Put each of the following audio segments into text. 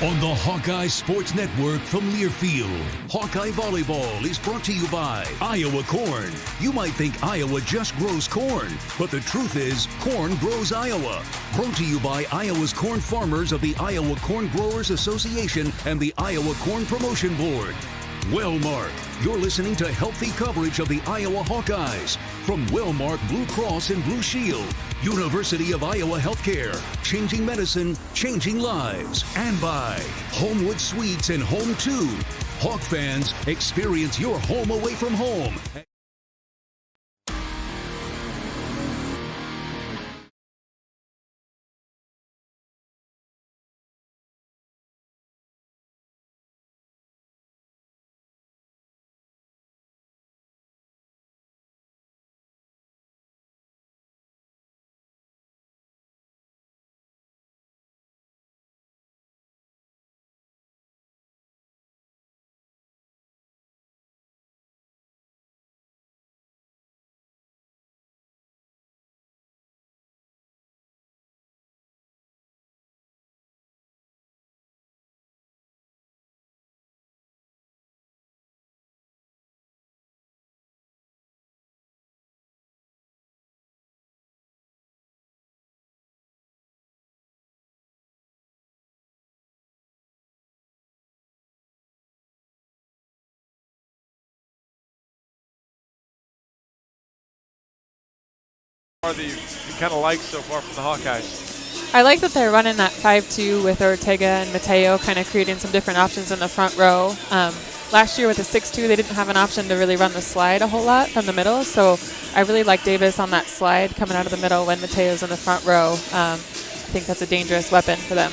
On the Hawkeye Sports Network from Learfield, Hawkeye Volleyball is brought to you by Iowa Corn. You might think Iowa just grows corn, but the truth is, corn grows Iowa. Brought to you by Iowa's corn farmers of the Iowa Corn Growers Association and the Iowa Corn Promotion Board. Wellmark, you're listening to healthy coverage of the Iowa Hawkeyes from Wellmark Blue Cross and Blue Shield, University of Iowa Healthcare, changing medicine, changing lives, and by Homewood Suites and Home 2. Hawk fans, experience your home away from home. That you kind of like so far from the Hawkeyes? I like that they're running that 5-2 with Ortega and Mateo, kind of creating some different options in the front row. Last year with the 6-2, they didn't have an option to really run the slide a whole lot from the middle, so I really like Davis on that slide coming out of the middle when Mateo's in the front row. I think that's a dangerous weapon for them.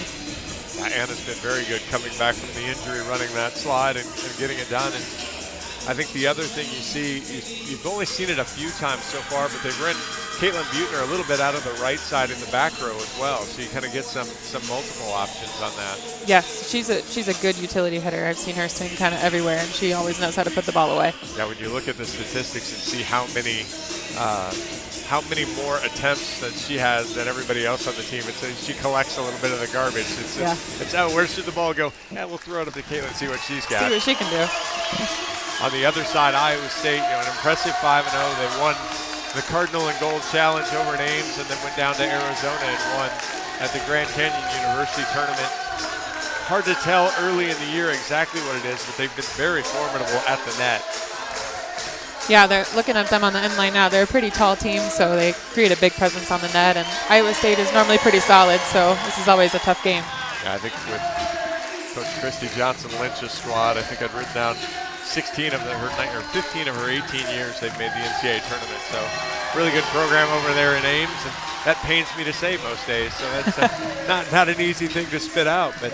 Anna's been very good coming back from the injury, running that slide and getting it done. And I think the other thing you see, you've only seen it a few times so far, but they've run Caitlin Butner a little bit out of the right side in the back row as well, so you kind of get some multiple options on that. Yes, she's a good utility hitter. I've seen her swing kind of everywhere, and she always knows how to put the ball away. Yeah, when you look at the statistics and see how many more attempts that she has than everybody else on the team, she collects a little bit of the garbage. It's where should the ball go? Yeah, we'll throw it up to Caitlin and see what she's got. See what she can do. On the other side, Iowa State, an impressive 5-0. They won the Cardinal and Gold Challenge over in Ames and then went down to Arizona and won at the Grand Canyon University tournament. Hard to tell early in the year exactly what it is, but they've been very formidable at the net. Yeah, they're looking at them on the end line now. They're a pretty tall team, so they create a big presence on the net, and Iowa State is normally pretty solid, so this is always a tough game. Yeah, I think with Coach Christy Johnson-Lynch's squad, I think I'd written down 15 of her 18 years they've made the NCAA tournament. So really good program over there in Ames, and that pains me to say most days. So that's not an easy thing to spit out, but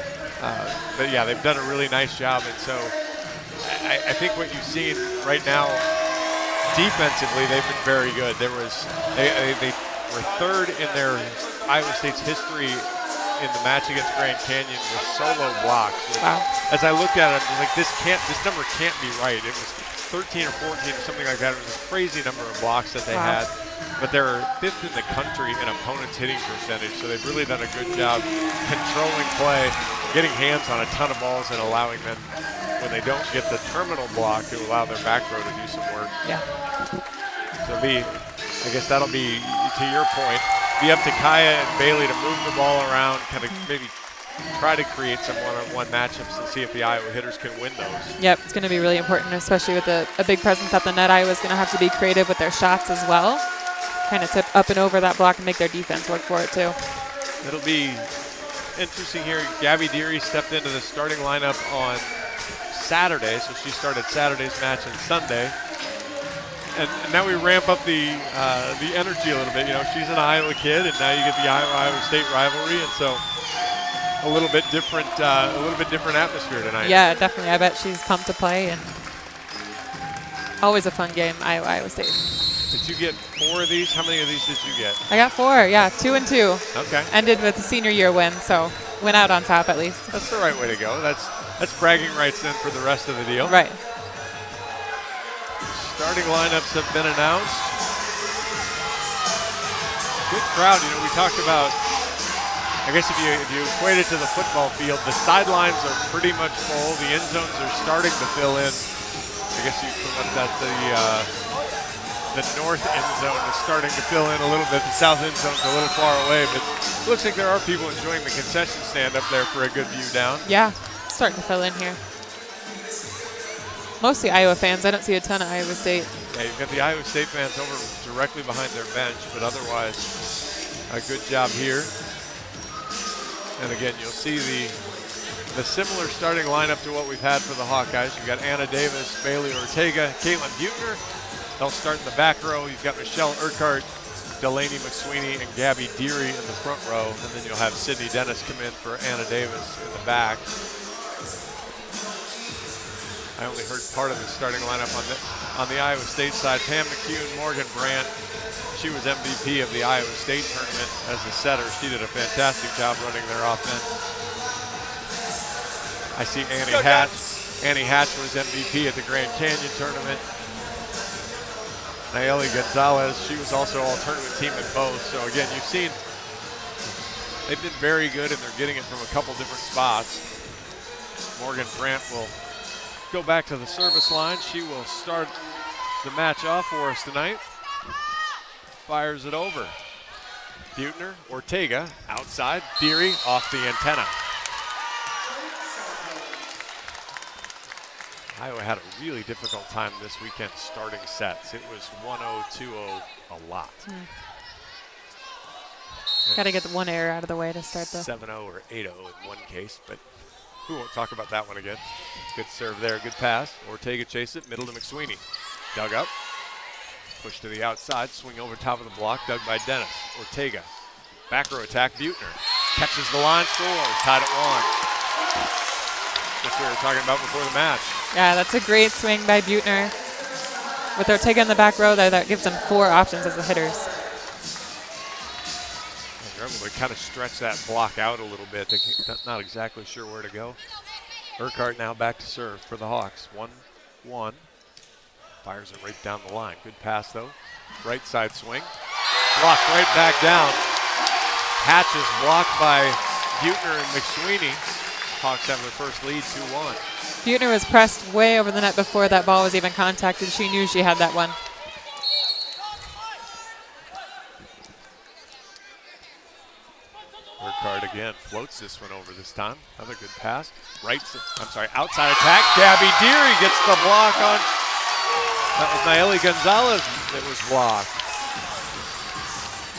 yeah, they've done a really nice job. And so I think what you've seen right now defensively, they've been very good. They were third in their Iowa State's history in the match against Grand Canyon with solo blocks. Wow. As I looked at it, I was like, this number can't be right. It was 13 or 14 or something like that. It was a crazy number of blocks that they had. But they're 5th in the country in opponents' hitting percentage, so they've really done a good job controlling play, getting hands on a ton of balls, and allowing them, when they don't get the terminal block, to allow their back row to do some work. Yeah. So I guess that'll be, to your point, be up to Kaya and Bailey to move the ball around, kind of maybe try to create some one-on-one matchups and see if the Iowa hitters can win those. Yep, it's going to be really important, especially with a big presence at the net. Iowa's going to have to be creative with their shots as well, kind of tip up and over that block and make their defense work for it too. It'll be interesting here. Gabby Deary stepped into the starting lineup on Saturday, so she started Saturday's match and Sunday. And now we ramp up the energy a little bit. She's an Iowa kid, and now you get the Iowa State rivalry, and so a little bit different atmosphere tonight. Yeah, definitely. I bet she's pumped to play, and always a fun game, Iowa State. Did you get 4 of these? How many of these did you get? I got 4. Yeah, 2 and 2. Okay. Ended with a senior year win, so went out on top at least. That's the right way to go. That's bragging rights then for the rest of the deal. Right. Starting lineups have been announced. Good crowd. We talked about I guess if you equate it to the football field, the sidelines are pretty much full. The end zones are starting to fill in. I guess you put that the north end zone is starting to fill in a little bit. The south end zone's a little far away, but it looks like there are people enjoying the concession stand up there for a good view down. Yeah, it's starting to fill in here. Mostly Iowa fans. I don't see a ton of Iowa State. Yeah, you've got the Iowa State fans over directly behind their bench, but otherwise a good job here. And again, you'll see the similar starting lineup to what we've had for the Hawkeyes. You've got Anna Davis, Bailey Ortega, Caitlin Buechner. They'll start in the back row. You've got Michelle Urquhart, Delaney McSweeney, and Gabby Deary in the front row. And then you'll have Sydney Dennis come in for Anna Davis in the back. I only heard part of the starting lineup on the Iowa State side. Pam McCune, Morgan Brandt. She was MVP of the Iowa State tournament as a setter. She did a fantastic job running their offense. I see Annie Hatch. Annie Hatch was MVP at the Grand Canyon tournament. Nayeli Gonzalez, she was also all-tournament team at both. So again, you've seen they've been very good, and they're getting it from a couple different spots. Morgan Brandt will go back to the service line. She will start the match off for us tonight. Fires it over. Buechner, Ortega, outside. Deary off the antenna. Iowa had a really difficult time this weekend starting sets. It was 1-0, 2-0 a lot. Got to get the one error out of the way to start the 7-0 or 8-0 in one case, but we won't talk about that one again. Good serve there, good pass. Ortega chased it, middle to McSweeney. Dug up, push to the outside, swing over top of the block, dug by Dennis. Ortega, back row attack, Buechner. Catches the line, scores, tied at 1. What we were talking about before the match. Yeah, that's a great swing by Buechner. With Ortega in the back row there, that gives them 4 options as the hitters. And they're able to kind of stretch that block out a little bit. They're not exactly sure where to go. Urquhart now back to serve for the Hawks. 1-1. Fires it right down the line. Good pass, though. Right side swing. Blocked right back down. Hatch is blocked by Buechner and McSweeney. Hawks have their first lead, 2-1. Buechner was pressed way over the net before that ball was even contacted. She knew she had that one. Urquhart again floats this one over this time. Another good pass. Outside attack. Gabby Deary gets the block on. That was Nayeli Gonzalez that was blocked.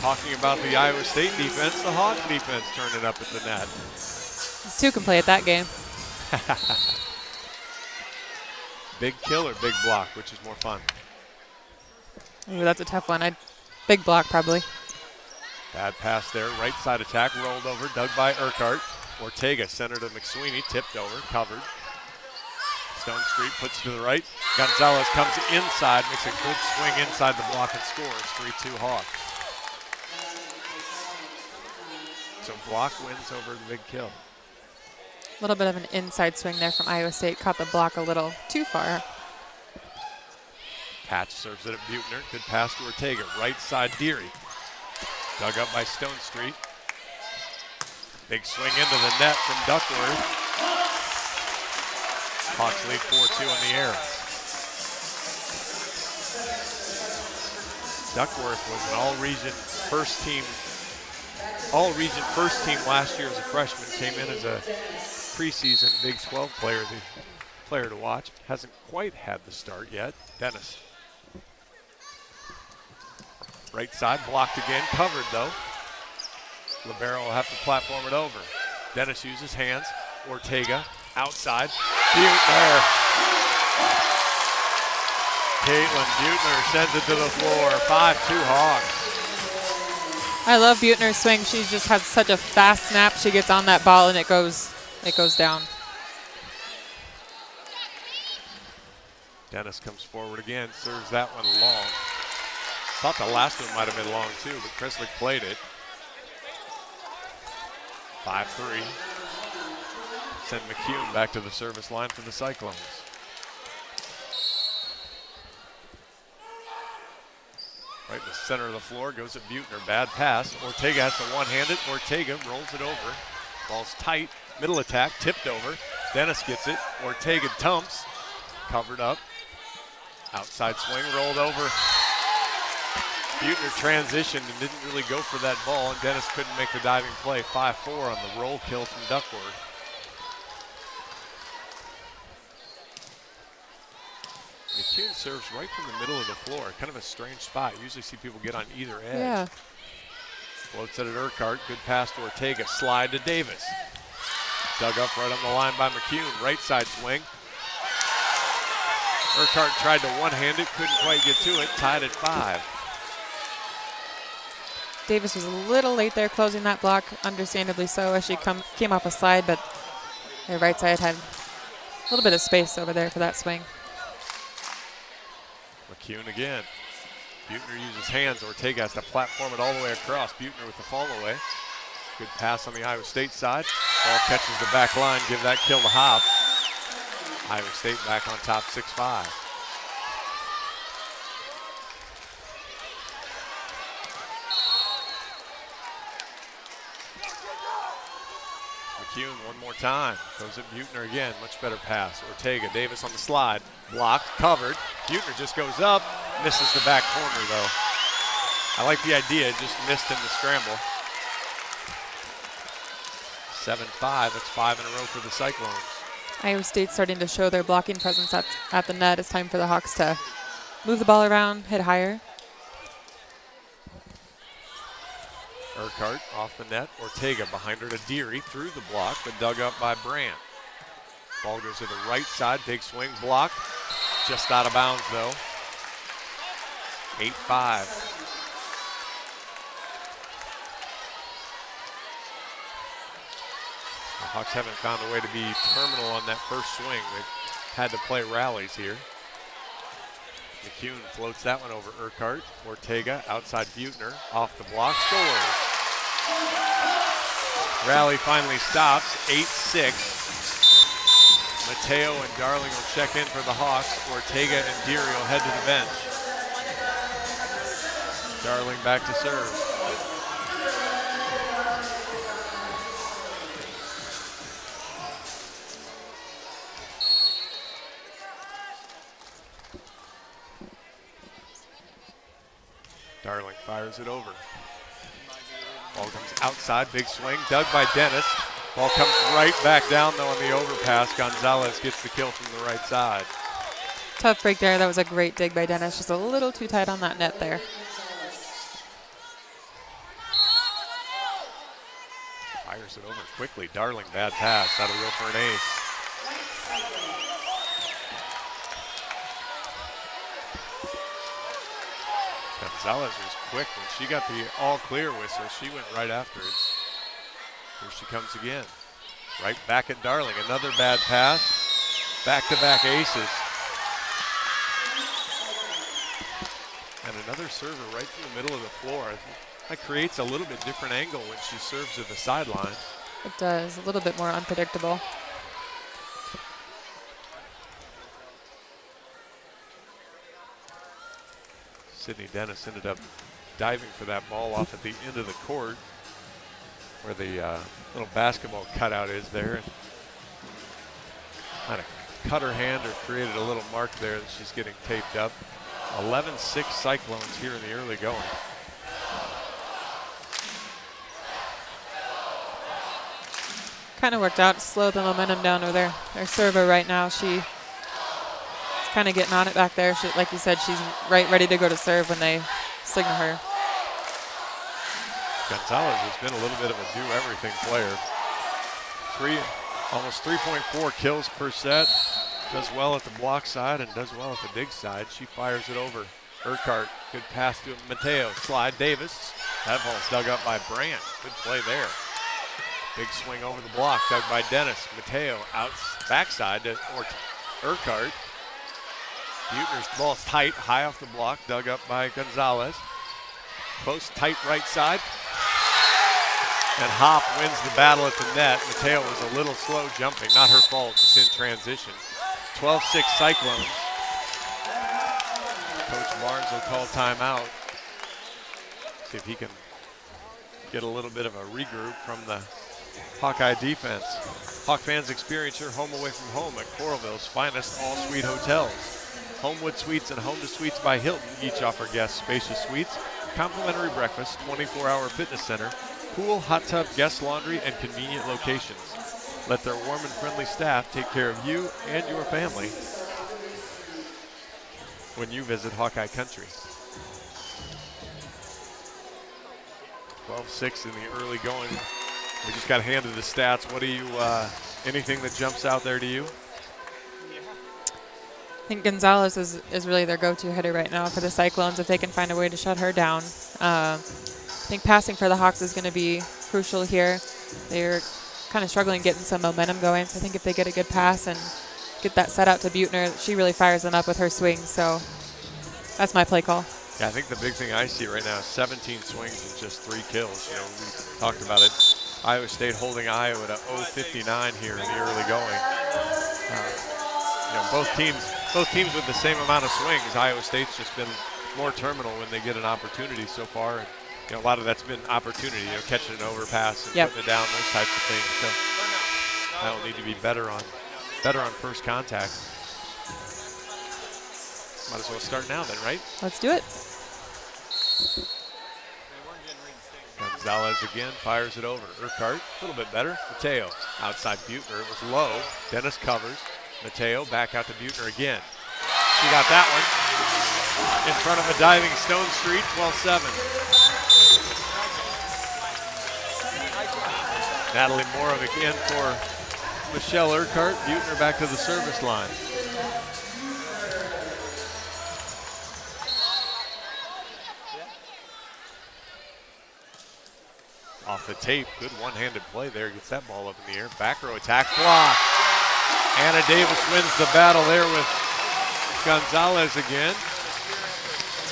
Talking about the Iowa State defense, the Hawk defense turning up at the net. 2 can play at that game. Big kill or big block, which is more fun? Ooh, that's a tough one. Big block, probably. Bad pass there. Right side attack, rolled over, dug by Urquhart. Ortega, center to McSweeney, tipped over, covered. Stone Street puts to the right. Gonzalez comes inside, makes a good swing inside the block and scores. 3-2 Hawks. So block wins over the big kill. A little bit of an inside swing there from Iowa State. Caught the block a little too far. Hatch serves it at Buechner. Good pass to Ortega. Right side Deary. Dug up by Stone Street. Big swing into the net from Duckworth. Hawks lead 4-2 in the air. Duckworth was an all-region first team last year as a freshman. Came in as a preseason Big 12 player, the player to watch. Hasn't quite had the start yet. Dennis. Right side, blocked again, covered though. Libero will have to platform it over. Dennis uses hands. Ortega, outside. Buechner. Caitlin Buechner sends it to the floor. 5-2 Hawks. I love Buechner's swing. She just has such a fast snap. She gets on that ball and it goes down. Dennis comes forward again, serves that one long. Thought the last one might have been long too, but Chrislick played it. 5-3. Send McCune back to the service line for the Cyclones. Right in the center of the floor, goes at Buechner, bad pass. Ortega has to one-hand it. Ortega rolls it over. Ball's tight, middle attack, tipped over. Dennis gets it. Ortega dumps, covered up. Outside swing, rolled over. Buechner transitioned and didn't really go for that ball, and Dennis couldn't make the diving play. 5-4 on the roll kill from Duckworth. McCune serves right from the middle of the floor. Kind of a strange spot. Usually see people get on either edge. Yeah. Floats it at Urquhart. Good pass to Ortega. Slide to Davis. Dug up right on the line by McCune. Right side swing. Urquhart tried to one-hand it. Couldn't quite get to it. Tied at 5. Davis was a little late there closing that block, understandably so, as she came off a slide, but the right side had a little bit of space over there for that swing. McCune again. Buechner uses hands. Ortega has to platform it all the way across. Buechner with the fall away. Good pass on the Iowa State side. Ball catches the back line. Give that kill to Hop. Iowa State back on top 6-5. McCune one more time. Goes at Buechner again. Much better pass. Ortega, Davis on the slide. Blocked, covered. Buechner just goes up. Misses the back corner though. I like the idea. Just missed in the scramble. 7-5. That's 5 in a row for the Cyclones. Iowa State's starting to show their blocking presence at the net. It's time for the Hawks to move the ball around, hit higher. Urquhart off the net. Ortega behind her to Deary through the block, but dug up by Brandt. Ball goes to the right side. Big swing blocked. Just out of bounds though. 8-5. The Hawks haven't found a way to be terminal on that first swing. They've had to play rallies here. McCune floats that one over Urquhart. Ortega outside Buechner. Off the block, scores. Rally finally stops, 8-6. Mateo and Darling will check in for the Hawks. Ortega and Deary will head to the bench. Darling back to serve. Darling fires it over. Ball comes outside, big swing, dug by Dennis. Ball comes right back down though on the overpass. Gonzalez gets the kill from the right side. Tough break there. That was a great dig by Dennis. Just a little too tight on that net there. Fires it over quickly. Darling, bad pass. That'll go for an ace. Gonzalez was quick when she got the all clear whistle. She went right after it. Here she comes again. Right back at Darling. Another bad pass. Back-to-back aces. And another server right from the middle of the floor. That creates a little bit different angle when she serves to the sideline. It does. A little bit more unpredictable. Sydney Dennis ended up diving for that ball off at the end of the court where the little basketball cutout is there. And kind of cut her hand or created a little mark there that she's getting taped up. 11-6 Cyclones here in the early going. Kind of worked out, slow the momentum down over there. Their server right now, she's kind of getting on it back there. She, like you said, she's ready to go to serve when they signal her. Gonzalez has been a little bit of a do-everything player. Almost 3.4 kills per set. Does well at the block side and does well at the dig side. She fires it over. Urquhart, good pass to Mateo. Slide Davis. That ball's dug up by Brandt. Good play there. Big swing over the block, dug by Dennis. Mateo out backside to Urquhart. Buechner's ball's tight, high off the block, dug up by Gonzalez. Close, tight right side. And Hop wins the battle at the net. Mateo was a little slow jumping, not her fault, just in transition. 12-6 Cyclones. Coach Barnes will call timeout. See if he can get a little bit of a regroup from the Hawkeye defense. Hawk fans, experience your home away from home at Coralville's finest all-suite hotels. Homewood Suites and Home to Suites by Hilton each offer guests spacious suites, complimentary breakfast, 24-hour fitness center, pool, hot tub, guest laundry, and convenient locations. Let their warm and friendly staff take care of you and your family when you visit Hawkeye Country. 12-6 in the early going. We just got handed the stats. What do you, anything that jumps out there to you? I think Gonzalez is really their go-to hitter right now for the Cyclones if they can find a way to shut her down. I think passing for the Hawks is going to be crucial here. They're kind of struggling getting some momentum going, so I think if they get a good pass and get that set out to Buettner, she really fires them up with her swings, so that's my play call. Yeah, I think the big thing I see right now is 17 swings and just 3 kills. You know, we talked about it. Iowa State holding Iowa to 0-59 here in the early going. You know, both teams with the same amount of swings. Iowa State's just been more terminal when they get an opportunity so far. And, you know, a lot of that's been opportunity, you know, catching an overpass and putting it down, those types of things. So that'll need to be better on first contact. Might as well start now then, right? Let's do it. Gonzalez again fires it over. Urquhart, a little bit better. Mateo outside Buettner. It was low. Dennis covers. Mateo back out to Buettner again. She got that one in front of a diving Stone Street, 12-7. Natalie Morovic in for Michelle Urquhart. Buettner back to the service line. Off the tape, good one-handed play there. Gets that ball up in the air. Back row attack, block. Anna Davis wins the battle there with Gonzalez again.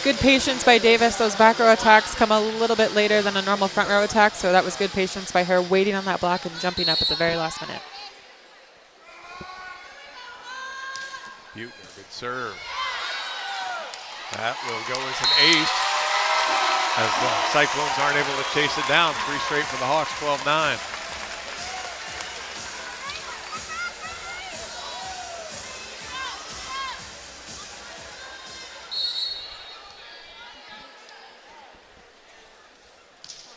Good patience by Davis. Those back row attacks come a little bit later than a normal front row attack, so that was good patience by her, waiting on that block and jumping up at the very last minute. Buettner, good serve. That will go as an ace, as the Cyclones aren't able to chase it down. 3 straight for the Hawks, 12-9.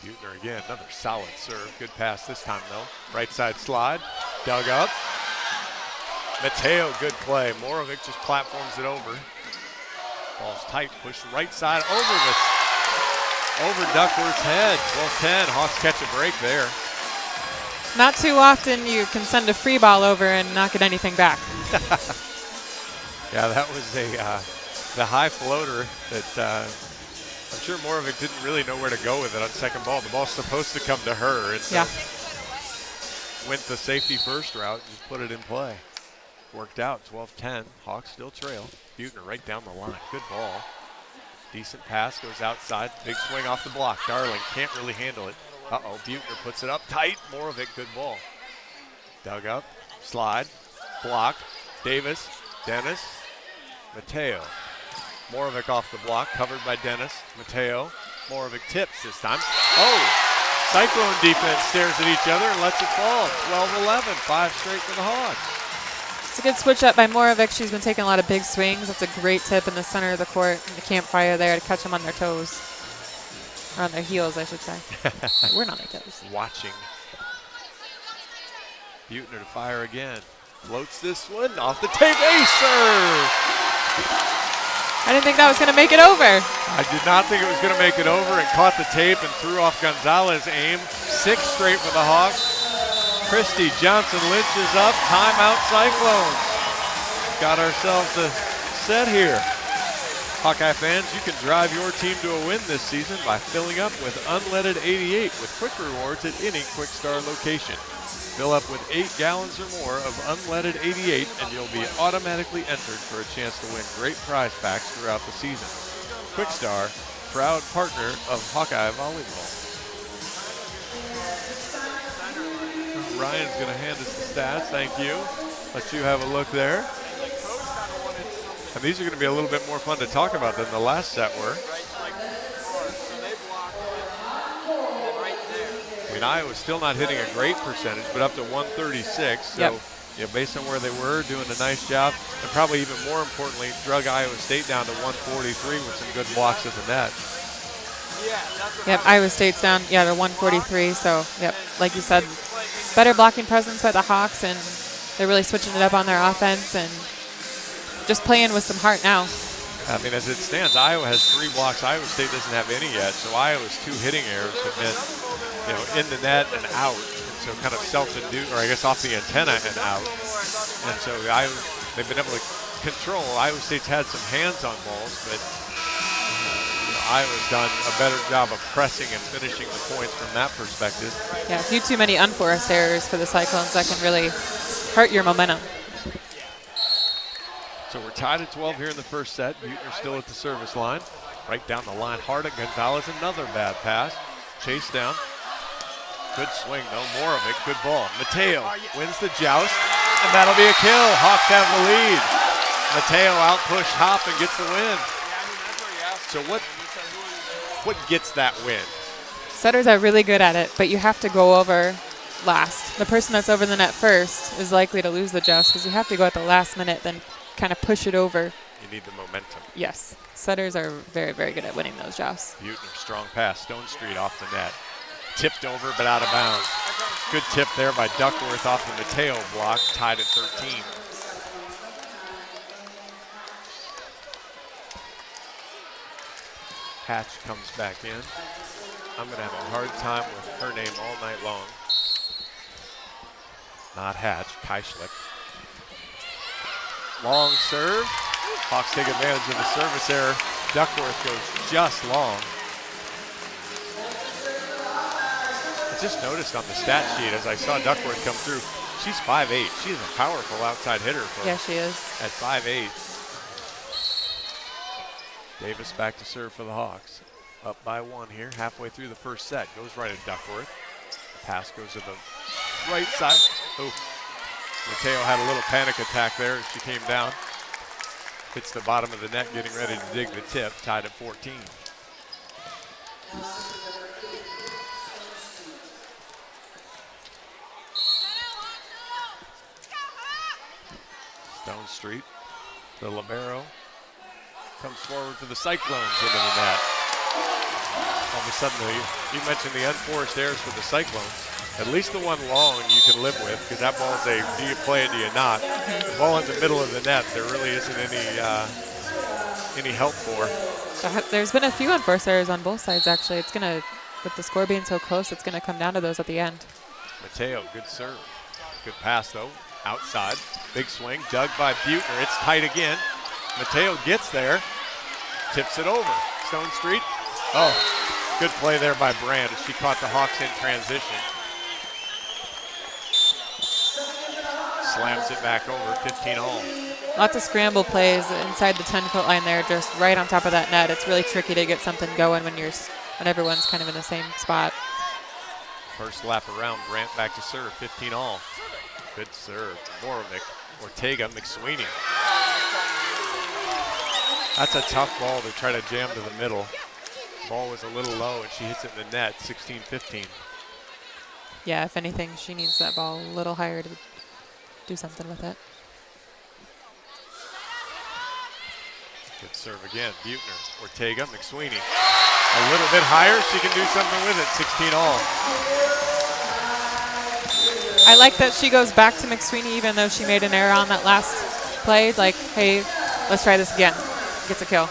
Buettner again, another solid serve. Good pass this time though. Right side slide, dug up. Mateo, good play. Morovic just platforms it over. Ball's tight, pushed right side over Duckworth's head. 12-10, Hawks catch a break there. Not too often you can send a free ball over and not get anything back. Yeah, that was the high floater that I'm sure Morovic didn't really know where to go with it on second ball. The ball's supposed to come to her. And so went the safety first route and just put it in play. Worked out, 12-10. Hawks still trail. Buettner right down the line. Good ball. Decent pass, goes outside. Big swing off the block. Darling can't really handle it. Uh-oh, Buettner puts it up tight. Morovic, good ball. Dug up, slide, block. Davis, Dennis, Mateo. Morovic off the block, covered by Dennis. Mateo, Morovic tips this time. Oh! Cyclone defense stares at each other and lets it fall. 12-11, 5 straight for the Hawks. It's a good switch up by Morovic. She's been taking a lot of big swings. That's a great tip in the center of the court, in the campfire there, to catch them on their toes. Or on their heels, I should say. We're not on their toes. Watching. Buettner to fire again. Floats this one off the tape. Ace serve! I didn't think that was going to make it over. I did not think it was going to make it over, and caught the tape and threw off Gonzalez's aim. 6 straight for the Hawks. Christy Johnson-Lynch is up. Timeout Cyclones. Got ourselves a set here. Hawkeye fans, you can drive your team to a win this season by filling up with Unleaded 88 with quick rewards at any Quick Star location. Fill up with 8 gallons or more of Unleaded 88 and you'll be automatically entered for a chance to win great prize packs throughout the season. Quick Star, proud partner of Hawkeye Volleyball. Ryan's going to hand us the stats. Thank you. Let you have a look there. And these are going to be a little bit more fun to talk about than the last set were. mean, Iowa's still not hitting a great percentage, but up to 136. So, Yep. you know, based on where they were, doing a nice job, and probably even more importantly, drug Iowa State down to 143 with some good blocks at the net. Yep, Iowa State's down, to 143. So, yep, like you said, better blocking presence by the Hawks, and they're really switching it up on their offense and just playing with some heart now. I mean, as it stands, Iowa has 3 blocks. Iowa State doesn't have any yet. So Iowa's 2 hitting errors have been, you know, in the net and out. And so kind of self-induced, or I guess off the antenna and out. And so they've been able to control. Iowa State's had some hands on balls, but you know, Iowa's done a better job of pressing and finishing the points from that perspective. Yeah, a few too many unforced errors for the Cyclones that can really hurt your momentum. So we're tied at 12 here in the first set. Buechner still at the service line. Right down the line, hard at Gonzalez. Another bad pass. Chase down. Good swing, though. More of it. Good ball. Mateo wins the joust, and that'll be a kill. Hawks have the lead. Mateo out-pushed Hop and gets the win. So what gets that win? Setters are really good at it, but you have to go over last. The person that's over the net first is likely to lose the joust because you have to go at the last minute, then kind of push it over. You need the momentum. Yes. Setters are very, very good at winning those jousts. Buechner, strong pass. Stone Street off the net. Tipped over, but out of bounds. Good tip there by Duckworth off the Mateo block, tied at 13. Hatch comes back in. I'm going to have a hard time with her name all night long. Not Hatch, Keischlick. Long serve. Hawks take advantage of the service error. Duckworth goes just long. I just noticed on the stat sheet as I saw Duckworth come through, she's 5'8". She's a powerful outside hitter. Yeah, she is. At 5'8". Davis back to serve for the Hawks. Up by 1 here, halfway through the first set. Goes right at Duckworth. Pass goes to the right side. Oh, Mateo had a little panic attack there as she came down. Hits the bottom of the net, getting ready to dig the tip, tied at 14. Stone Street, the libero, comes forward to the Cyclones into the net. All of a sudden, you mentioned the unforced errors for the Cyclones. At least the one long you can live with, because that ball's a do you play it, do you not? The ball in the middle of the net, there really isn't any help for. There's been a few unforced errors on both sides, actually. It's going to, with the score being so close, it's going to come down to those at the end. Mateo, good serve. Good pass, though, outside. Big swing, dug by Buechner. It's tight again. Mateo gets there, tips it over. Stone Street. Oh, good play there by Brand as she caught the Hawks in transition. Slams it back over, 15 all. Lots of scramble plays inside the 10-foot line there, just right on top of that net. It's really tricky to get something going when everyone's kind of in the same spot. First lap around, Brandt back to serve, 15 all. Good serve, Borovic, Ortega, McSweeney. That's a tough ball to try to jam to the middle. Ball was a little low and she hits it in the net, 16-15. Yeah, if anything, she needs that ball a little higher to do something with it. Good serve again, Buechner, Ortega, McSweeney. A little bit higher, she can do something with it, 16 all. I like that she goes back to McSweeney even though she made an error on that last play. Like, hey, let's try this again. Gets a kill.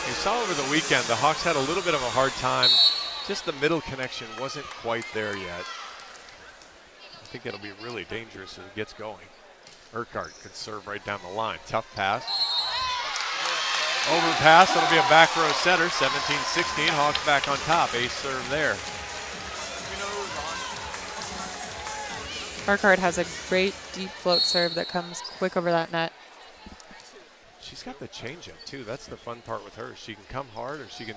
You saw over the weekend, the Hawks had a little bit of a hard time. Just the middle connection wasn't quite there yet. I think it'll be really dangerous as it gets going. Urquhart could serve right down the line. Tough pass. Overpass, that'll be a back row setter, 17-16. Hawks back on top, ace serve there. Urquhart has a great deep float serve that comes quick over that net. She's got the changeup too. That's the fun part with her. She can come hard or she can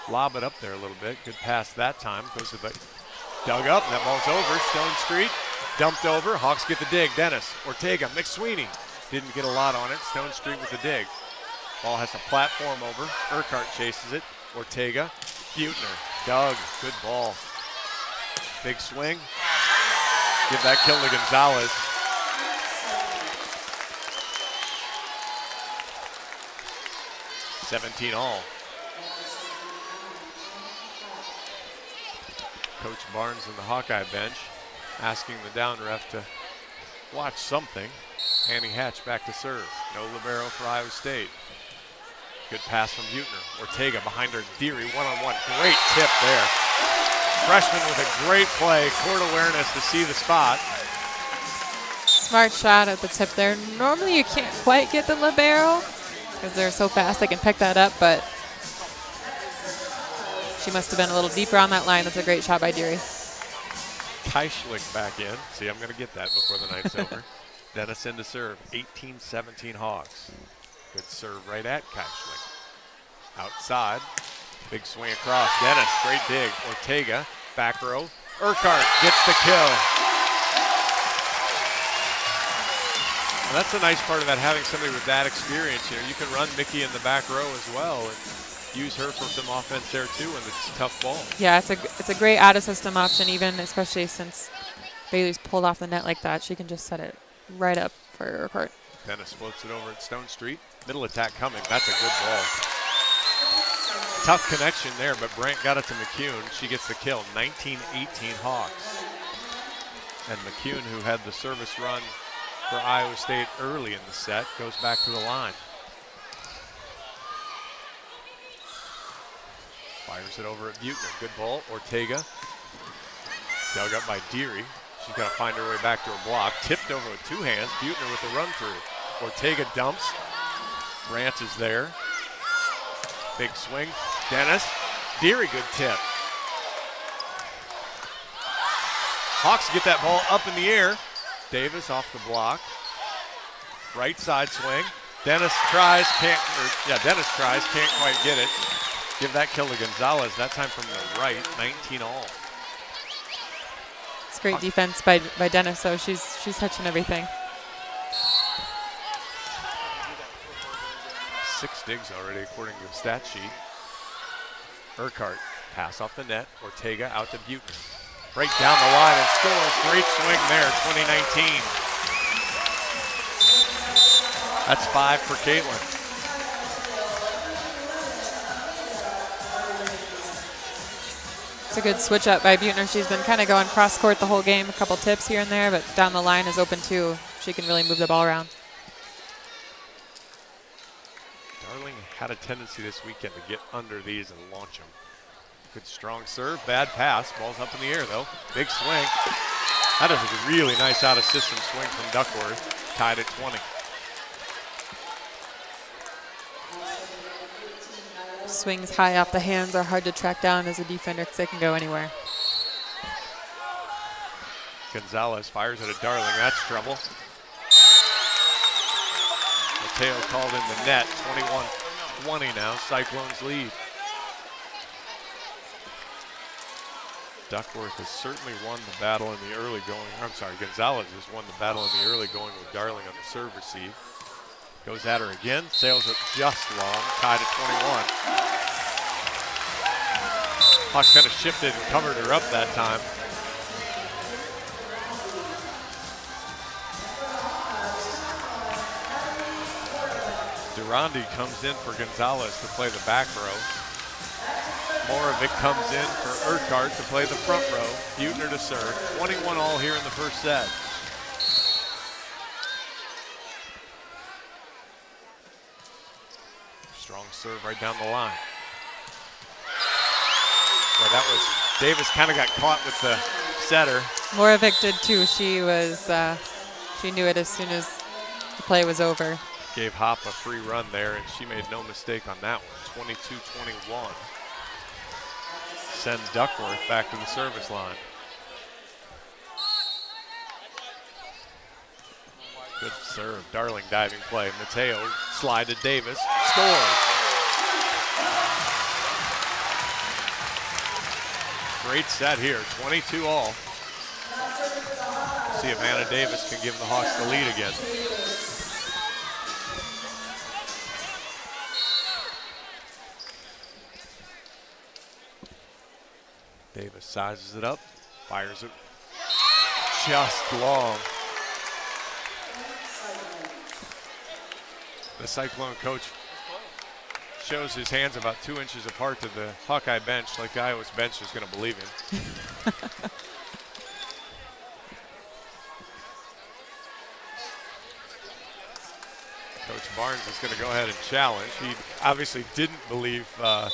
lob it up there a little bit. Good pass that time. Goes to the dug up. That ball's over. Stone Street dumped over. Hawks get the dig. Dennis, Ortega, McSweeney. Didn't get a lot on it. Stone Street with the dig. Ball has a platform over. Urquhart chases it. Ortega, Buechner, Doug. Good ball. Big swing. Give that kill to Gonzalez. $17 all. Coach Barnes and the Hawkeye bench asking the down ref to watch something. Annie Hatch back to serve. No libero for Iowa State. Good pass from Buechner. Ortega behind her. Deary one-on-one. Great tip there. Freshman with a great play. Court awareness to see the spot. Smart shot at the tip there. Normally you can't quite get the libero because they're so fast they can pick that up, but she must have been a little deeper on that line. That's a great shot by Deary. Keischlich back in. See, I'm going to get that before the night's over. Dennis in to serve. 18-17 Hawks. Good serve right at Keischlich. Outside. Big swing across. Dennis, great dig. Ortega, back row. Urquhart gets the kill. And that's the nice part about having somebody with that experience. You know, you can run Mickey in the back row as well and use her for some offense there too when it's a tough ball. Yeah, it's a great out-of-system option, even especially since Bailey's pulled off the net like that. She can just set it right up for Urquhart. Dennis floats it over at Stone Street. Middle attack coming. That's a good ball. Tough connection there, but Brandt got it to McCune. She gets the kill. 19-18 Hawks. And McCune, who had the service run for Iowa State early in the set, goes back to the line. Fires it over at Buechner. Good ball. Ortega. Dug up by Deary. She's got to find her way back to her block. Tipped over with two hands. Buechner with the run through. Ortega dumps. Brandt is there. Big swing. Dennis. Deary, good tip. Hawks get that ball up in the air. Davis off the block. Right side swing. Dennis tries, can't quite get it. Give that kill to Gonzalez, that time from the right, 19 all. It's great defense by Dennis, so she's touching everything. 6 digs already according to the stat sheet. Urquhart, pass off the net. Ortega out to Buechner. Right down the line and scores. Great swing there, 2019. That's 5 for Caitlin. It's a good switch up by Buechner. She's been kind of going cross court the whole game, a couple tips here and there, but down the line is open too. She can really move the ball around. Darling had a tendency this weekend to get under these and launch them. Good strong serve, bad pass. Ball's up in the air though. Big swing. That is a really nice out of system swing from Duckworth. Tied at 20. Swings high off the hands are hard to track down as a defender because they can go anywhere. Gonzalez fires at a Darling. That's trouble. Mateo called in the net. 21-20 now. Cyclones lead. Duckworth has certainly won the battle in the early going. I'm sorry, Gonzalez has won the battle in the early going with Darling on the serve receive. Goes at her again, sails it just long, tied at 21. Hawks kind of shifted and covered her up that time. Durandi comes in for Gonzalez to play the back row. Moravec comes in for Urquhart to play the front row. Buechner to serve. 21 all here in the first set. Strong serve right down the line. Well, that was, Davis kind of got caught with the setter. Moravec did too. She was, she knew it as soon as the play was over. Gave Hop a free run there, and she made no mistake on that one. 22-21. Sends Duckworth back to the service line. Good serve, Darling diving play. Mateo slide to Davis, scores. Great set here, 22 all. See if Anna Davis can give the Hawks the lead again. Davis sizes it up. Fires it just long. The Cyclone coach shows his hands about 2 inches apart to the Hawkeye bench, like Iowa's bench is going to believe him. Coach Barnes is going to go ahead and challenge. He obviously didn't believe the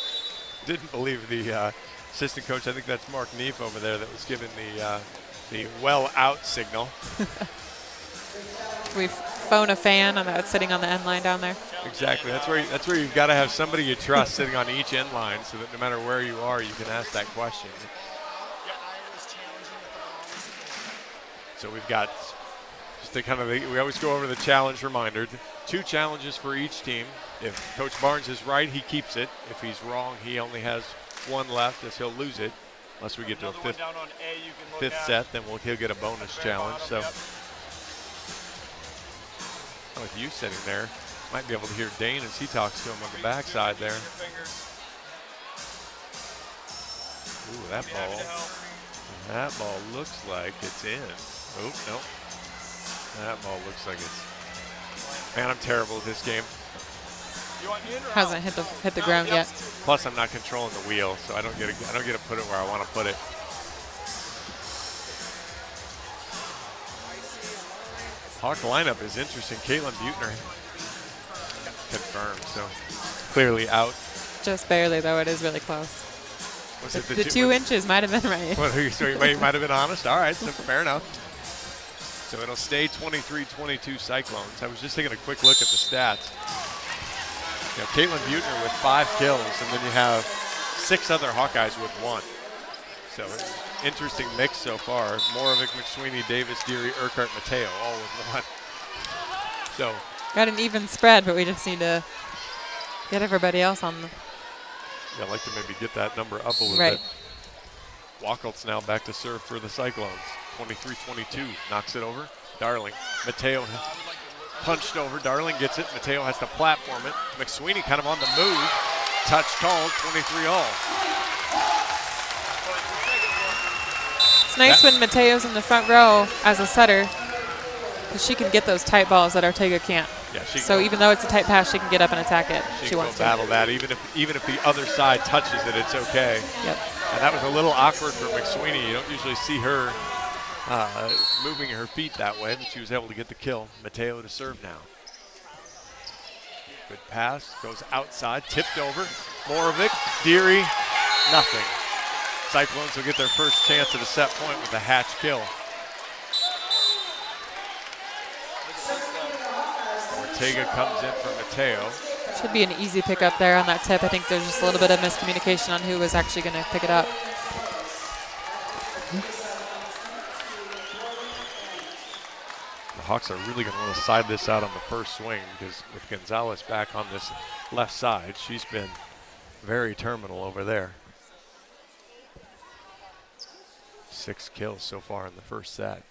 assistant coach. I think that's Mark Neef over there that was given the well out signal. We phone a fan that's sitting on the end line down there. Exactly. That's where you've got to have somebody you trust sitting on each end line, so that no matter where you are, you can ask that question. So we've got just we always go over the challenge reminder. 2 challenges for each team. If Coach Barnes is right, he keeps it. If he's wrong, he only has 1 left, as he'll lose it. Unless we get to a fifth set, then he'll get a bonus challenge. So with you sitting there, might be able to hear Dane as he talks to him on the backside there. Ooh, that ball looks like it's in. Oop, nope. That ball looks like it's. Man, I'm terrible at this game. Hasn't hit the ground yet. Plus, I'm not controlling the wheel, so I don't get to put it where I want to put it. Hawk lineup is interesting. Caitlin Buettner confirmed, so clearly out. Just barely, though. It is really close. Was it the 2 inches might have been right. So you might have been honest. All right, so fair enough. So it'll stay 23-22 Cyclones. I was just taking a quick look at the stats. You know, Caitlin Buettner with 5 kills, and then you have 6 other Hawkeyes with 1. So interesting mix so far. Morovic, McSweeney, Davis, Deary, Urquhart, Mateo, all with 1. So got an even spread, but we just need to get everybody else on the. Yeah, I'd like to maybe get that number up a little bit. Wacholtz now back to serve for the Cyclones. 23-22, knocks it over. Darling, Mateo punched over. Darling gets it. Mateo has to platform it. McSweeney kind of on the move. Touch called, 23-all. It's nice when Mateo's in the front row as a setter, because she can get those tight balls that Ortega can't. Yeah, so even though it's a tight pass, she can get up and attack it. She wants to battle that. Even if the other side touches it, it's okay. Yep. And that was a little awkward for McSweeney. You don't usually see her moving her feet that way, but she was able to get the kill. Mateo to serve now. Good pass, goes outside, tipped over. Morovic, Deary, nothing. Cyclones will get their first chance at a set point with a hatch kill. Ortega comes in for Mateo. Should be an easy pickup there on that tip. I think there's just a little bit of miscommunication on who was actually going to pick it up. The Hawks are really going to want to side this out on the first swing, because with Gonzalez back on this left side, she's been very terminal over there. 6 kills so far in the first set.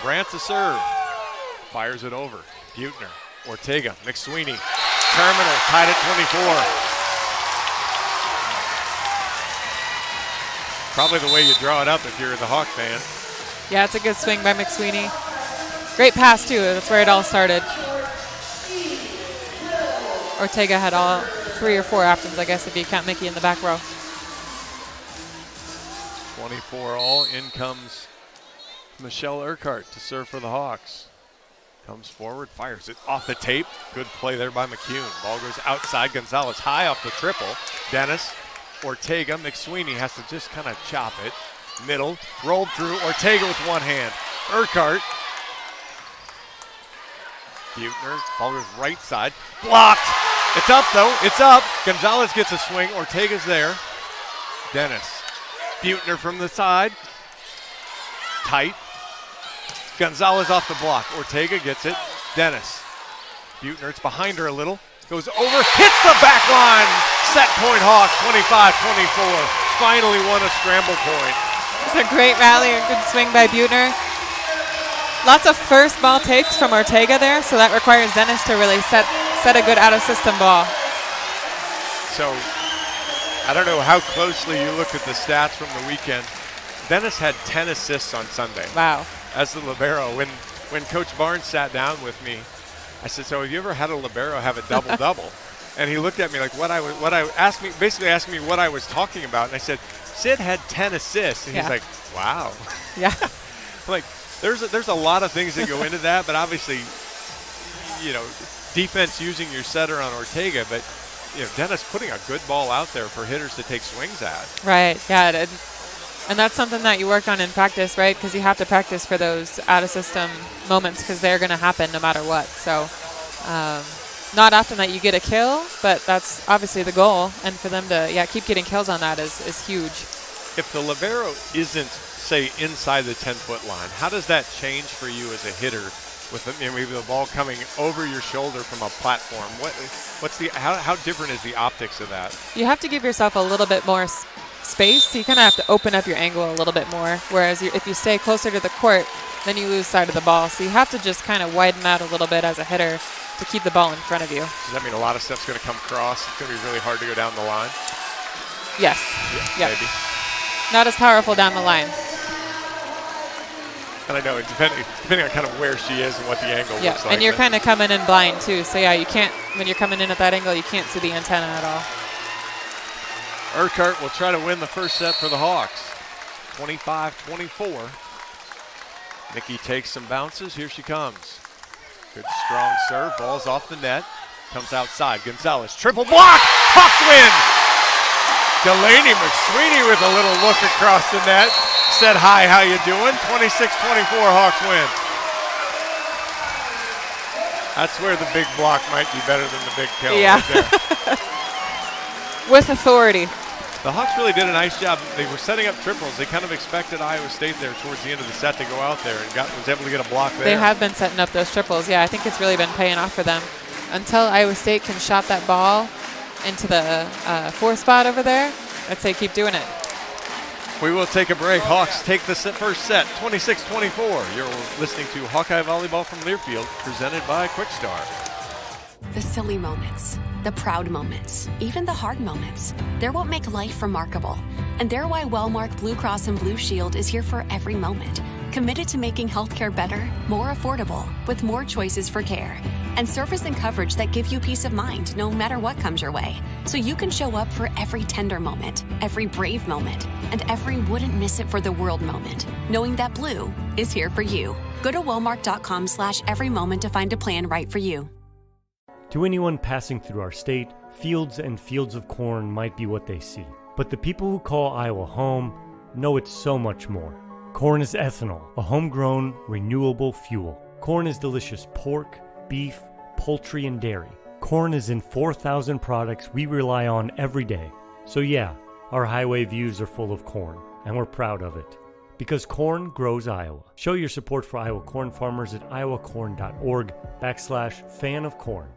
Brandt to serve. Fires it over. Buettner, Ortega, McSweeney. Terminal tied at 24. Probably the way you draw it up if you're the Hawk fan. Yeah, it's a good swing by McSweeney. Great pass, too. That's where it all started. Ortega had all 3 or 4 options, I guess, if you count Mickey in the back row. 24-all. In comes Michelle Urquhart to serve for the Hawks. Comes forward, fires it off the tape. Good play there by McCune. Ball goes outside. Gonzalez high off the triple. Dennis, Ortega, McSweeney has to just kind of chop it. Middle, rolled through. Ortega with one hand. Urquhart. Buettner, ball goes right side. Blocked. It's up though. It's up. Gonzalez gets a swing. Ortega's there. Dennis. Buettner from the side. Tight. Gonzalez off the block. Ortega gets it. Dennis. Buettner, it's behind her a little. Goes over, hits the back line. Set point Hawks, 25-24. Finally won a scramble point. It's a great rally, a good swing by Buettner. Lots of first ball takes from Ortega there, so that requires Dennis to really set a good out-of-system ball. So I don't know how closely you looked at the stats from the weekend. Dennis had 10 assists on Sunday. Wow. As the libero. When Coach Barnes sat down with me, I said, so have you ever had a libero have a double-double? And he looked at me like basically asked me what I was talking about. And I said, Sid had 10 assists. And he's like, wow. Yeah. Like, there's a lot of things that go into that, but obviously, defense using your setter on Ortega, but Dennis putting a good ball out there for hitters to take swings at. Right. Yeah. And that's something that you worked on in practice, right? Because you have to practice for those out-of-system moments because they're going to happen no matter what. So not often that you get a kill, but that's obviously the goal. And for them to, keep getting kills on that is huge. If the libero isn't, say, inside the 10-foot line, how does that change for you as a hitter with maybe the ball coming over your shoulder from a platform? How different is the optics of that? You have to give yourself a little bit more space, so you kind of have to open up your angle a little bit more, whereas if you stay closer to the court, then you lose sight of the ball. So you have to just kind of widen out a little bit as a hitter to keep the ball in front of you. Does that mean a lot of stuff's going to come cross? It's going to be really hard to go down the line? Yes. Yeah. Maybe. Not as powerful down the line. And I know, depending on kind of where she is and what the angle looks like. And you're kind of coming in blind, too. So, you can't, when you're coming in at that angle, you can't see the antenna at all. Urquhart will try to win the first set for the Hawks. 25-24. Nikki takes some bounces. Here she comes. Good strong serve. Ball's off the net. Comes outside. Gonzalez. Triple block. Hawks win. Delaney McSweeney with a little look across the net. Said, hi, how you doing? 26-24, Hawks win. That's where the big block might be better than the big kill. Yeah. Right there. With authority. The Hawks really did a nice job. They were setting up triples. They kind of expected Iowa State there towards the end of the set to go out there and was able to get a block there. They have been setting up those triples. Yeah, I think it's really been paying off for them. Until Iowa State can shot that ball into the fourth spot over there, I'd say keep doing it. We will take a break. Hawks take the first set, 26-24. You're listening to Hawkeye Volleyball from Learfield, presented by Quickstar. The silly moments, the proud moments, even the hard moments. They're what make life remarkable. And they're why Wellmark Blue Cross and Blue Shield is here for every moment. Committed to making healthcare better, more affordable, with more choices for care. And service and coverage that give you peace of mind no matter what comes your way. So you can show up for every tender moment, every brave moment, and every wouldn't miss it for the world moment, knowing that Blue is here for you. Go to wellmark.com/every moment to find a plan right for you. To anyone passing through our state, fields and fields of corn might be what they see. But the people who call Iowa home know it's so much more. Corn is ethanol, a homegrown, renewable fuel. Corn is delicious pork, beef, poultry, and dairy. Corn is in 4,000 products we rely on every day. So yeah, our highway views are full of corn, and we're proud of it. Because corn grows Iowa. Show your support for Iowa corn farmers at iowacorn.org/fan of corn.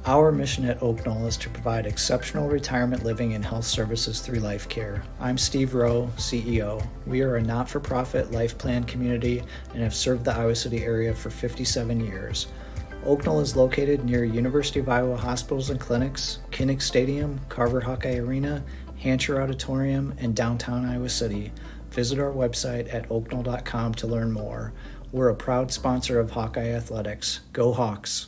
Our mission at Oak Knoll is to provide exceptional retirement living and health services through Life Care. I'm Steve Rowe, CEO. We are a not-for-profit life plan community and have served the Iowa City area for 57 years. Oak Knoll is located near University of Iowa hospitals and clinics, Kinnick Stadium, Carver Hawkeye Arena, Hancher Auditorium, and downtown Iowa City. Visit our website at oakknoll.com to learn more. We're a proud sponsor of Hawkeye Athletics. Go Hawks!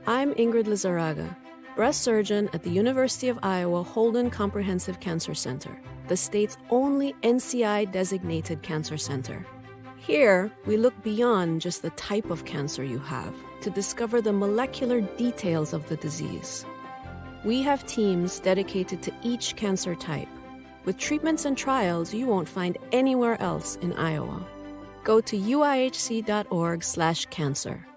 I'm Ingrid Lizarraga, breast surgeon at the University of Iowa Holden Comprehensive Cancer Center, the state's only NCI-designated cancer center. Here, we look beyond just the type of cancer you have to discover the molecular details of the disease. We have teams dedicated to each cancer type, with treatments and trials you won't find anywhere else in Iowa. Go to uihc.org/cancer.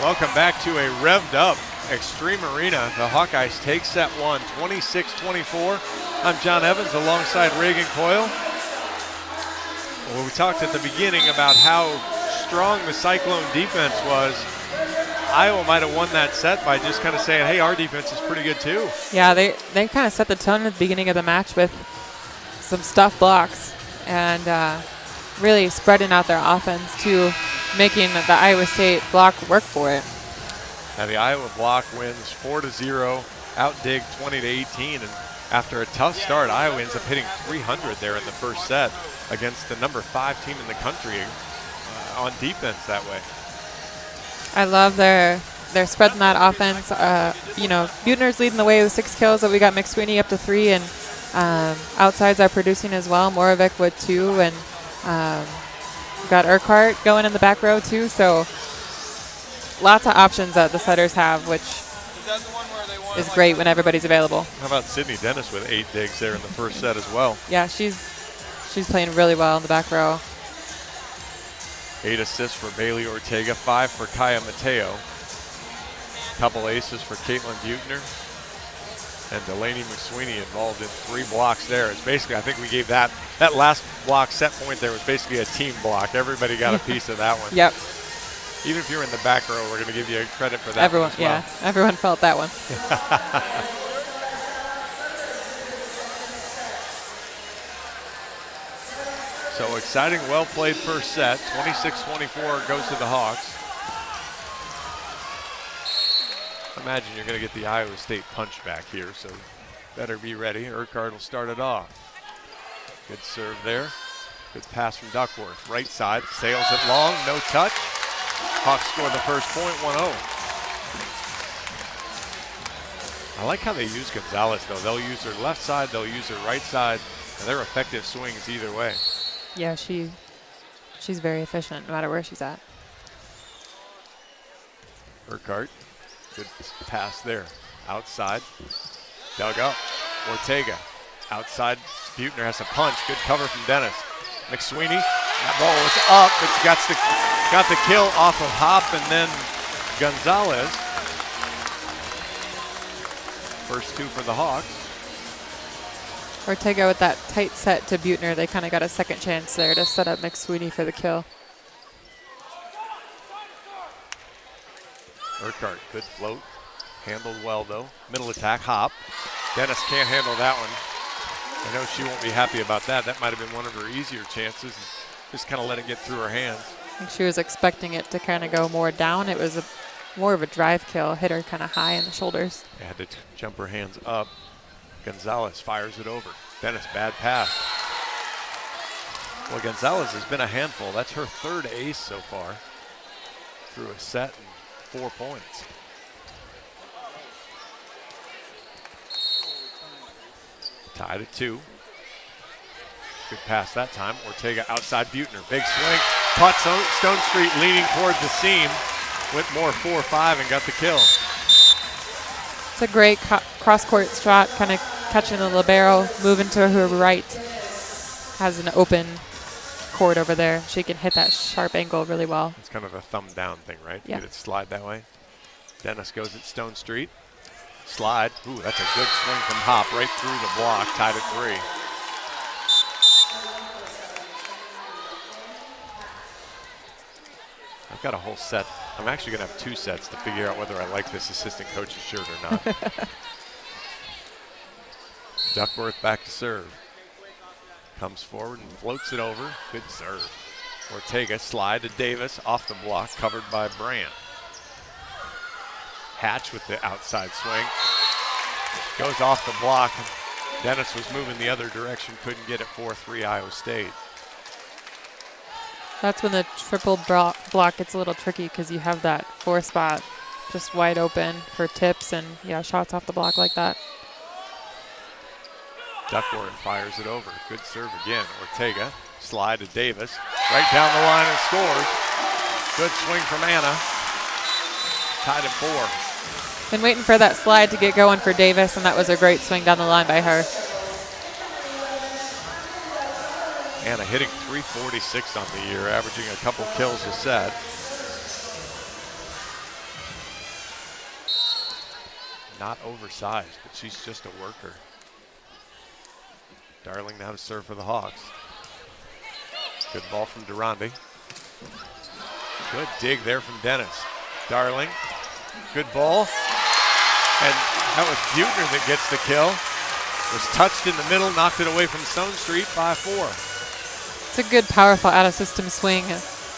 Welcome back to a revved up Extreme Arena. The Hawkeyes take set one, 26-24. I'm John Evans alongside Reagan Coyle. Well, we talked at the beginning about how strong the Cyclone defense was. Iowa might have won that set by just kind of saying, hey, our defense is pretty good too. Yeah, they kind of set the tone at the beginning of the match with some stuff blocks and really spreading out their offense to making the Iowa State block work for it. Now the Iowa block wins 4-0, outdig 20-18, and after a tough start, Iowa ends up hitting 300 there in the first set against the number 5 team in the country on defense that way. I love they're spreading that offense. You know, Buettner's leading the way with 6 kills, but we got McSweeney up to 3, and outsides are producing as well. Moravec with 2, and got Urquhart going in the back row too. So lots of options that the setters have, which is great when everybody's available. How about Sydney Dennis with 8 digs there in the first set as well? Yeah, she's playing really well in the back row. 8 assists for Bailey Ortega, 5 for Kaya Mateo. Couple aces for Caitlin Buettner. And Delaney McSweeney involved in 3 blocks there. It's basically, I think we gave that last block set point there was basically a team block. Everybody got a piece of that one. Yep. Even if you're in the back row, we're going to give you credit for that. Everyone, one as well. yeah, everyone felt that one. So exciting, well-played first set. 26-24 goes to the Hawks. Imagine you're going to get the Iowa State punch back here, so better be ready. Urquhart will start it off. Good serve there. Good pass from Duckworth. Right side, sails it long, no touch. Hawks score the first point, 1-0. I like how they use Gonzalez, though. They'll use her left side, they'll use her right side, and they're effective swings either way. Yeah, she's very efficient no matter where she's at. Urquhart, good pass there. Outside, dug up. Ortega, outside. Buettner has a punch. Good cover from Dennis. McSweeney, that ball was up, but she got the kill off of Hop and then Gonzalez. First 2 for the Hawks. Ortega with that tight set to Buettner, they kind of got a second chance there to set up McSweeney for the kill. Urquhart, good float. Handled well, though. Middle attack, Hop. Dennis can't handle that one. I know she won't be happy about that. That might have been one of her easier chances. And just kind of let it get through her hands. I think she was expecting it to kind of go more down. It was more of a drive kill, hit her kind of high in the shoulders. They had to jump her hands up. Gonzalez fires it over. Dennis, bad pass. Well, Gonzalez has been a handful. That's her 3rd ace so far through a set and 4 points. Tied at 2. Good pass that time. Ortega outside Buettner. Big swing. Caught Stone Street leaning toward the seam. Went more 4-5 and got the kill. It's a great cross-court shot, kind of catching the libero, moving to her right. Has an open court over there. She can hit that sharp angle really well. It's kind of a thumb down thing, right? Yeah. Get it slide that way. Dennis goes at Stone Street. Slide. Ooh, that's a good swing from Hop right through the block. Tied at 3. I've got a whole set. I'm actually going to have 2 sets to figure out whether I like this assistant coach's shirt or not. Duckworth back to serve. Comes forward and floats it over. Good serve. Ortega slide to Davis off the block, covered by Brandt. Hatch with the outside swing. Goes off the block. Dennis was moving the other direction, couldn't get it. 4-3 Iowa State. That's when the triple block gets a little tricky because you have that 4 spot just wide open for tips and shots off the block like that. Duckworth fires it over. Good serve again. Ortega, slide to Davis. Right down the line and scores. Good swing from Anna. Tied at 4. Been waiting for that slide to get going for Davis, and that was a great swing down the line by her. Anna hitting .346 on the year, averaging a couple kills a set. Not oversized, but she's just a worker. Darling now to serve for the Hawks. Good ball from Durandi. Good dig there from Dennis. Darling, good ball. And that was Buettner that gets the kill. Was touched in the middle, knocked it away from Stone Street, 5-4. It's a good, powerful out-of-system swing.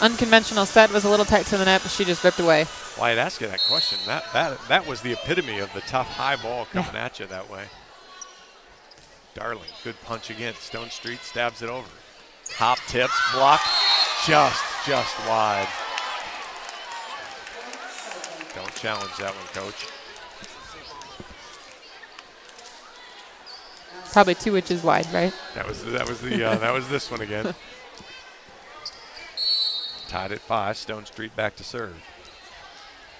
unconventional set was a little tight to the net, but she just ripped away. Well, I'd ask you that question. That was the epitome of the tough high ball coming at you that way. Darling, good punch again. Stone Street stabs it over. Hop tips, block, just wide. Don't challenge that one, Coach. Probably 2 inches wide, right? That was this one again. Tied at 5. Stone Street back to serve.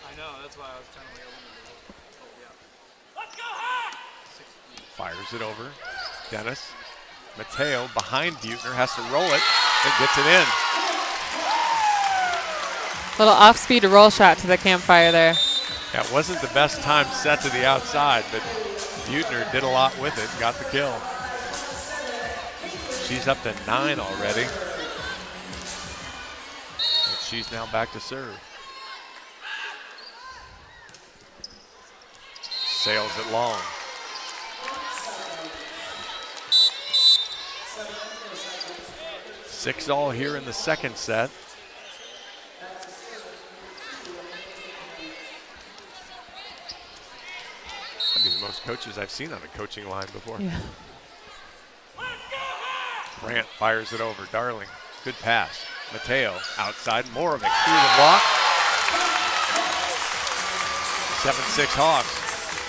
I know, that's why I was kind of like, Fires it over. Dennis. Mateo behind Buechner, has to roll it and gets it in. Little off-speed roll shot to the campfire there. That wasn't the best time set to the outside, but Buechner did a lot with it, got the kill. She's up to 9 already. And she's now back to serve. Sails it long. Six all here in the second set. That'd be the most coaches I've seen on a coaching line before. Yeah. Brandt fires it over. Darling, good pass. Mateo outside. Moravec through the block. 7-6 Hawks.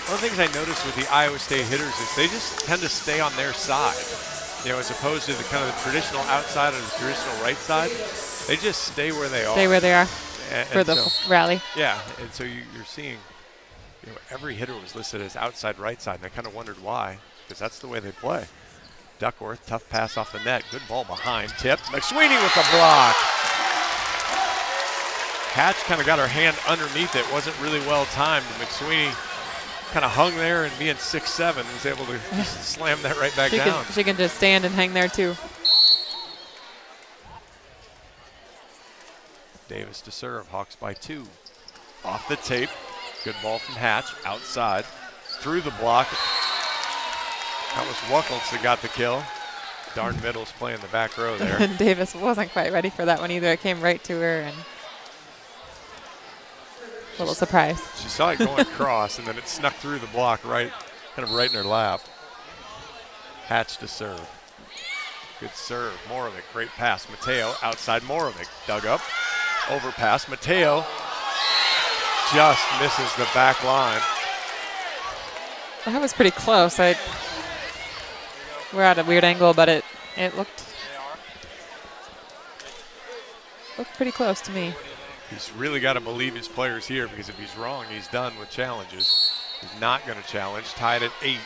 One of the things I noticed with the Iowa State hitters is they just tend to stay on their side. You know, as opposed to the kind of the traditional outside or the traditional right side, they just stay where they are. Stay where they are for the rally. Yeah, and so you're seeing, you know, every hitter was listed as outside right side, and I kind of wondered why, because that's the way they play. Duckworth, tough pass off the net, good ball behind, tipped. McSweeney with the block. Hatch kind of got her hand underneath it, wasn't really well timed. McSweeney kind of hung there, and being 6'7", was able to slam that right back down. She can just stand and hang there too. Davis to serve, Hawks by 2. Off the tape, good ball from Hatch, outside, through the block. That was Wuckles that got the kill. Darn Middle's playing the back row there. And Davis wasn't quite ready for that one either. It came right to her, and a little surprise. She saw it going across, and then it snuck through the block right in her lap. Hatch to serve. Good serve. Moravec, great pass. Mateo outside Moravec. Dug up. Overpass. Mateo just misses the back line. That was pretty close. We're at a weird angle, but it looked pretty close to me. He's really got to believe his players here, because if he's wrong, he's done with challenges. He's not going to challenge. Tied at 8.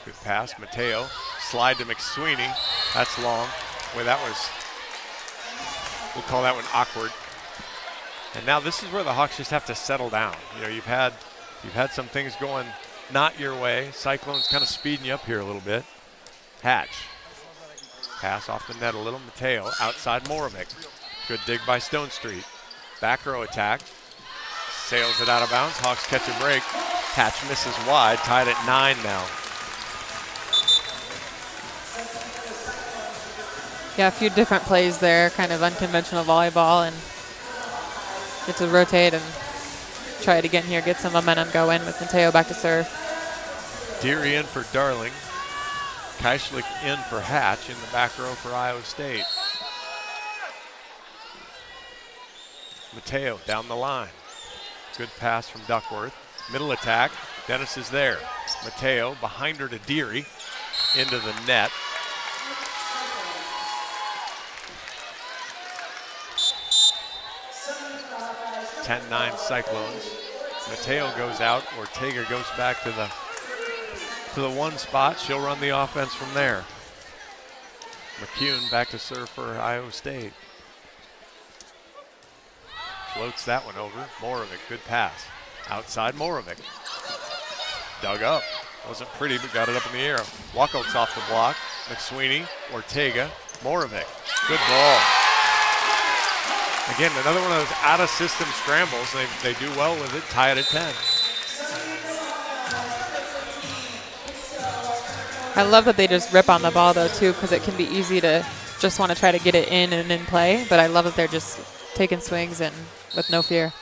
Good pass. Mateo. Slide to McSweeney. That's long. Well, that was, we'll call that one awkward. And now this is where the Hawks just have to settle down. You know, you've had some things going not your way. Cyclone's kind of speeding you up here a little bit. Hatch. Pass off the net a little. Mateo outside Moravec. Good dig by Stone Street. Back row attack. Sails it out of bounds. Hawks catch a break. Hatch misses wide. Tied at 9 now. Yeah, a few different plays there. Kind of unconventional volleyball, and get to rotate and try it again here. Get some momentum going with Mateo back to serve. Deary in for Darling. Keischlich in for Hatch in the back row for Iowa State. Mateo down the line. Good pass from Duckworth. Middle attack. Dennis is there. Mateo behind her to Deary. Into the net. (10-9) Cyclones. Mateo goes out. Ortega goes back to the one spot. She'll run the offense from there. McCune back to serve for Iowa State. Floats that one over. Moravec, good pass. Outside Moravec. Dug up. Wasn't pretty, but got it up in the air. Walkout's off the block. McSweeney, Ortega, Moravec. Good ball. Again, another one of those out-of-system scrambles. They do well with it. Tie it at 10. I love that they just rip on the ball, though, too, because it can be easy to just want to try to get it in and in play. But I love that they're just taking swings and with no fear.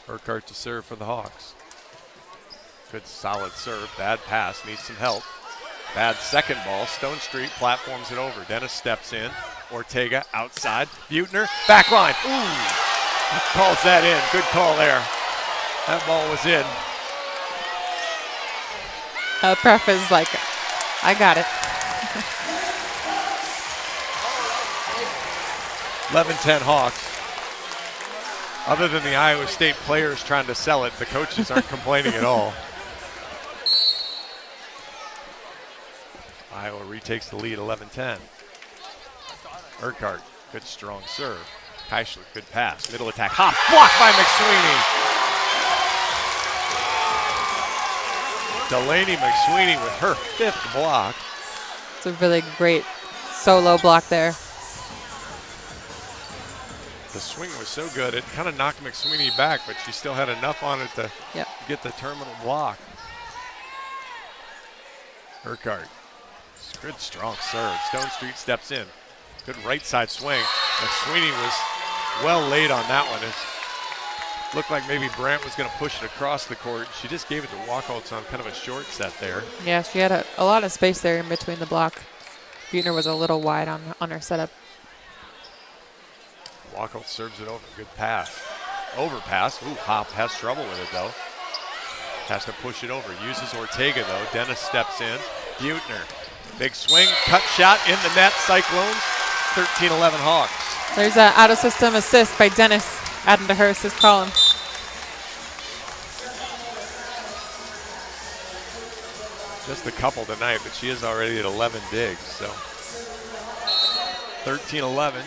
Urquhart to serve for the Hawks. Good solid serve. Bad pass. Needs some help. Bad second ball. Stone Street platforms it over. Dennis steps in. Ortega outside. Buettner. Back line. Ooh. Calls that in. Good call there. That ball was in. Pref is like, I got it. 11-10 Hawks. Other than the Iowa State players trying to sell it, the coaches aren't complaining at all. Iowa retakes the lead, 11-10. Urquhart, good strong serve. Keishler, good pass. Middle attack, hop, blocked by McSweeney. Delaney McSweeney with her 5th block. It's a really great solo block there. The swing was so good, it kind of knocked McSweeney back, but she still had enough on it to get the terminal block. Urquhart, good strong serve. Stone Street steps in. Good right side swing. McSweeney was well laid on that one. It looked like maybe Brandt was going to push it across the court. She just gave it to Wachholtz on kind of a short set there. Yeah, she had a lot of space there in between the block. Buettner was a little wide on her setup. Wachholtz serves it over. Good pass. Overpass. Ooh, Hop has trouble with it, though. Has to push it over. Uses Ortega, though. Dennis steps in. Buettner. Big swing. Cut shot in the net. Cyclones. 13-11 Hawks. There's an out-of-system assist by Dennis, adding to her assist column. Just a couple tonight, but she is already at 11 digs, so 13-11.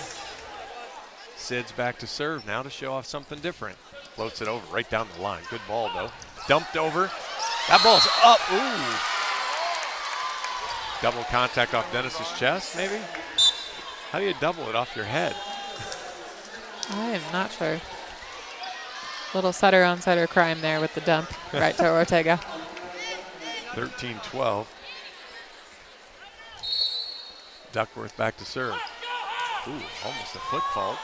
Sid's back to serve now to show off something different. Floats it over right down the line. Good ball, though. Dumped over. That ball's up. Ooh. Double contact off Dennis's chest, maybe? How do you double it off your head? I am not sure. Little setter on setter crime there with the dump right to Ortega. 13-12. Duckworth back to serve. Ooh, almost a foot fault.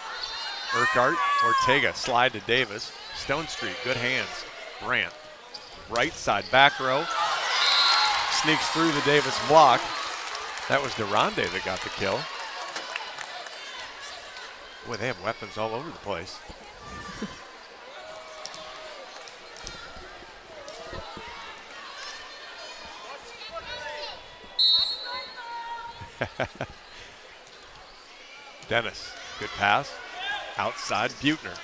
Urquhart, Ortega, slide to Davis. Stone Street, good hands. Brandt, right side, back row. Sneaks through the Davis block. That was Durande that got the kill. Boy, they have weapons all over the place. Dennis, good pass. Outside, Buettner.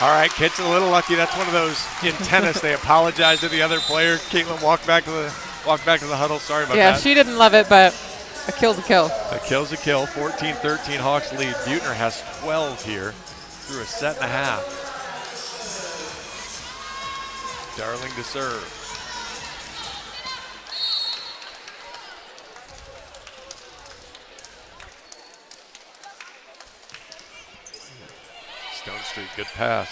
All right, Kit's a little lucky. That's one of those in tennis. They apologize to the other player. Caitlin walked back to the huddle. Sorry about that. Yeah, she didn't love it, but a kill's a kill. A kill's a kill. 14-13 Hawks lead. Buettner has 12 here through a set and a half. Darling to serve. Stone Street, good pass.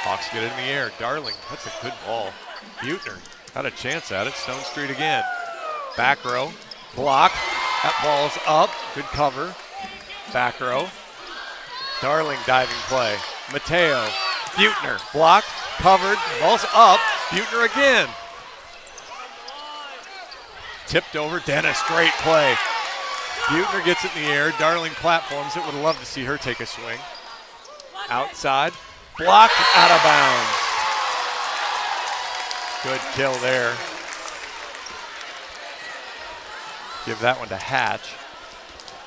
Hawks get it in the air. Darling, that's a good ball. Buettner had a chance at it. Stone Street again. Back row, block. That ball's up. Good cover. Back row. Darling diving play. Mateo, Buettner, blocked, covered. Ball's up. Buettner again. Tipped over. Dennis, great play. Buettner gets it in the air. Darling platforms it. Would have loved to see her take a swing. Outside. Blocked, out of bounds. Good kill there. Give that one to Hatch.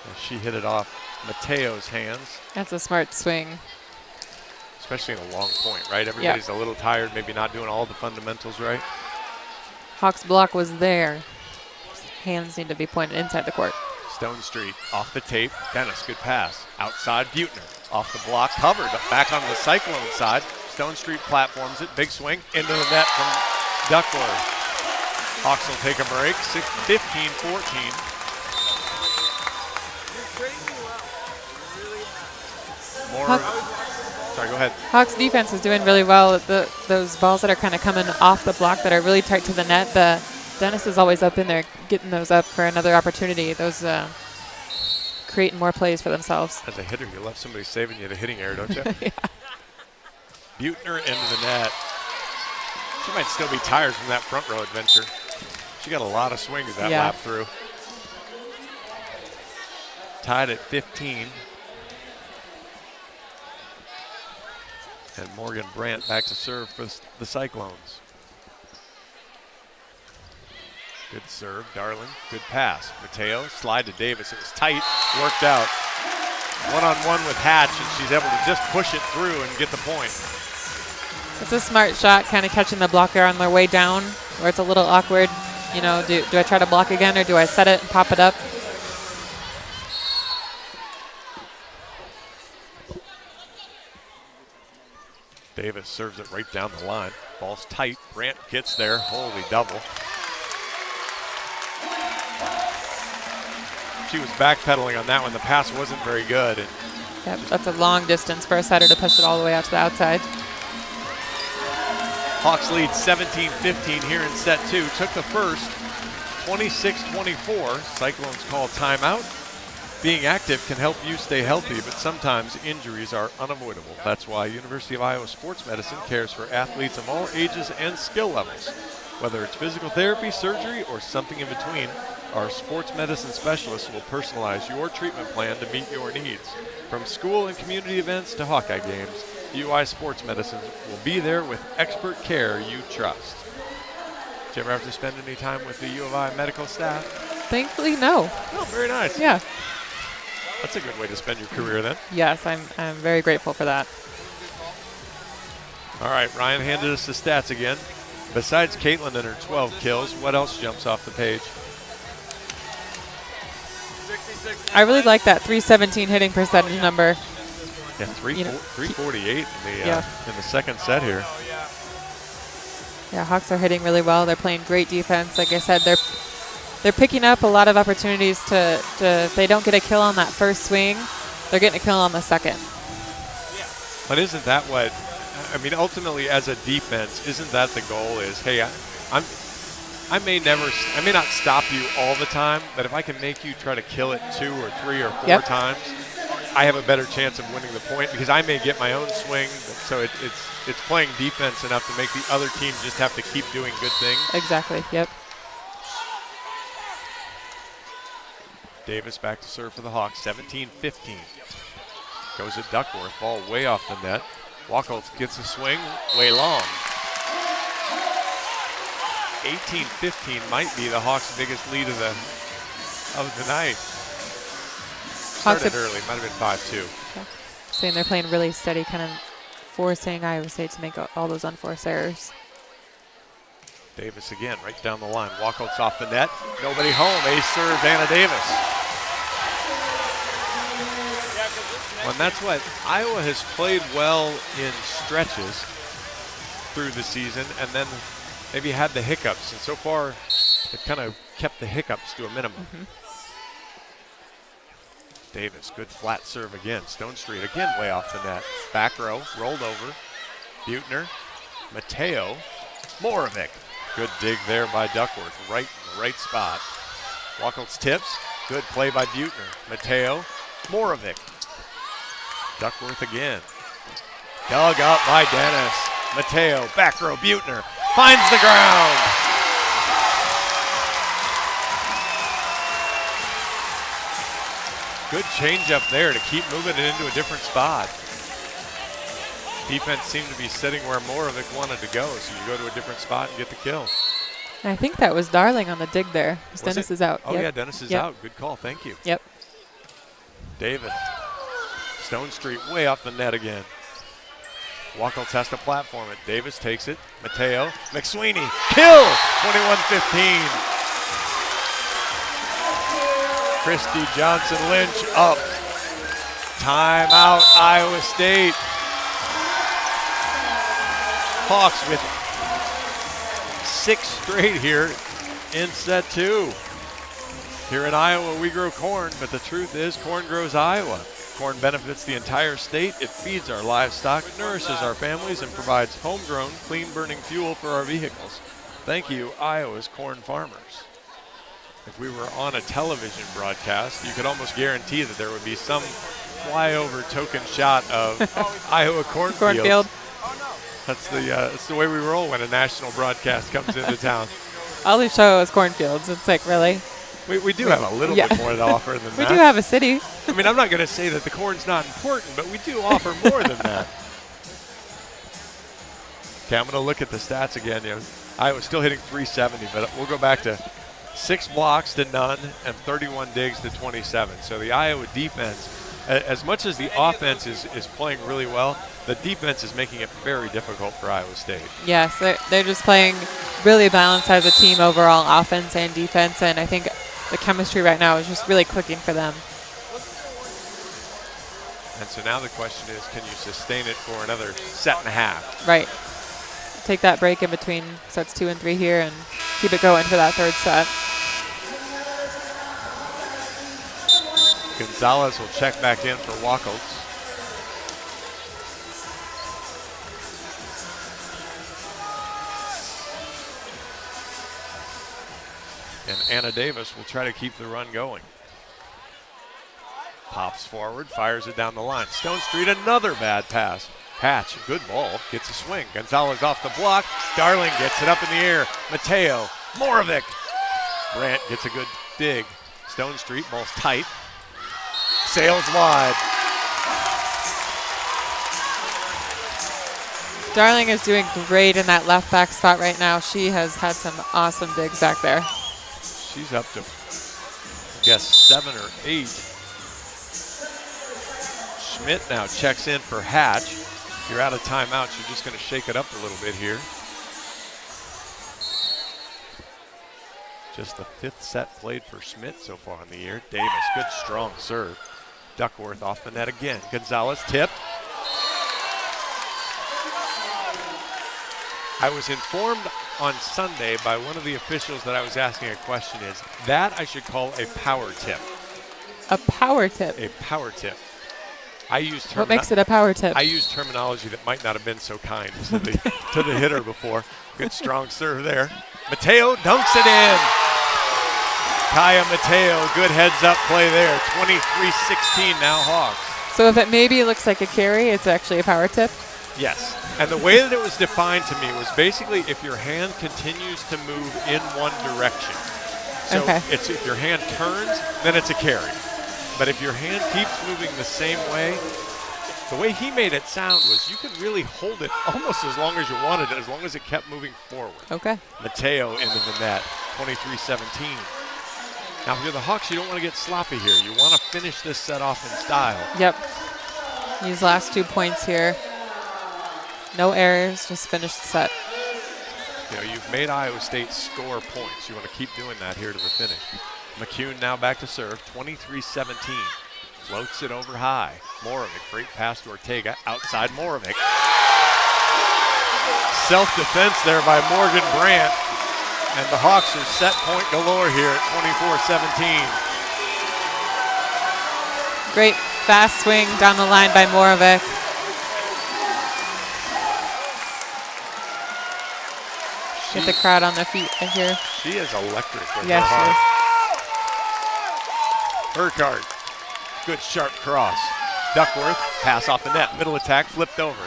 As she hit it off Mateo's hands. That's a smart swing. Especially in a long point, right? Everybody's a little tired, maybe not doing all the fundamentals right. Hawks block was there. Hands need to be pointed inside the court. Stone Street off the tape. Dennis, good pass. Outside, Buettner. Off the block, covered. Back on the Cyclone side. Stone Street platforms it. Big swing into the net from Duckworth. Hawks will take a break. 15-14. Sorry, go ahead. Hawks defense is doing really well. Those balls that are kind of coming off the block that are really tight to the net. The Dennis is always up in there getting those up for another opportunity. Those creating more plays for themselves. As a hitter, you love somebody saving you the hitting error, don't you? Yeah. Buechner into the net. She might still be tired from that front row adventure. She got a lot of swings that lap through. Tied at 15. And Morgan Brandt back to serve for the Cyclones. Good serve, Darling. Good pass. Mateo, slide to Davis. It was tight, worked out. One-on-one with Hatch, and she's able to just push it through and get the point. It's a smart shot, kind of catching the blocker on their way down, where it's a little awkward. You know, do I try to block again, or do I set it and pop it up? Davis serves it right down the line. Ball's tight. Brandt gets there. Holy double. She was backpedaling on that one. The pass wasn't very good. And yep, that's a long distance for a setter to push it all the way out to the outside. Hawks lead 17-15 here in set 2. Took the first, 26-24. Cyclones call timeout. Being active can help you stay healthy, but sometimes injuries are unavoidable. That's why University of Iowa Sports Medicine cares for athletes of all ages and skill levels. Whether it's physical therapy, surgery, or something in between, our sports medicine specialists will personalize your treatment plan to meet your needs. From school and community events to Hawkeye games, UI Sports Medicine will be there with expert care you trust. Did you ever have to spend any time with the U of I medical staff? Thankfully, no. Oh, very nice. Yeah. That's a good way to spend your career then. Yes, I'm very grateful for that. All right, Ryan handed us the stats again. Besides Caitlin and her 12 kills, what else jumps off the page? I really like that 317 hitting percentage number. Yeah, 348 in the second set here. Yeah, Hawks are hitting really well. They're playing great defense. Like I said, they're picking up a lot of opportunities to if they don't get a kill on that first swing, they're getting a kill on the second. But isn't that what, I mean, ultimately as a defense, isn't that the goal is, hey, I may not stop you all the time, but if I can make you try to kill it 2 or 3 or 4 times, I have a better chance of winning the point because I may get my own swing. So it's playing defense enough to make the other team just have to keep doing good things. Exactly, yep. Davis back to serve for the Hawks, 17-15. Goes at Duckworth, ball way off the net. Wacholtz gets a swing, way long. 18-15 might be the Hawks' biggest lead of the night. Started early, might have been 5-2. Okay. Saying they're playing really steady, kind of forcing Iowa State to make all those unforced errors. Davis again, right down the line. Wacholtz off the net. Nobody home. Ace serve, Anna Davis. And that's what Iowa has played well in stretches through the season, and then maybe had the hiccups. And so far, they've kind of kept the hiccups to a minimum. Davis, good flat serve again. Stone Street again, way off the net. Back row, rolled over. Buechner, Mateo, Moravec. Good dig there by Duckworth, right in the right spot. Wacholtz tips, good play by Buechner. Mateo, Moravec. Duckworth again. Dug up by Dennis. Mateo, back row, Buechner, finds the ground. Good change up there to keep moving it into a different spot. Defense seemed to be sitting where Moravec wanted to go, so you go to a different spot and get the kill. I think that was Darling on the dig there. Dennis is out. Oh, yeah, Dennis is out. Good call. Thank you. Yep. Davis. Stone Street way off the net again. Wacholtz has to platform it. Davis takes it. Mateo. McSweeney. Kill! 21-15. Christy Johnson Lynch up. Timeout, Iowa State. Hawks with 6 straight here in set 2. Here in Iowa, we grow corn, but the truth is corn grows Iowa. Corn benefits the entire state. It feeds our livestock, nourishes our families, and provides homegrown, clean-burning fuel for our vehicles. Thank you, Iowa's corn farmers. If we were on a television broadcast, you could almost guarantee that there would be some flyover token shot of Iowa cornfield. That's the way we roll when a national broadcast comes into town. All they show is cornfields. It's like, really? We do have a little bit more to offer than that. We do have a city. I mean, I'm not going to say that the corn's not important, but we do offer more than that. Okay, I'm going to look at the stats again. Iowa's still hitting .370, but we'll go back to 6 blocks to none and 31 digs to 27. So the Iowa defense, as much as the offense is playing really well, the defense is making it very difficult for Iowa State. Yes, they're just playing really balanced as a team overall, offense and defense, and I think the chemistry right now is just really clicking for them. And so now the question is, can you sustain it for another set and a half? Right. Take that break in between sets 2 and 3 here and keep it going for that third set. Gonzalez will check back in for Hawkeyes. And Anna Davis will try to keep the run going. Pops forward, fires it down the line. Stone Street, another bad pass. Hatch, good ball, gets a swing. Gonzalez off the block. Darling gets it up in the air. Mateo, Moravec. Brandt gets a good dig. Stone Street, ball's tight. Sails wide. Darling is doing great in that left back spot right now. She has had some awesome digs back there. She's up to, I guess, 7 or 8. Schmidt now checks in for Hatch. If you're out of timeouts, you're just going to shake it up a little bit here. Just the 5th set played for Schmidt so far in the year. Davis, good strong serve. Duckworth off the net again. Gonzalez tipped. I was informed on Sunday by one of the officials that I was asking a question is that I should call a power tip. A power tip? A power tip. What makes it a power tip? I used terminology that might not have been so kind to the hitter before. Good strong serve there. Mateo dunks it in. Kaya Mateo, good heads-up play there. 23-16 now Hawks. So if it maybe looks like a carry, it's actually a power tip? Yes. And the way that it was defined to me was basically if your hand continues to move in one direction. So it's if your hand turns, then it's a carry. But if your hand keeps moving the same way, the way he made it sound was you could really hold it almost as long as you wanted it, as long as it kept moving forward. Okay. Mateo into the net, 23-17. Now, if you're the Hawks, you don't want to get sloppy here. You want to finish this set off in style. Yep. These last 2 points here. No errors, just finish the set. You've made Iowa State score points. You want to keep doing that here to the finish. McCune now back to serve, 23-17. Floats it over high. Moravec, great pass to Ortega. Outside Moravec. Self-defense there by Morgan Brandt. And the Hawks are set point galore here at 24-17. Great fast swing down the line by Moravec. Get the crowd on their feet right here. She is electric with yes, her heart. Urquhart, good sharp cross. Duckworth, pass off the net. Middle attack, flipped over.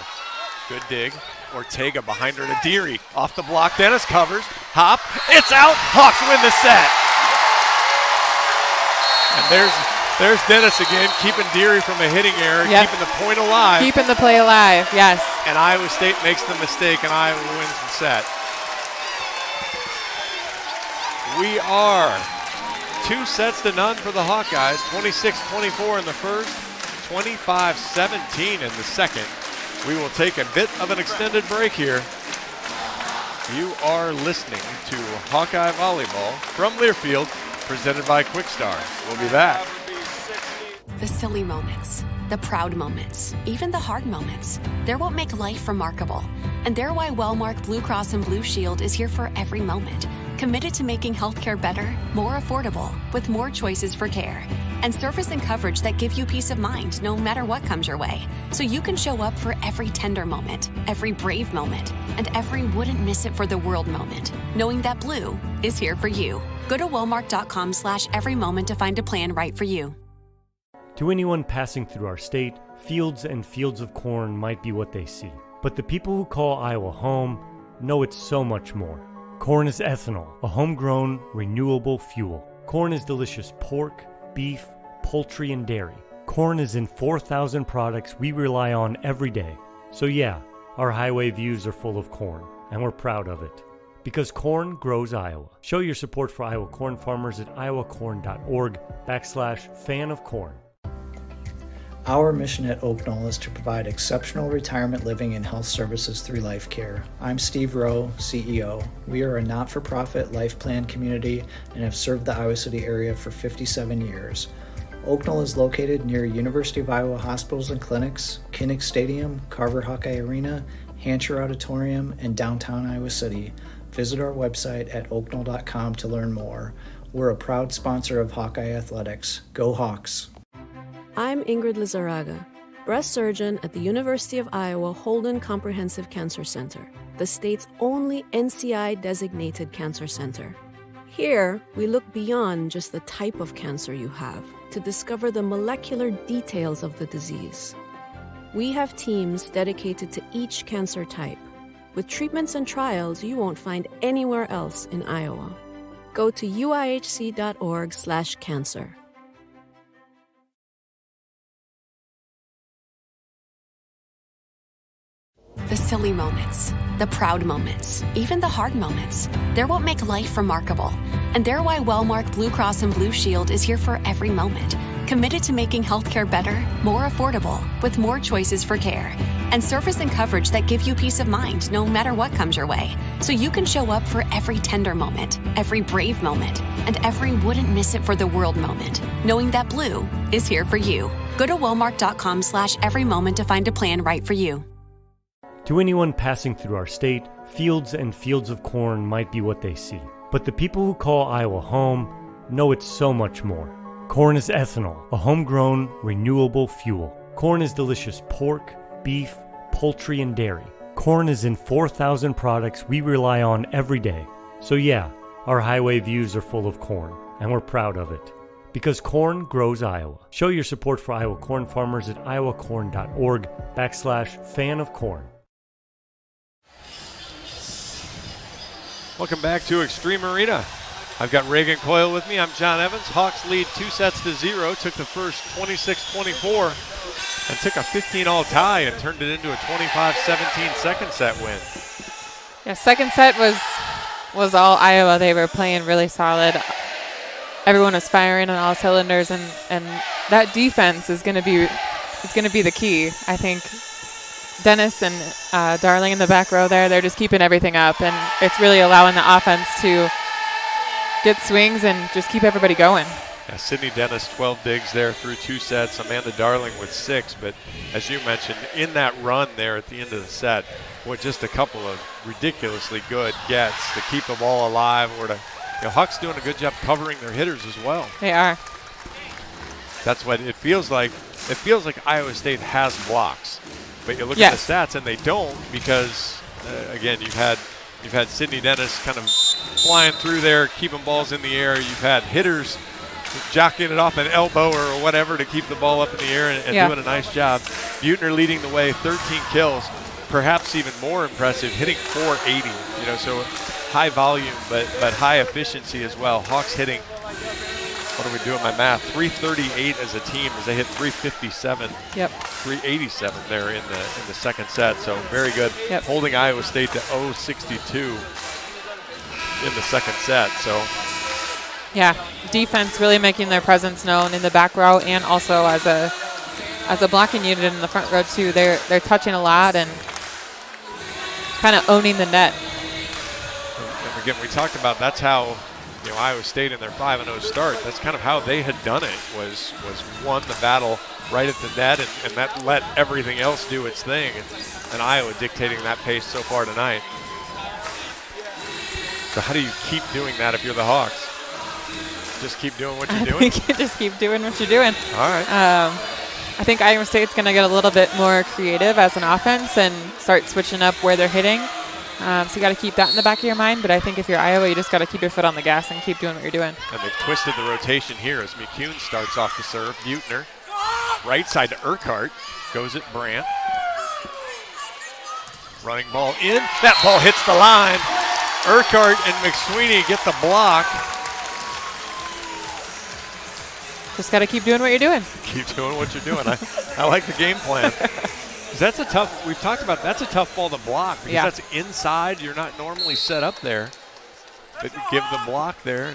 Good dig. Ortega behind her to Deary. Off the block, Dennis covers. Hop, it's out. Hawks win the set. And there's Dennis again, keeping Deary from a hitting error, keeping the point alive. Keeping the play alive, yes. And Iowa State makes the mistake, and Iowa wins the set. We are 2-0 for the Hawkeyes. 26-24 in the first, 25-17 in the second. We will take a bit of an extended break here. You are listening to Hawkeye Volleyball from Learfield, presented by Quickstar. We'll be back. The silly moments, the proud moments, even the hard moments. They're what make life remarkable. And they're why Wellmark Blue Cross and Blue Shield is here for every moment. Committed to making healthcare better, more affordable, with more choices for care. And service and coverage that give you peace of mind no matter what comes your way. So you can show up for every tender moment, every brave moment, and every wouldn't miss it for the world moment, knowing that Blue is here for you. Go to Wellmark.com/every moment to find a plan right for you. To anyone passing through our state, fields and fields of corn might be what they see. But the people who call Iowa home know it's so much more. Corn is ethanol, a homegrown, renewable fuel. Corn is delicious pork, beef, poultry, and dairy. Corn is in 4,000 products we rely on every day. So yeah, our highway views are full of corn, and we're proud of it. Because corn grows Iowa. Show your support for Iowa corn farmers at iowacorn.org/fan of corn. Our mission at Oak Knoll is to provide exceptional retirement living and health services through life care. I'm Steve Rowe, CEO. We are a not-for-profit life plan community and have served the Iowa City area for 57 years. Oak Knoll is located near University of Iowa hospitals and clinics, Kinnick Stadium, Carver Hawkeye Arena, Hancher Auditorium, and downtown Iowa City. Visit our website at oakknoll.com to learn more. We're a proud sponsor of Hawkeye Athletics. Go Hawks! I'm Ingrid Lizarraga, breast surgeon at the University of Iowa Holden Comprehensive Cancer Center, the state's only NCI-designated cancer center. Here, we look beyond just the type of cancer you have to discover the molecular details of the disease. We have teams dedicated to each cancer type, with treatments and trials you won't find anywhere else in Iowa. Go to uihc.org/cancer. The silly moments, the proud moments, even the hard moments. They're what make life remarkable. And they're why Wellmark Blue Cross and Blue Shield is here for every moment. Committed to making healthcare better, more affordable, with more choices for care. And service and coverage that give you peace of mind no matter what comes your way. So you can show up for every tender moment, every brave moment, and every wouldn't miss it for the world moment, knowing that Blue is here for you. Go to Wellmark.com/every moment to find a plan right for you. To anyone passing through our state, fields and fields of corn might be what they see. But the people who call Iowa home know it's so much more. Corn is ethanol, a homegrown, renewable fuel. Corn is delicious pork, beef, poultry, and dairy. Corn is in 4,000 products we rely on every day. So yeah, our highway views are full of corn, and we're proud of it. Because corn grows Iowa. Show your support for Iowa corn farmers at iowacorn.org/fan of corn. Welcome back to Extreme Arena. I've got Reagan Coyle with me. I'm John Evans. Hawks lead 2-0. Took the first 26-24 and took a 15-all tie and turned it into a 25-17 second set win. Yeah, second set was all Iowa. They were playing really solid. Everyone was firing on all cylinders, and that defense is going to be the key. I think Dennis and Darling in the back row there, they're just keeping everything up, and it's really allowing the offense to get swings and just keep everybody going. Yeah, Sydney Dennis, 12 digs there through 2 sets. Amanda Darling with 6, but as you mentioned, in that run there at the end of the set, with just a couple of ridiculously good gets to keep the ball alive, or to, Hawks doing a good job covering their hitters as well. They are. That's what it feels like. It feels like Iowa State has blocks. But you look at the stats and they don't, because again, you've had Sydney Dennis kind of flying through there, keeping balls in the air. You've had hitters jockeying it off an elbow or whatever to keep the ball up in the air and doing a nice job. Buechner leading the way, 13 kills, perhaps even more impressive, hitting .480. So high volume but high efficiency as well. Hawks hitting, what are we doing my math, 338 as a team as they hit 357. Yep. 387 there in the second set, so very good. Yep. Holding Iowa State to 0-62 in the second set. So yeah, defense really making their presence known in the back row, and also as a blocking unit in the front row too. They're touching a lot and kind of owning the net. And again, we talked about that's how Iowa State in their 5-0 start, that's kind of how they had done it, was won the battle right at the net, and that let everything else do its thing. And Iowa dictating that pace so far tonight. So how do you keep doing that if you're the Hawks? Just keep doing what you're doing? I think you just keep doing what you're doing. All right. I think Iowa State's going to get a little bit more creative as an offense and start switching up where they're hitting. So you got to keep that in the back of your mind. But I think if you're Iowa, you just got to keep your foot on the gas and keep doing what you're doing. And they've twisted the rotation here as McCune starts off the serve. Buechner, right side to Urquhart, goes at Brandt. Running ball in. That ball hits the line. Urquhart and McSweeney get the block. Just got to keep doing what you're doing. Keep doing what you're doing. I like the game plan. That's a tough, we've talked about, that's a tough ball to block because that's inside. You're not normally set up there. But you give the block there.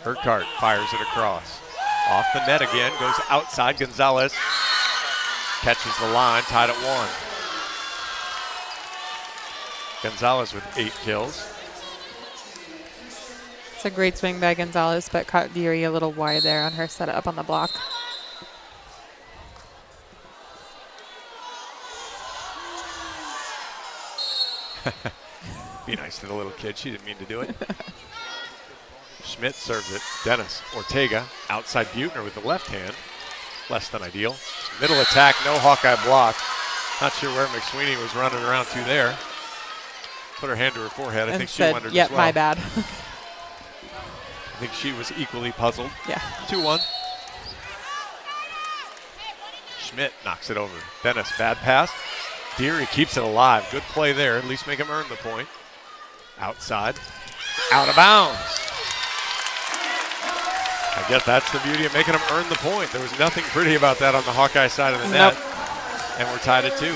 Urquhart fires it across. Off the net again, goes outside. Gonzalez catches the line, tied at 1. Gonzalez with 8 kills. It's a great swing by Gonzalez, but caught Deary a little wide there on her setup on the block. Be nice to the little kid. She didn't mean to do it. Schmidt serves it. Dennis Ortega outside Buechner with the left hand. Less than ideal. Middle attack, no Hawkeye block. Not sure where McSweeney was running around to there. Put her hand to her forehead. I think she wondered as well. My bad. I think she was equally puzzled. Yeah. 2-1. Schmidt knocks it over. Dennis, bad pass. Deary keeps it alive. Good play there. At least make him earn the point. Outside. Out of bounds. I guess that's the beauty of making them earn the point. There was nothing pretty about that on the Hawkeye side of the net. And we're tied at 2.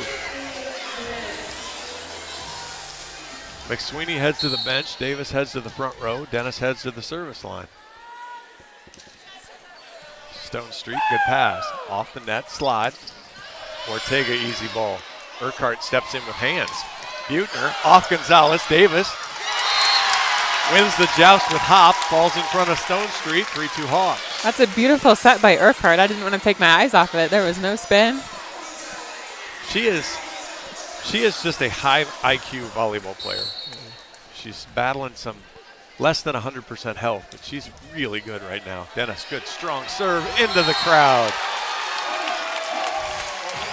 McSweeney heads to the bench. Davis heads to the front row. Dennis heads to the service line. Stone Street, good pass. Off the net, slide. Ortega, easy ball. Urquhart steps in with hands. Buechner, off Gonzalez. Davis wins the joust with hop, falls in front of Stone Street, 3-2 Hawks. That's a beautiful set by Urquhart. I didn't want to take my eyes off of it. There was no spin. She is just a high IQ volleyball player. She's battling some less than 100% health, but she's really good right now. Dennis, good strong serve into the crowd.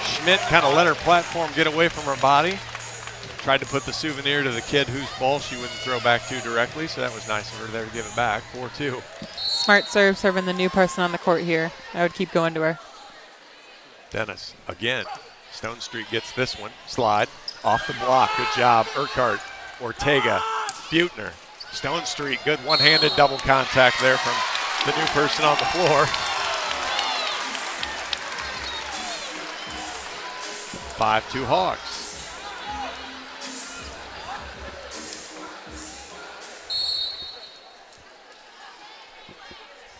Schmidt kind of let her platform get away from her body. Tried to put the souvenir to the kid whose ball she wouldn't throw back to directly, so that was nice of her there to give it back. 4-2. Smart serve, serving the new person on the court here. I would keep going to her. Dennis, again. Stone Street gets this one. Slide. Off the block. Good job. Urquhart. Ortega. Buechner. Stone Street. Good one-handed double contact there from the new person on the floor. 5-2 Hawks.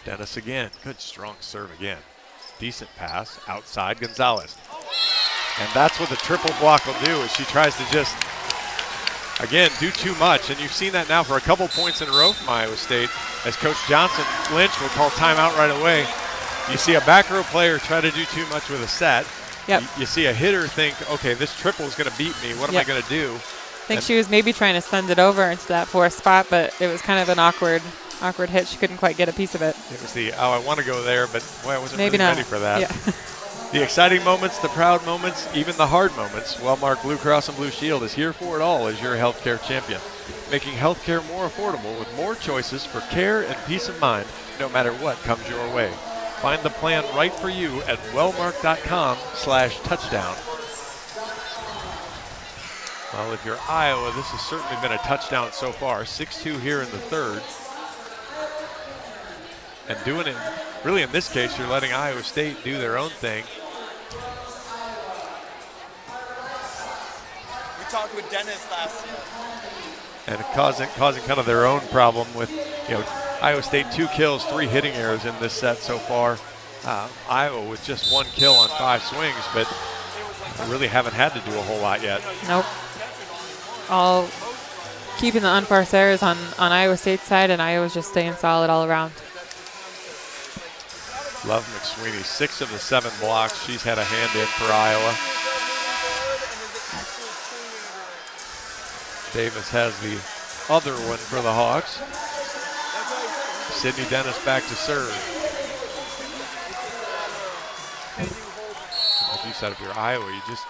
Dennis again. Good strong serve again. Decent pass. Outside Gonzalez. And that's what the triple block will do, is she tries to just, again, do too much. And you've seen that now for a couple points in a row from Iowa State, as Coach Johnson Lynch will call timeout right away. You see a back row player try to do too much with a set. Yep. You see a hitter think, okay, this triple is going to beat me. What am I going to do? I think she was maybe trying to send it over into that 4th spot, but it was kind of an awkward hit. She couldn't quite get a piece of it. It was the, I want to go there, but boy, I wasn't maybe really not ready for that. Yeah. The exciting moments, the proud moments, even the hard moments. Wellmark Blue Cross and Blue Shield is here for it all as your healthcare champion, making healthcare more affordable with more choices for care and peace of mind, no matter what comes your way. Find the plan right for you at wellmark.com/touchdown. Well, if you're Iowa, this has certainly been a touchdown so far. 6-2 here in the third. And doing it, really in this case, you're letting Iowa State do their own thing. We talked with Dennis last year. And causing kind of their own problem with, Iowa State 2 kills, 3 hitting errors in this set so far. Iowa with just 1 kill on 5 swings, but really haven't had to do a whole lot yet. Nope. All keeping the unforced errors on Iowa State's side, and Iowa's just staying solid all around. Love McSweeney, 6 of the 7 blocks. She's had a hand in for Iowa. Davis has the other one for the Hawks. Sydney Dennis back to serve. Like you said, if you're Iowa, you just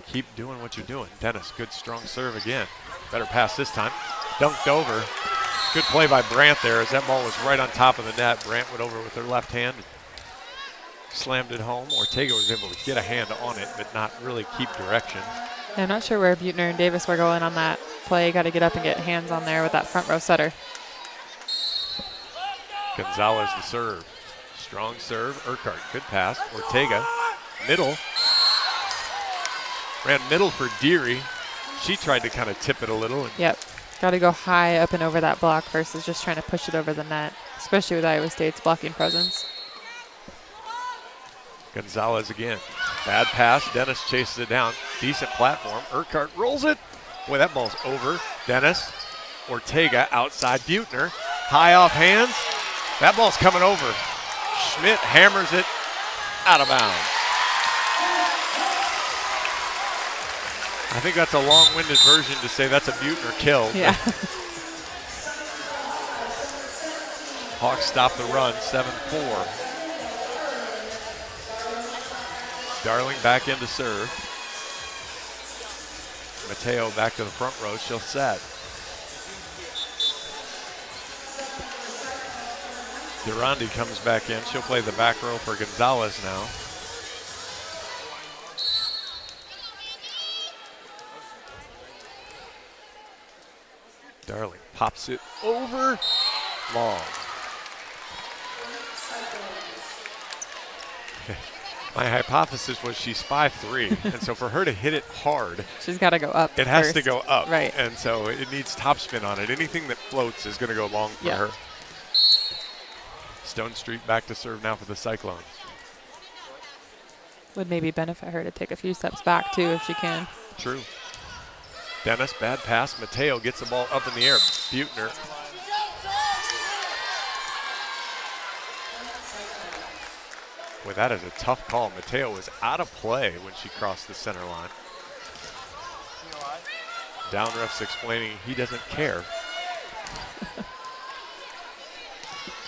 keep doing what you're doing. Dennis, good strong serve again. Better pass this time. Dunked over. Good play by Brandt there as that ball was right on top of the net. Brandt went over with her left hand, slammed it home. Ortega was able to get a hand on it, but not really keep direction. Yeah, I'm not sure where Buechner and Davis were going on that play. Got to get up and get hands on there with that front row setter. Gonzalez the serve. Strong serve. Urquhart, good pass. Ortega, middle. Ran middle for Deary. She tried to kind of tip it a little. And Yep. Got to go high up and over that block versus just trying to push it over the net, especially with Iowa State's blocking presence. Gonzalez again. Bad pass. Dennis chases it down. Decent platform. Urquhart rolls it. Boy, that ball's over. Dennis. Ortega outside Buechner. High off hands. That ball's coming over. Schmidt hammers it out of bounds. I think that's a long-winded version to say that's a Buechner kill. Yeah. Hawks stop the run, 7-4. Darling back in to serve. Mateo back to the front row. She'll set. Durandi comes back in. She'll play the back row for Gonzalez now. Darling pops it over. Long. My hypothesis was she's 5'3", and so for her to hit it hard, She's got to go up. it has to first. go up. Right. And so it needs topspin on it. Anything that floats is going to go long for Yeah. her. Stone Street back to serve now for the Cyclones. Would maybe benefit her to take a few steps back, too, if she can. True. Dennis, bad pass. Mateo gets the ball up in the air. Buechner. Boy, that is a tough call. Mateo was out of play when she crossed the center line. Down ref's explaining he doesn't care.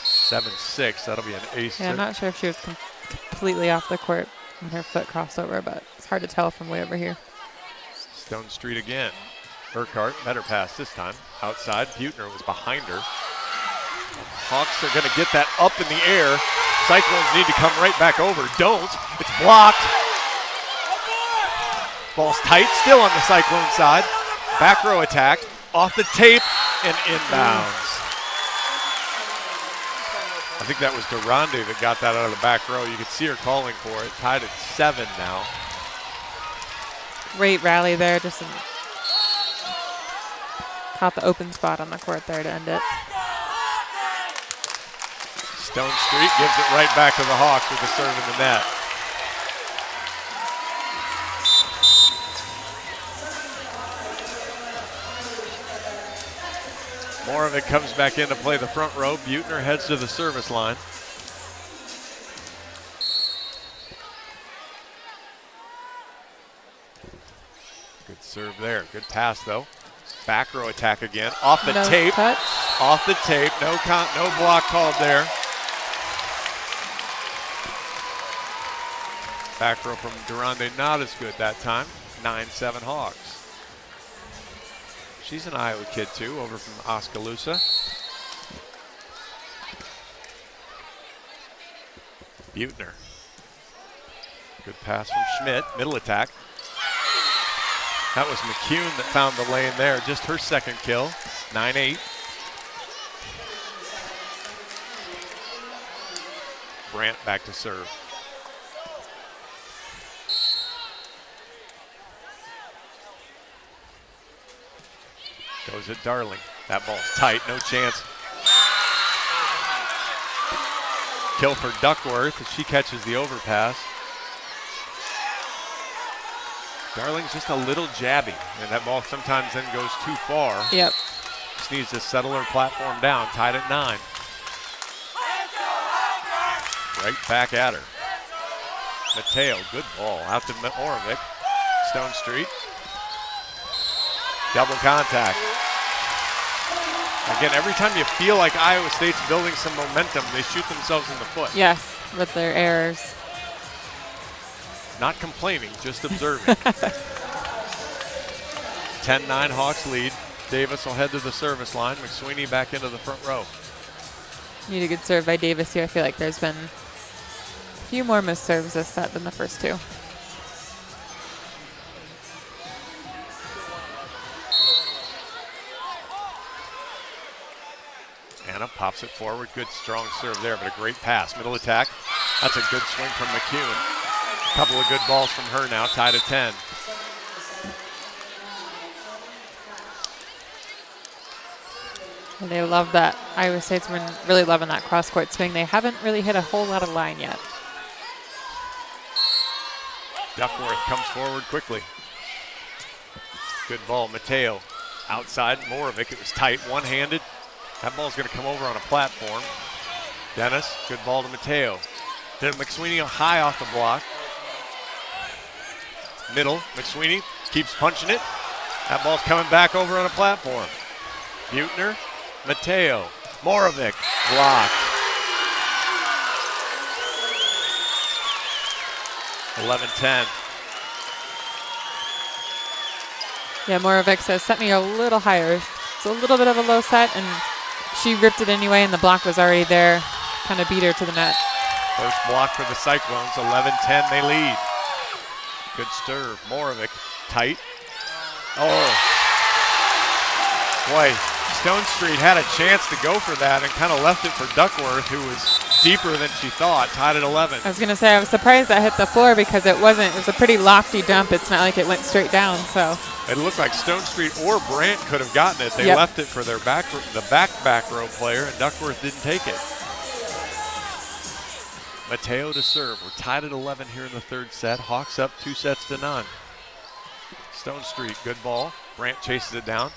7-6, that'll be an ace. Yeah, I'm not sure if she was completely off the court when her foot crossed over, but it's hard to tell from way over here. Stone Street again. Urquhart, better pass this time. Outside, Buechner was behind her. Hawks are going to get that up in the air. Cyclones need to come right back over. Don't. It's blocked. Ball's tight, still on the Cyclone side. Back row attack, off the tape, and inbounds. I think that was Durandi that got that out of the back row. You could see her calling for it. Tied at 7 now. Great rally there, just caught the open spot on the court there to end it. Stone Street gives it right back to the Hawks with the serve in the net. More of it comes back in to play the front row. Buechner heads to the service line. Good serve there. Good pass, though. Back row attack again. Off the No tape. touch. Off the tape. No block called there. Back row from Durandi, not as good that time. 9-7 Hawks. She's an Iowa kid, too, over from Oskaloosa. Buechner. Good pass from Schmidt. Middle attack. That was McCune that found the lane there. Just her second kill. 9-8. Brandt back to serve. Goes at Darling. That ball's tight, no chance. Kill for Duckworth as she catches the overpass. Darling's just a little jabby, and that ball sometimes then goes too far. Yep. Just needs to settle her platform down, tied at 9. right back at her. Mateo, good ball out to Morovic. Stone Street. Double contact. Again, every time you feel like Iowa State's building some momentum, they shoot themselves in the foot. Yes, with their errors. Not complaining, just observing. 10-9 Hawks lead. Davis will head to the service line. McSweeney back into the front row. Need a good serve by Davis here. I feel like there's been a few more missed serves this set than the first two. Anna pops it forward. Good, strong serve there, but a great pass. Middle attack. That's a good swing from McCune. A couple of good balls from her now, tied at 10. And they love that. Iowa State's been really loving that cross-court swing. They haven't really hit a whole lot of line yet. Duckworth comes forward quickly. Good ball, Mateo. Outside, Morovic. It was tight, one-handed. That ball's going to come over on a platform. Dennis, good ball to Mateo. Then McSweeney high off the block. Middle, McSweeney keeps punching it. That ball's coming back over on a platform. Buechner, Mateo, Morovic, blocked. 11-10. Yeah, Morovic says, set me a little higher. It's a little bit of a low set, and she ripped it anyway, and the block was already there. Kind of beat her to the net. First block for the Cyclones, 11-10, they lead. Good serve, Morovic, tight. Oh, boy, Stone Street had a chance to go for that and kind of left it for Duckworth, who was deeper than she thought, tied at 11. I was going to say, I was surprised that hit the floor because it was a pretty lofty dump. It's not like it went straight down, so. It looked like Stone Street or Brandt could have gotten it. They left it for their back row player, and Duckworth didn't take it. Mateo to serve. We're tied at 11 here in the third set. Hawks up 2-0. Stone Street, good ball. Brandt chases it down.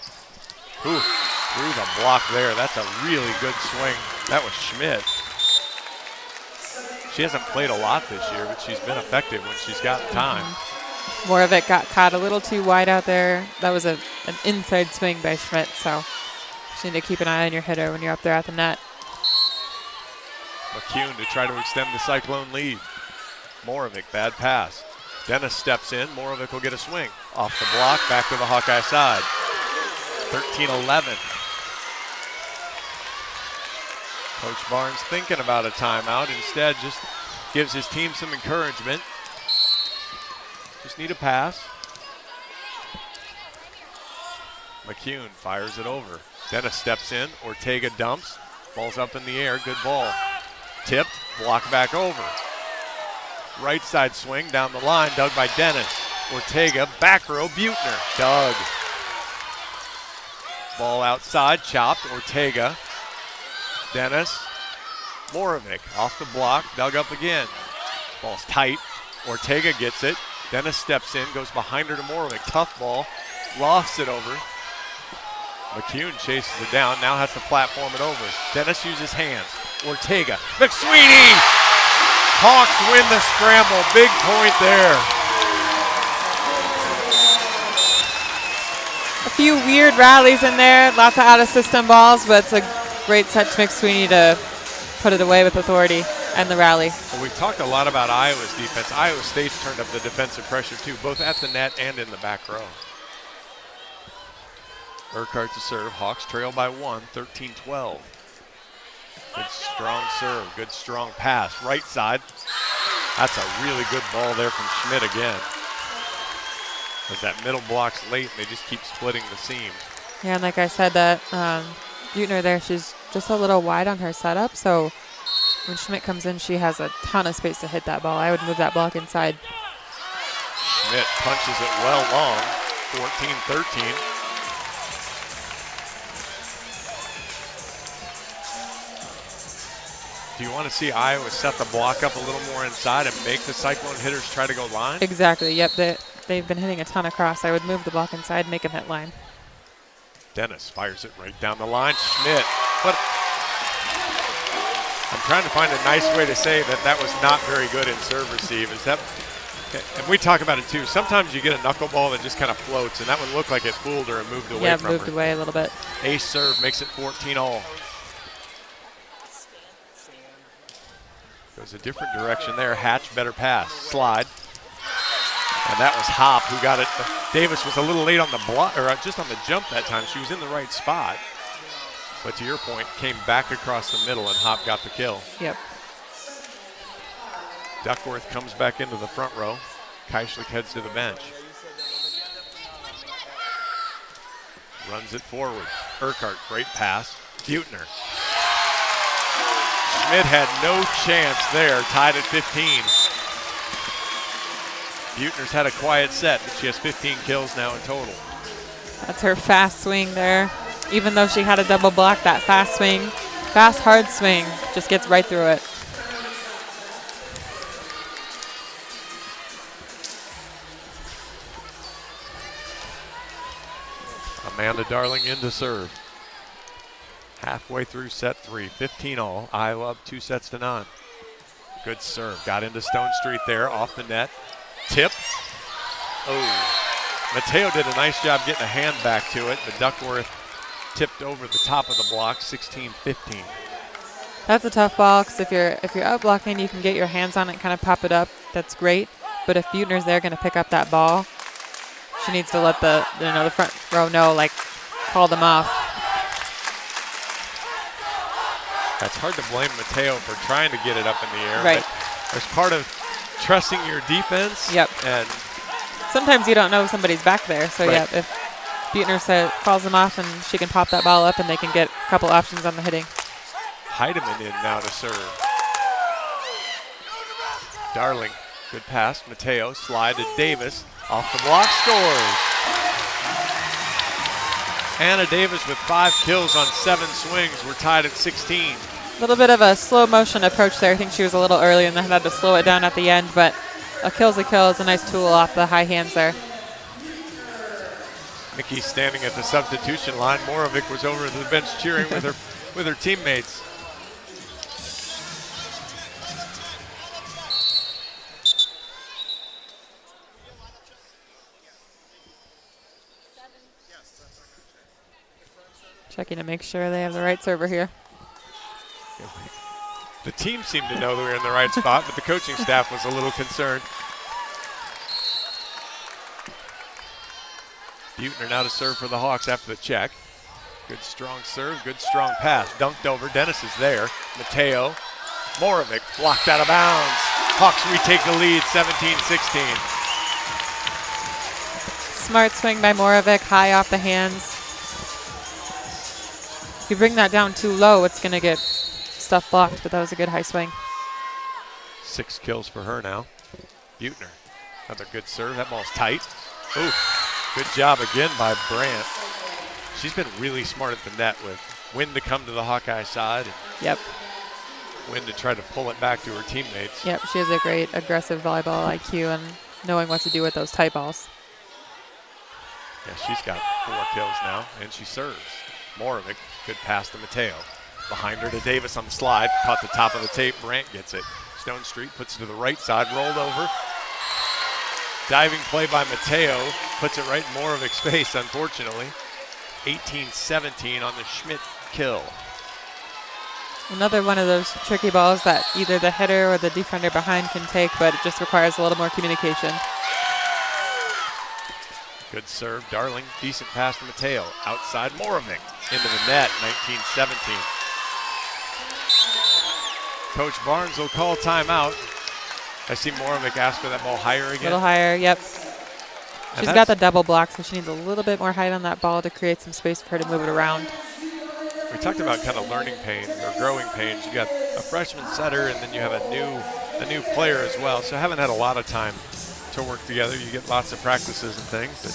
Ooh, through the block there. That's a really good swing. That was Schmidt. She hasn't played a lot this year, but she's been effective when she's gotten time. Morovic got caught a little too wide out there. That was an inside swing by Schmidt, so you need to keep an eye on your hitter when you're up there at the net. McCune to try to extend the Cyclone lead. Morovic, bad pass. Dennis steps in. Morovic will get a swing. Off the block, back to the Hawkeye side. 13-11. Coach Barnes thinking about a timeout. Instead, just gives his team some encouragement. Just need a pass. McCune fires it over. Dennis steps in. Ortega dumps. Ball's up in the air. Good ball. Tipped. Block back over. Right side swing down the line. Dug by Dennis. Ortega. Back row. Buechner. Dug. Ball outside. Chopped. Ortega. Dennis. Morovic. Off the block. Dug up again. Ball's tight. Ortega gets it. Dennis steps in, goes behind her to Morovic. Tough ball, lofts it over. McCune chases it down, now has to platform it over. Dennis uses hands. Ortega, McSweeney! Hawks win the scramble, big point there. A few weird rallies in there, lots of out-of-system balls, but it's a great touch McSweeney to put it away with authority. And the rally. Well, we've talked a lot about Iowa's defense. Iowa State's turned up the defensive pressure too, both at the net and in the back row. Urquhart to serve. Hawks trail by 1, 13-12. Good strong serve, good strong pass. Right side. That's a really good ball there from Schmidt again. As that middle block's late and they just keep splitting the seam. Yeah, and like I said, that Buechner there, she's just a little wide on her setup, so when Schmidt comes in, she has a ton of space to hit that ball. I would move that block inside. Schmidt punches it well long, 14-13. Do you want to see Iowa set the block up a little more inside and make the Cyclone hitters try to go line? Exactly, yep. They've been hitting a ton across. I would move the block inside, make them hit line. Dennis fires it right down the line. Schmidt, but I'm trying to find a nice way to say that was not very good in serve receive. And we talk about it too. Sometimes you get a knuckleball that just kind of floats, and that one looked like it fooled her and moved away from her. Yeah, moved away a little bit. Ace serve makes it 14-all. Goes a different direction there. Hatch, better pass. Slide. And that was Hop who got it. Davis was a little late on the block, or just on the jump that time. She was in the right spot. But to your point, came back across the middle, and Hop got the kill. Yep. Duckworth comes back into the front row. Keishlik heads to the bench. Runs it forward. Urquhart, great pass. Buettner. Schmidt had no chance there, tied at 15. Buettner's had a quiet set, but she has 15 kills now in total. That's her fast swing there. Even though she had a double block, that fast swing, fast, hard swing, just gets right through it. Amanda Darling in to serve. Halfway through set 3, 15-all. Iowa up 2-0. Good serve. Got into Stone Street there, off the net. Tip. Oh. Mateo did a nice job getting a hand back to it, but Duckworth tipped over the top of the block, 16-15. That's a tough ball because if you're out blocking, you can get your hands on it and kind of pop it up. That's great. But if Buettner's there going to pick up that ball, she needs to let the front row know, like, call them off. That's hard to blame Mateo for trying to get it up in the air. Right. But there's part of trusting your defense. Yep. And sometimes you don't know somebody's back there. So, right. yeah, if Buettner calls them off and she can pop that ball up and they can get a couple options on the hitting. Heidemann in now to serve. Darling, good pass. Mateo, slide to Davis. Off the block, scores. Anna Davis with 5 kills on 7 swings. We're tied at 16. A little bit of a slow motion approach there. I think she was a little early and then had to slow it down at the end, but a kill's a kill. It's a nice tool off the high hands there. Mickey standing at the substitution line. Moravec was over at the bench cheering with her teammates. Checking to make sure they have the right server here. The team seemed to know they were in the right spot, but the coaching staff was a little concerned. Buettner now to serve for the Hawks after the check. Good strong serve, good strong pass. Dunked over, Dennis is there. Mateo, Moravec blocked out of bounds. Hawks retake the lead, 17-16. Smart swing by Moravec, high off the hands. If you bring that down too low, it's going to get stuff blocked, but that was a good high swing. 6 kills for her now. Buettner, another good serve. That ball's tight. Ooh, good job again by Brandt. She's been really smart at the net with when to come to the Hawkeye side and yep. when to try to pull it back to her teammates. Yep, she has a great aggressive volleyball IQ and knowing what to do with those tight balls. Yeah, she's got 4 kills now, and she serves. Moravec, good pass to Mateo. Behind her to Davis on the slide. Caught the top of the tape. Brandt gets it. Stone Street puts it to the right side. Rolled over. Diving play by Mateo. Puts it right in Moravec's face, unfortunately. 18-17 on the Schmidt kill. Another one of those tricky balls that either the hitter or the defender behind can take, but it just requires a little more communication. Good serve. Darling, decent pass to Mateo. Outside Moravec. Into the net, 19-17. Coach Barnes will call timeout. I see Moravec ask for that ball higher again. A little higher, yep. And She's got the double block, so she needs a little bit more height on that ball to create some space for her to move it around. We talked about kind of learning pains or growing pains. You got a freshman setter, and then you have a new player as well. So haven't had a lot of time to work together. You get lots of practices and things, but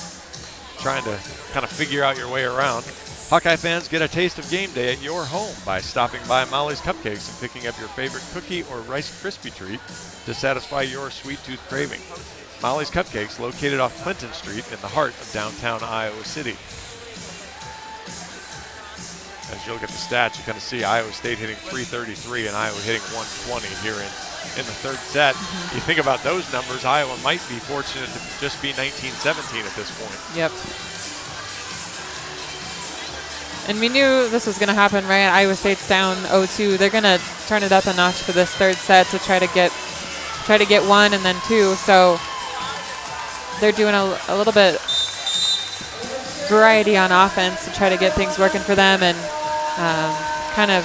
trying to kind of figure out your way around. Hawkeye fans, get a taste of game day at your home by stopping by Molly's Cupcakes and picking up your favorite cookie or Rice Krispie treat to satisfy your sweet tooth craving. Molly's Cupcakes, located off Clinton Street in the heart of downtown Iowa City. As you look at the stats, you kind of see Iowa State hitting 333 and Iowa hitting 120 here in the third set. You think about those numbers, Iowa might be fortunate to just be 19-17 at this point. Yep. And we knew this was going to happen, right? Iowa State's down 0-2. They're going to turn it up a notch for this third set to try to get one and then two. So they're doing a little bit variety on offense to try to get things working for them, and kind of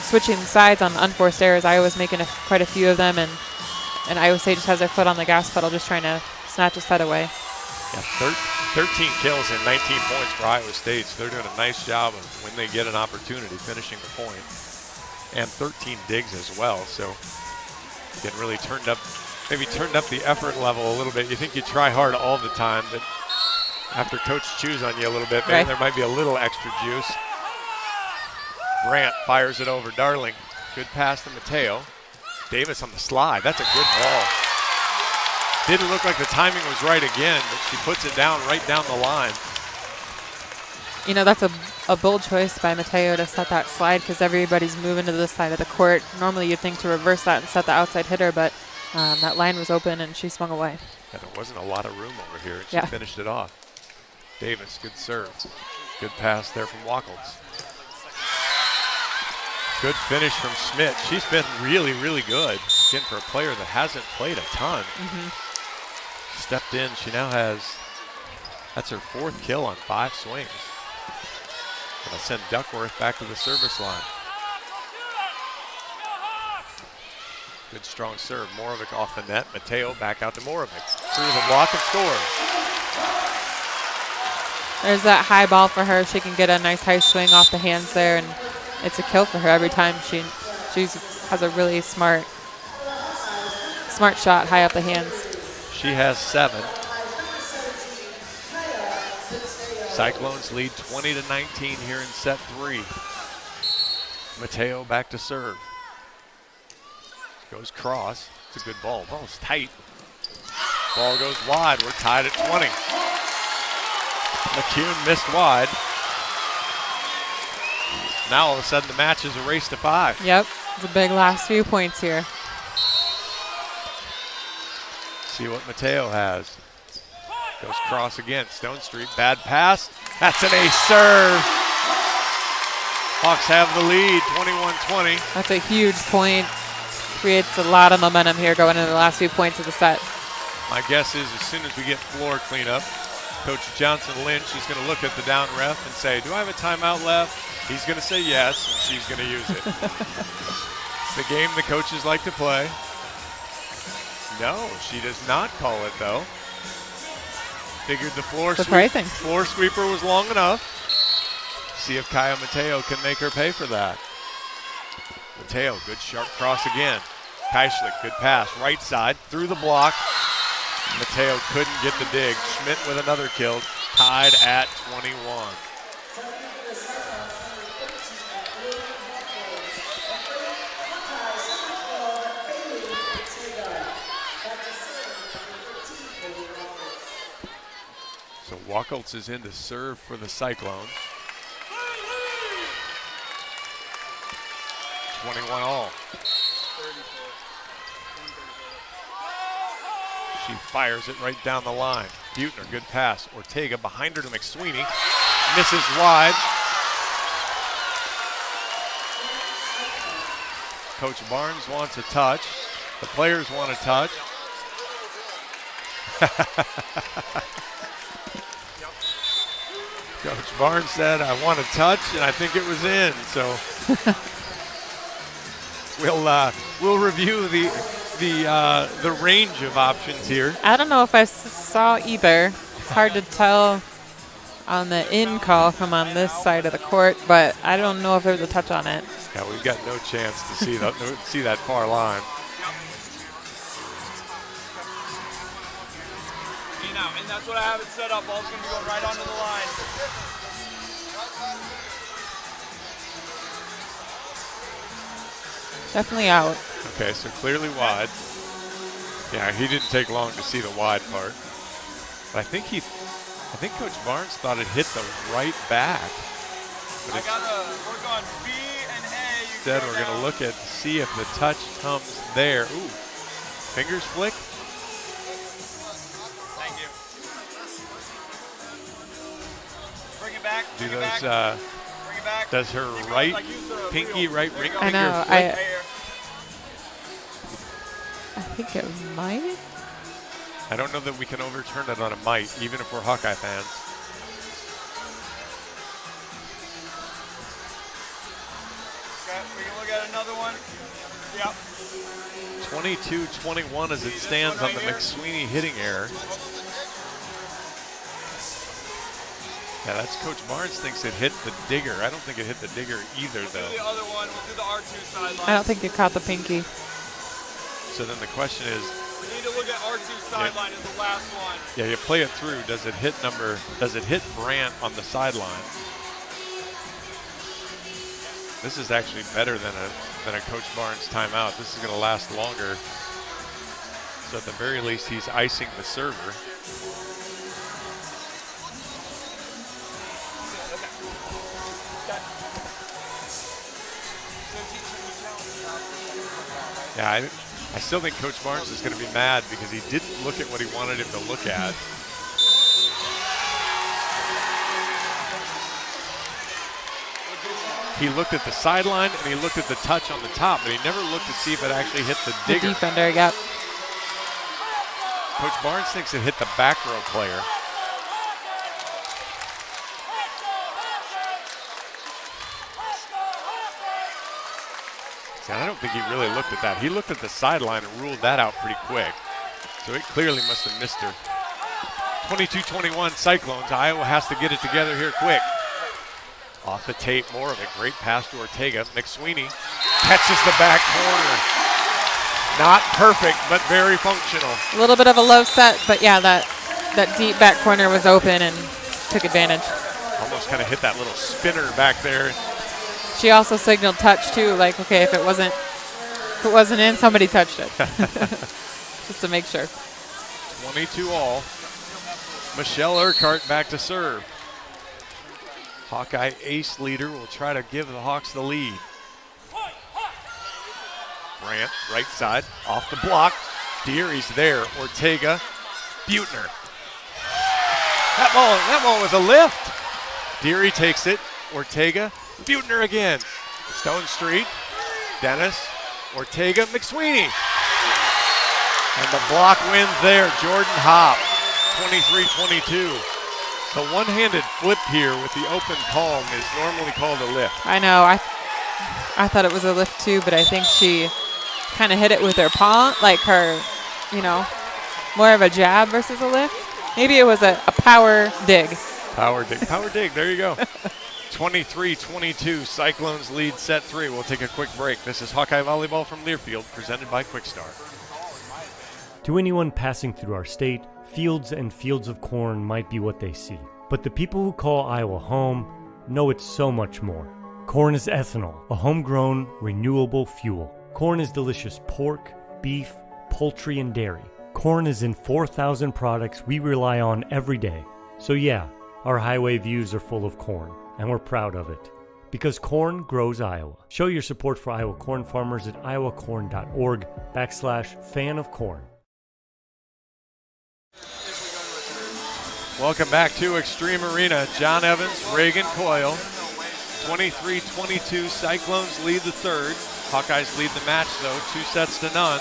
switching sides on unforced errors. Iowa's making quite a few of them, and Iowa State just has their foot on the gas pedal, just trying to snatch a set away. Yeah, 13 kills and 19 points for Iowa State, so they're doing a nice job of, when they get an opportunity, finishing the point. And 13 digs as well, so getting really turned up the effort level a little bit. You think you try hard all the time, but after coach chews on you a little bit, maybe there might be a little extra juice. Brandt fires it over Darling. Good pass to Mateo. Davis on the slide. That's a good ball. Didn't look like the timing was right again, but she puts it down right down the line. You know, that's a bold choice by Mateo to set that slide, because everybody's moving to this side of the court. Normally you'd think to reverse that and set the outside hitter, but that line was open and she swung away. Yeah, there wasn't a lot of room over here, and she finished it off. Davis, good serve. Good pass there from Wachholtz. Good finish from Schmidt. She's been really, really good. Again, for a player that hasn't played a ton. Stepped in. She now has, that's her 4th kill on 5 swings. Gonna send Duckworth back to the service line. Good strong serve. Moravec off the net. Mateo back out to Moravec. Through the block and scores. There's that high ball for her. She can get a nice high swing off the hands there, and it's a kill for her every time. She has a really smart shot high up the hands. She has 7. Cyclones lead 20-19 here in set 3. Mateo back to serve. Goes cross. It's a good ball. Ball's tight. Ball goes wide. We're tied at 20. McCune missed wide. Now all of a sudden the match is a race to 5. Yep, it's a big last few points here. See what Mateo has. Goes cross again. Stone Street, bad pass. That's an ace serve. Hawks have the lead, 21-20. That's a huge point. Creates a lot of momentum here going into the last few points of the set. My guess is as soon as we get floor cleanup, Coach Johnson Lynch is going to look at the down ref and say, do I have a timeout left? He's going to say yes, and she's going to use it. It's the game the coaches like to play. No, she does not call it, though. Figured the floor sweeper was long enough. See if Kaya Mateo can make her pay for that. Mateo, good sharp cross again. Keischlik, good pass, right side, through the block. Mateo couldn't get the dig. Schmidt with another kill, tied at 21. So Wachholtz is in to serve for the Cyclones. 21 all. She fires it right down the line. Butner, good pass. Ortega behind her to McSweeney. Misses wide. Coach Barnes wants a touch. The players want a touch. Coach Barnes said, I want a touch, and I think it was in. So we'll review the range of options here. I don't know if I saw either. It's hard to tell on the in call from on this side of the court, but I don't know if there was a touch on it. Yeah, we've got no chance to see that far line. And that's what I have it set up. Ball's going to be going right onto the line. Definitely out. Okay, so clearly wide. Yeah, he didn't take long to see the wide part. But I think Coach Barnes thought it hit the right back. I gotta work on B and A. Instead, we're going to look at see if the touch comes there. Ooh, fingers flick. Thank you. Bring it back. Do Bring it those? back. Bring it back. Does her Keep right going, like, use the pinky, wheel. right There ring you go. finger I know, flick? Right here. I think it might. I don't know that we can overturn it on a might, even if we're Hawkeye fans. Okay, we can look at another one. Yep. 22-21 as it stands on the McSweeney hitting error. Yeah, that's Coach Barnes thinks it hit the digger. I don't think it hit the digger either, We'll though. do the other one. We'll do the R2 sideline. I don't think it caught the pinky. So then the question is, We need to look at R2 sideline as the last one. yeah, you play it through. Does it hit Brandt on the sideline? This is actually better than a Coach Barnes timeout. This is going to last longer. So at the very least, he's icing the server. Yeah, I still think Coach Barnes is going to be mad because he didn't look at what he wanted him to look at. He looked at the sideline and he looked at the touch on the top, but he never looked to see if it actually hit the The digger. defender, yep. Coach Barnes thinks it hit the back row player. See, I don't think he really looked at that. He looked at the sideline and ruled that out pretty quick. So it clearly must have missed her. 22-21 Cyclones. Iowa has to get it together here quick. Off the tape, more of it. Great pass to Ortega. McSweeney catches the back corner. Not perfect, but very functional. A little bit of a low set, but yeah, that deep back corner was open and took advantage. Almost kind of hit that little spinner back there. She also signaled touch too, like, okay, if it wasn't in, somebody touched it. Just to make sure. 22 all. Michelle Urquhart back to serve. Hawkeye ace leader will try to give the Hawks the lead. Brandt, right side, off the block. Deary's there. Ortega, Buettner. That ball was a lift. Deary takes it. Ortega, Buettner again. Stone Street, Dennis, Ortega, McSweeney. And the block wins there. Jordan Hopp, 23-22. The one-handed flip here with the open palm is normally called a lift. I know. I thought it was a lift too, but I think she kind of hit it with her palm, like her, more of a jab versus a lift. Maybe it was a power dig. Power dig. There you go. 23-22. Cyclones lead set 3. We'll take a quick break. This is Hawkeye Volleyball from Learfield, presented by Quickstar. To anyone passing through our state, fields and fields of corn might be what they see. But the people who call Iowa home know it's so much more. Corn is ethanol, a homegrown, renewable fuel. Corn is delicious pork, beef, poultry, and dairy. Corn is in 4,000 products we rely on every day. So yeah, our highway views are full of corn, and we're proud of it. Because corn grows Iowa. Show your support for Iowa corn farmers at iowacorn.org/fan of corn. Welcome back to Extreme Arena. John Evans, Reagan Coyle. 23-22. Cyclones lead the third. Hawkeyes lead the match, though, 2-0.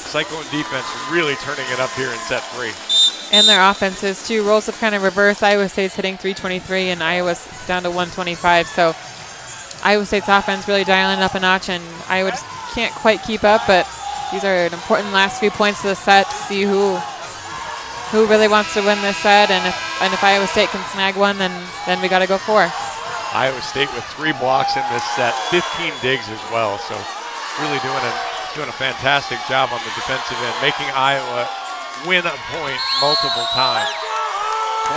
Cyclone defense really turning it up here in set 3. And their offenses, too. Roles have kind of reversed. Iowa State's hitting 323, and Iowa's down to 125. So Iowa State's offense really dialing it up a notch, and Iowa just can't quite keep up. But these are an important last few points of the set to see who really wants to win this set. And if Iowa State can snag one, then we got to go 4. Iowa State with 3 blocks in this set, 15 digs as well. So really doing a fantastic job on the defensive end, making Iowa win a point multiple times.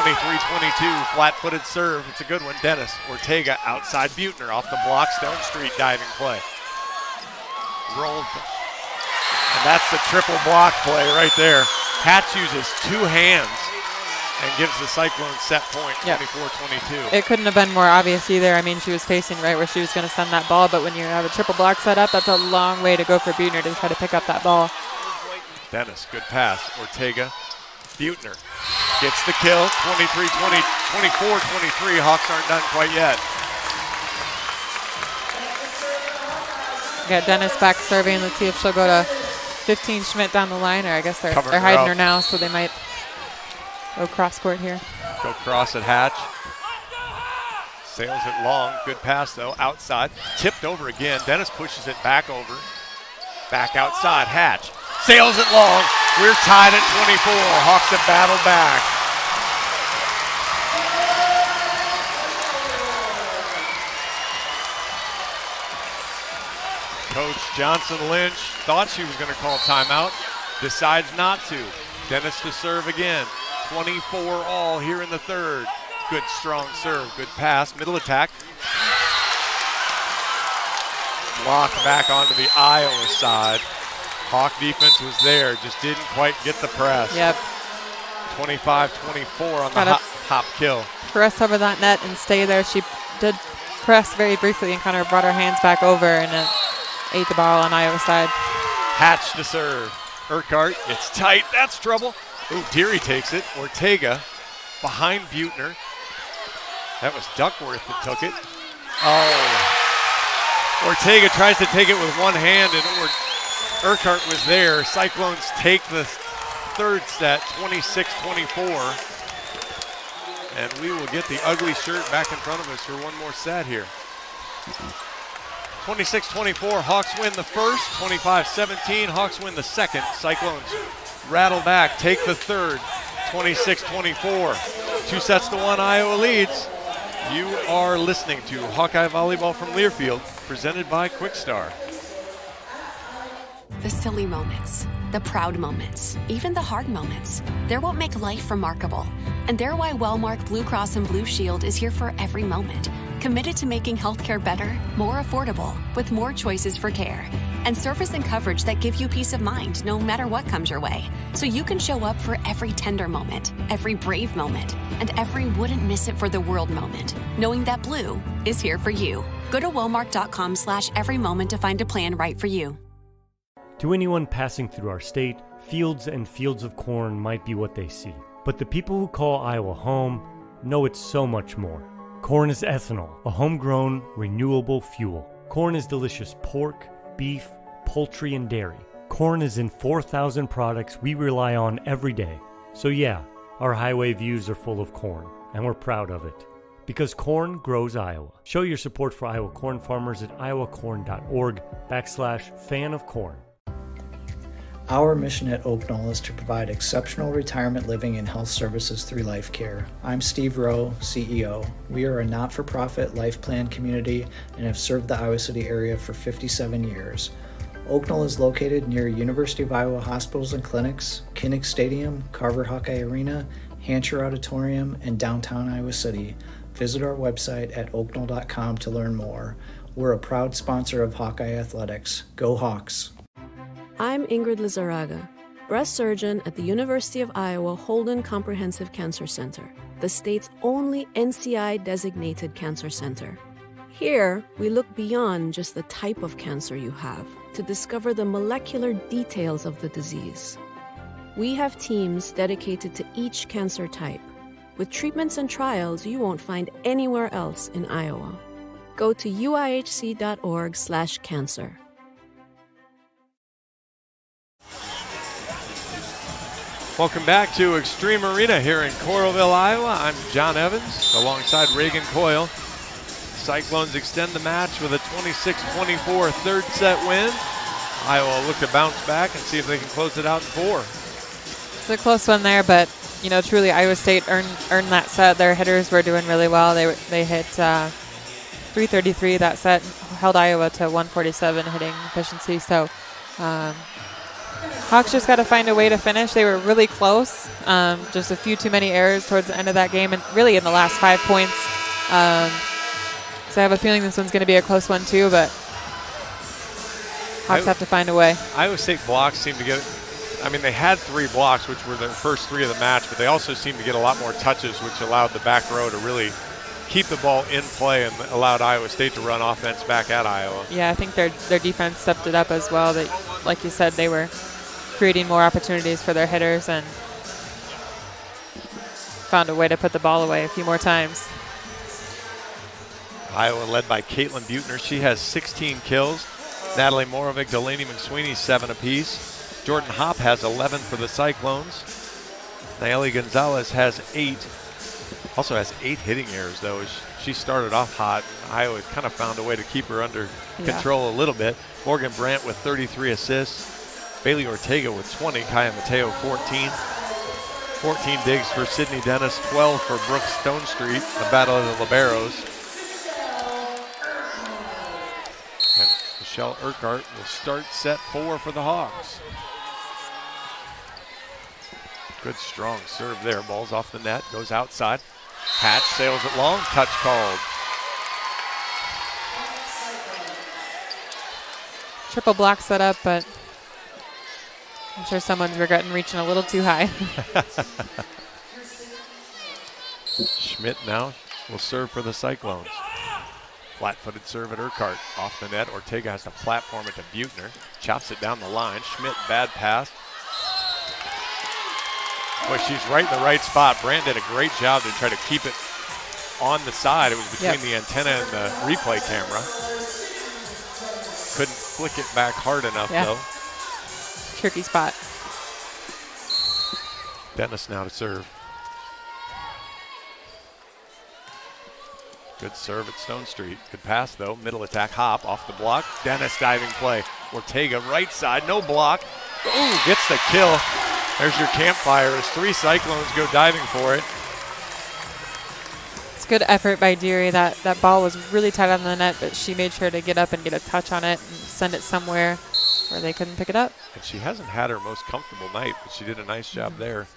23-22, flat-footed serve. It's a good one. Dennis, Ortega outside Buettner off the block. Stone Street diving play. Rolled. And that's the triple block play right there. Hatch uses 2 hands and gives the Cyclones set point, 24-22. It couldn't have been more obvious either. I mean, she was facing right where she was going to send that ball, but when you have a triple block set up, that's a long way to go for Buechner to try to pick up that ball. Dennis, good pass. Ortega, Buechner gets the kill, 24-23. Hawks aren't done quite yet. Got Dennis back serving. Let's see if she'll go to 15 Schmidt down the line, or I guess they're hiding her now, so they might go cross court here. Go cross at Hatch. Sails it long. Good pass, though. Outside. Tipped over again. Dennis pushes it back over. Back outside. Hatch. Sails it long. We're tied at 24. Hawks have battled back. Coach Johnson Lynch thought she was going to call timeout. Decides not to. Dennis to serve again. 24 all here in the third. Good strong serve, good pass, middle attack. Block back onto the Iowa side. Hawk defense was there, just didn't quite get the press. Yep. 25-24 on the hop kill. Press over that net and stay there. She did press very briefly and kind of brought her hands back over and ate the ball on Iowa side. Hatch to serve. Urquhart, it's tight, that's trouble. Ooh, Deary takes it. Ortega behind Buechner. That was Duckworth that took it. Oh. Ortega tries to take it with one hand, and Urquhart was there. Cyclones take the third set, 26-24. And we will get the ugly shirt back in front of us for one more set here. 26-24, Hawks win the first. 25-17, Hawks win the second. Cyclones rattle back, take the third, 26-24. 2-1, Iowa leads. You are listening to Hawkeye Volleyball from Learfield, presented by Quickstar. The silly moments, the proud moments, even the hard moments. They're what make life remarkable. And they're why Wellmark Blue Cross and Blue Shield is here for every moment. Committed to making healthcare better, more affordable, with more choices for care. And service and coverage that give you peace of mind no matter what comes your way. So you can show up for every tender moment, every brave moment, and every wouldn't miss it for the world moment, knowing that Blue is here for you. Go to wellmark.com/every moment to find a plan right for you. To anyone passing through our state, fields and fields of corn might be what they see. But the people who call Iowa home know it's so much more. Corn is ethanol, a homegrown, renewable fuel. Corn is delicious pork, beef, poultry, and dairy. Corn is in 4,000 products we rely on every day. So yeah, our highway views are full of corn, and we're proud of it. Because corn grows Iowa. Show your support for Iowa corn farmers at iowacorn.org/fan of corn. Our mission at Oak Knoll is to provide exceptional retirement living and health services through life care. I'm Steve Rowe, CEO. We are a not-for-profit life plan community and have served the Iowa City area for 57 years. Oak Knoll is located near University of Iowa hospitals and clinics, Kinnick Stadium, Carver Hawkeye Arena, Hancher Auditorium, and downtown Iowa City. Visit our website at oakknoll.com to learn more. We're a proud sponsor of Hawkeye Athletics. Go Hawks! I'm Ingrid Lizarraga, breast surgeon at the University of Iowa Holden Comprehensive Cancer Center, the state's only NCI-designated cancer center. Here, we look beyond just the type of cancer you have to discover the molecular details of the disease. We have teams dedicated to each cancer type, with treatments and trials you won't find anywhere else in Iowa. Go to uihc.org/cancer. Welcome back to Extreme Arena here in Coralville, Iowa. I'm John Evans alongside Reagan Coyle. Cyclones extend the match with a 26-24 third set win. Iowa will look to bounce back and see if they can close it out in 4. It's a close one there, but truly Iowa State earned that set. Their hitters were doing really well. They hit 333 that set, held Iowa to 147 hitting efficiency. So Hawks just got to find a way to finish. They were really close. Just a few too many errors towards the end of that game, and really in the last 5 points. So I have a feeling this one's going to be a close one too, but Hawks have to find a way. Iowa State blocks seem to get I mean, they had 3 blocks, which were their first 3 of the match, but they also seemed to get a lot more touches, which allowed the back row to really keep the ball in play and allowed Iowa State to run offense back at Iowa. Yeah, I think their defense stepped it up as well. They, like you said, they were creating more opportunities for their hitters and found a way to put the ball away a few more times. Iowa led by Caitlin Butner. She has 16 kills. Natalie Morovic, Delaney McSweeney, 7 apiece. Jordan Hopp has 11 for the Cyclones. Nayeli Gonzalez has 8. Also has 8 hitting errors, though. She started off hot. Iowa kind of found a way to keep her under control a little bit. Morgan Brandt with 33 assists. Bailey Ortega with 20. Kaya Mateo 14. 14 digs for Sydney Dennis. 12 for Brooke Stonestreet. The battle of the liberos. And Michelle Urquhart will start set 4 for the Hawks. Good strong serve there. Ball's off the net. Goes outside. Hatch sails it long. Touch called. Triple block set up, but I'm sure someone's regretting reaching a little too high. Schmidt now will serve for the Cyclones. Flat-footed serve at Urquhart. Off the net. Ortega has to platform it to Butner. Chops it down the line. Schmidt, bad pass. Boy, she's right in the right spot. Brandt did a great job to try to keep it on the side. It was between the antenna and the replay camera. Couldn't flick it back hard enough, though. Tricky spot. Dennis now to serve. Good serve at Stonestreet. Good pass, though. Middle attack, Hop off the block. Dennis diving play. Ortega right side, no block. Ooh, gets the kill. There's your campfire as 3 Cyclones go diving for it. It's good effort by Deary. That ball was really tight on the net, but she made sure to get up and get a touch on it and send it somewhere where they couldn't pick it up. And she hasn't had her most comfortable night, but she did a nice job there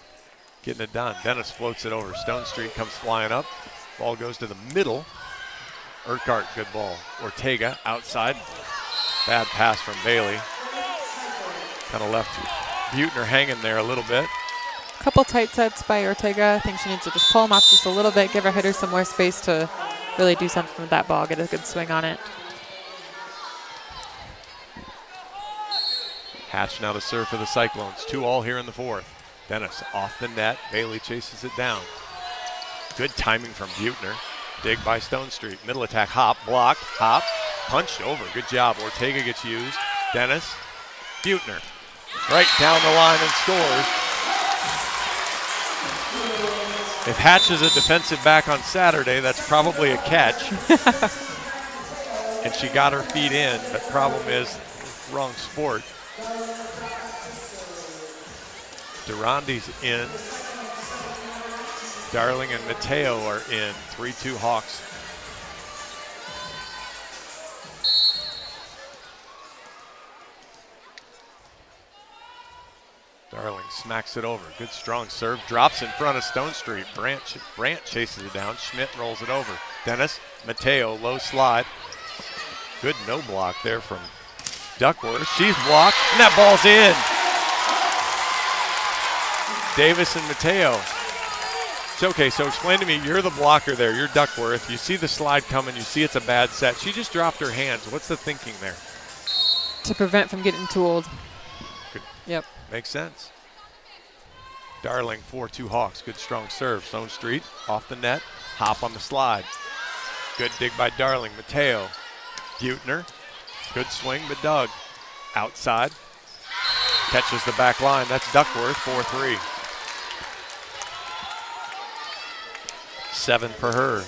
getting it done. Dennis floats it over. Stonestreet comes flying up. Ball goes to the middle. Urquhart, good ball. Ortega outside. Bad pass from Bailey. Kind of left Butner hanging there a little bit. Couple tight sets by Ortega. I think she needs to just pull them off just a little bit, give her hitter some more space to really do something with that ball, get a good swing on it. Hatch now to serve for the Cyclones. 2 all here in the 4th. Dennis off the net. Bailey chases it down. Good timing from Butner. Dig by Stonestreet. Middle attack, Hop, blocked. Hop, punched over. Good job. Ortega gets used. Dennis, Butner. Right down the line and scores. If Hatch is a defensive back on Saturday, that's probably a catch. And she got her feet in, but problem is, wrong sport. Durandi's in. Darling and Mateo are in. 3-2 Hawks. Darling smacks it over. Good strong serve. Drops in front of Stonestreet. Brandt chases it down. Schmidt rolls it over. Dennis, Mateo, low slide. Good no block there from Duckworth. She's blocked, and that ball's in. Davis and Mateo. Okay, so explain to me, you're the blocker there. You're Duckworth. You see the slide coming. You see it's a bad set. She just dropped her hands. What's the thinking there? To prevent from getting tooled. Good. Yep. Makes sense. Darling, 4-2 Hawks. Good strong serve. Stonestreet off the net. Hop on the slide. Good dig by Darling. Mateo. Butner. Good swing, but dug. Outside. Catches the back line. That's Duckworth, 4-3. 7 for her.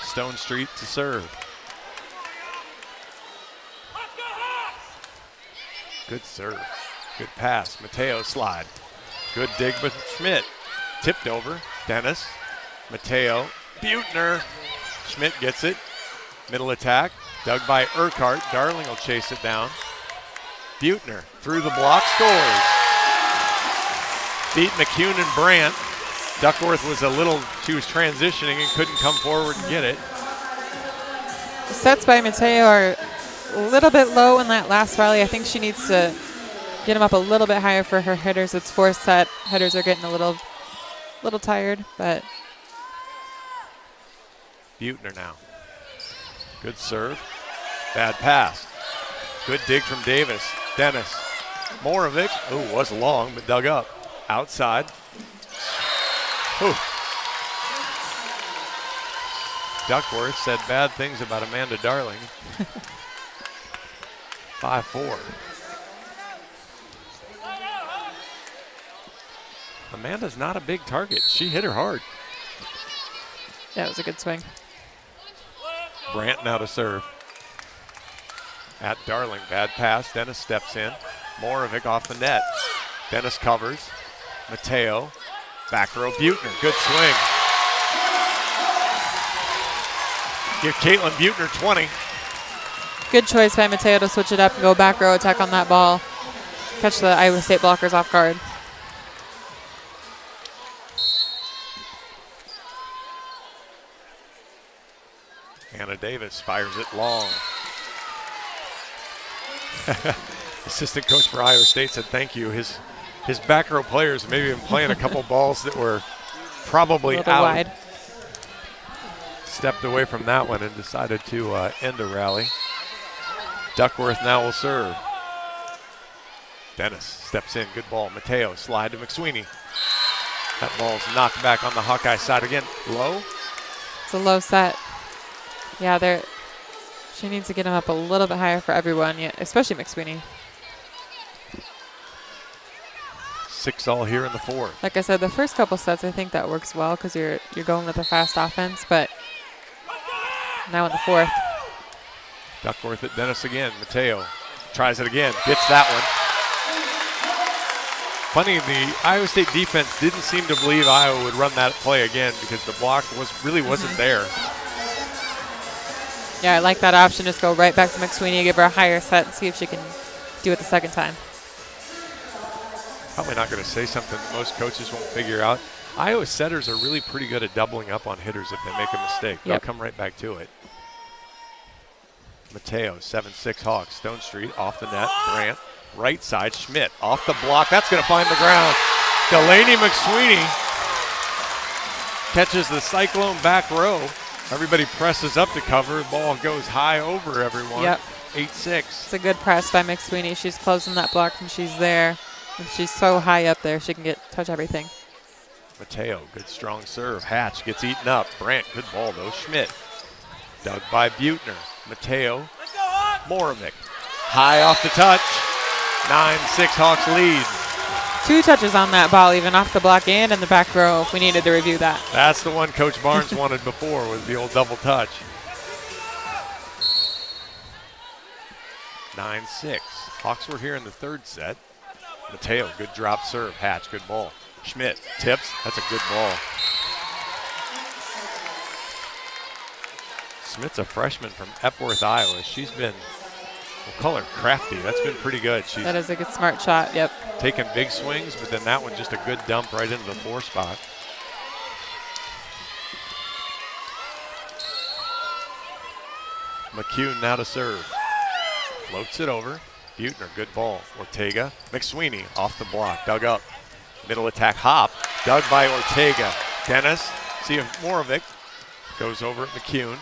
Stonestreet to serve. Good serve. Good pass. Mateo slide. Good dig by Schmidt. Tipped over. Dennis. Mateo. Butner. Schmidt gets it. Middle attack. Dug by Urquhart. Darling will chase it down. Butner through the block. Scores. Beat McCune and Brandt. Duckworth was she was transitioning and couldn't come forward and get it. The sets by Mateo are a little bit low in that last rally. I think she needs to get them up a little bit higher for her hitters. It's 4th set. Hitters are getting a little tired, but. Buettner now. Good serve. Bad pass. Good dig from Davis. Dennis. Morovic. Ooh, was long, but dug up. Outside. Ooh. Duckworth said bad things about Amanda Darling. 5-4. Amanda's not a big target. She hit her hard. Yeah, it was a good swing. Brandt now to serve. At Darling, bad pass. Dennis steps in. Morovic off the net. Dennis covers. Mateo. Back row Buettner. Good swing. Give Caitlin Buettner 20. Good choice by Mateo to switch it up and go back row attack on that ball. Catch the Iowa State blockers off guard. Hannah Davis fires it long. Assistant coach for Iowa State said thank you. His back row players maybe been playing a couple balls that were probably out. Wide. Stepped away from that one and decided to end a rally. Duckworth now will serve. Dennis steps in, good ball. Mateo slide to McSweeney. That ball's knocked back on the Hawkeye side again. Low. It's a low set. Yeah, she needs to get him up a little bit higher for everyone, yeah, especially McSweeney. 6-all here in the 4th. Like I said, the first couple sets, I think that works well because you're going with a fast offense, but now in the 4th. Duckworth at Dennis again. Mateo tries it again, gets that one. Funny, the Iowa State defense didn't seem to believe Iowa would run that play again because the block really wasn't there. Yeah, I like that option. Just go right back to McSweeney, give her a higher set, and see if she can do it the second time. Probably not going to say something that most coaches won't figure out. Iowa setters are really pretty good at doubling up on hitters if they make a mistake. They'll come right back to it. Mateo, 7-6 Hawks. Stone Street off the net. Brandt, right side. Schmidt off the block. That's going to find the ground. Delaney McSweeney catches the Cyclone back row. Everybody presses up to cover. The ball goes high over everyone. Yep. 8-6. It's a good press by McSweeney. She's closing that block when she's there. And she's so high up there, she can touch everything. Mateo, good strong serve. Hatch gets eaten up. Brandt, good ball though. Schmidt, dug by Buettner. Mateo, Morovic, high off the touch. 9-6 Hawks lead. 2 touches on that ball, even off the block and in the back row, if we needed to review that. That's the one Coach Barnes wanted before, was the old double touch. 9-6. Hawks were here in the 3rd set. Mateo, good drop serve. Hatch, good ball. Schmidt, tips. That's a good ball. Schmidt's a freshman from Epworth, Iowa. She's been, we'll call her crafty. That's been pretty good. That is a good smart shot, yep. Taking big swings, but then that one just a good dump right into the 4 spot. McCune now to serve. Floats it over. Buettner, good ball. Ortega, McSweeney off the block, dug up. Middle attack hop, dug by Ortega. Dennis, see if Morovic goes over at McCune.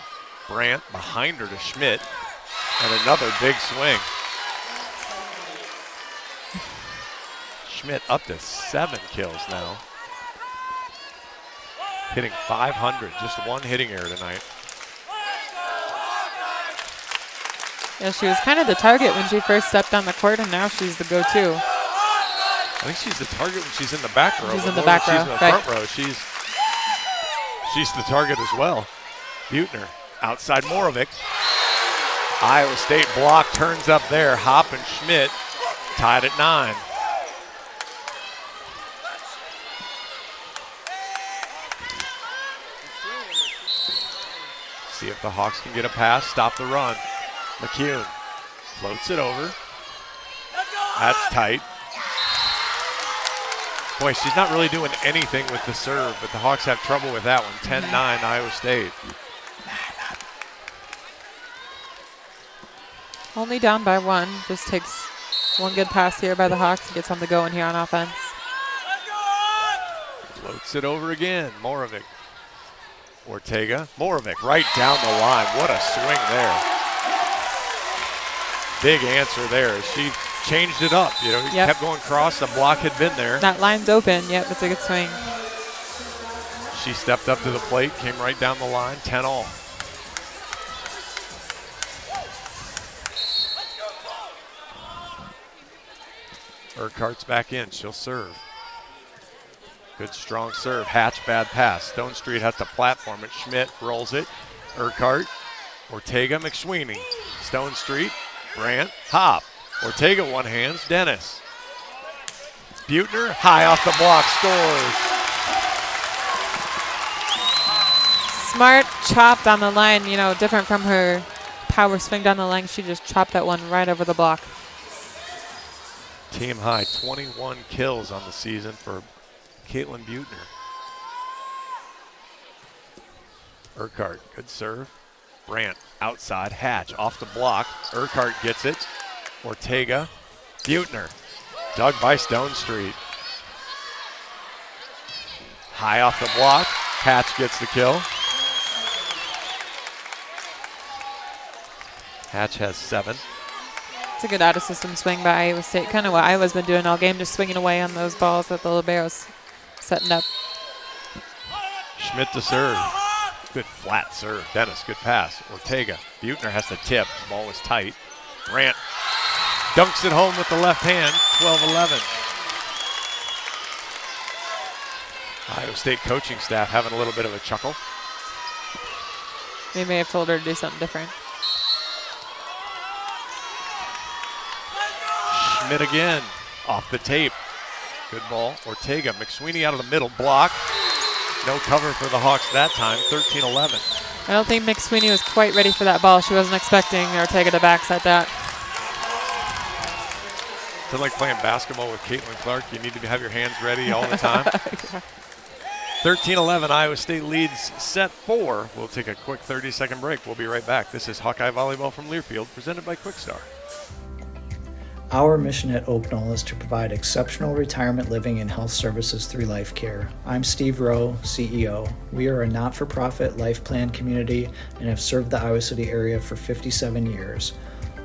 Brandt behind her to Schmidt, and another big swing. Schmidt up to 7 kills now. Hitting .500, just 1 hitting error tonight. Yeah, she was kind of the target when she first stepped on the court, and now she's the go-to. I think she's the target when she's in the back row. She's in the back row, she's in the front row. She's the target as well. Buettner, outside Morovic. Iowa State block turns up there. Hop and Schmidt tied at 9. See if the Hawks can get a pass, stop the run. McCune floats it over. That's tight. Boy, she's not really doing anything with the serve, but the Hawks have trouble with that one. 10-9 Iowa State. Only down by 1. Just takes one good pass here by the Hawks and gets on the go in here on offense. Floats it over again. Moravec. Ortega. Moravec right down the line. What a swing there. Big answer there. She changed it up. You know, kept going cross. The block had been there. That line's open. Yep, it's a good swing. She stepped up to the plate, came right down the line. 10-all. Urquhart's back in. She'll serve. Good strong serve. Hatch, bad pass. Stone Street has to platform it. Schmidt rolls it. Urquhart. Ortega, McSweeney. Stone Street. Brandt. Hop. Ortega one hands. Dennis. Buettner high off the block. Scores. Smart chop down the line. You know, different from her power swing down the line. She just chopped that one right over the block. Team high 21 kills on the season for Caitlin Buettner. Urquhart, good serve. Brandt outside, Hatch off the block. Urquhart gets it. Ortega, Buettner, dug by Stone Street. High off the block, Hatch gets the kill. Hatch has 7. It's a good out-of-system swing by Iowa State. Kind of what Iowa's been doing all game, just swinging away on those balls that the liberos setting up. Schmidt to serve. Good flat serve. Dennis, good pass. Ortega. Buettner has to tip. The ball was tight. Brandt dunks it home with the left hand. 12-11. Iowa State coaching staff having a little bit of a chuckle. They may have told her to do something different. Schmidt again, off the tape. Good ball. Ortega, McSweeney out of the middle, block. No cover for the Hawks that time, 13-11. I don't think McSweeney was quite ready for that ball. She wasn't expecting Ortega to backset that. It's like playing basketball with Caitlin Clark. You need to have your hands ready all the time. 13-11, Iowa State leads set 4. We'll take a quick 30-second break. We'll be right back. This is Hawkeye Volleyball from Learfield, presented by Quickstar. Our mission at Oak Knoll is to provide exceptional retirement living and health services through life care. I'm Steve Rowe, CEO. We are a not-for-profit life plan community and have served the Iowa City area for 57 years.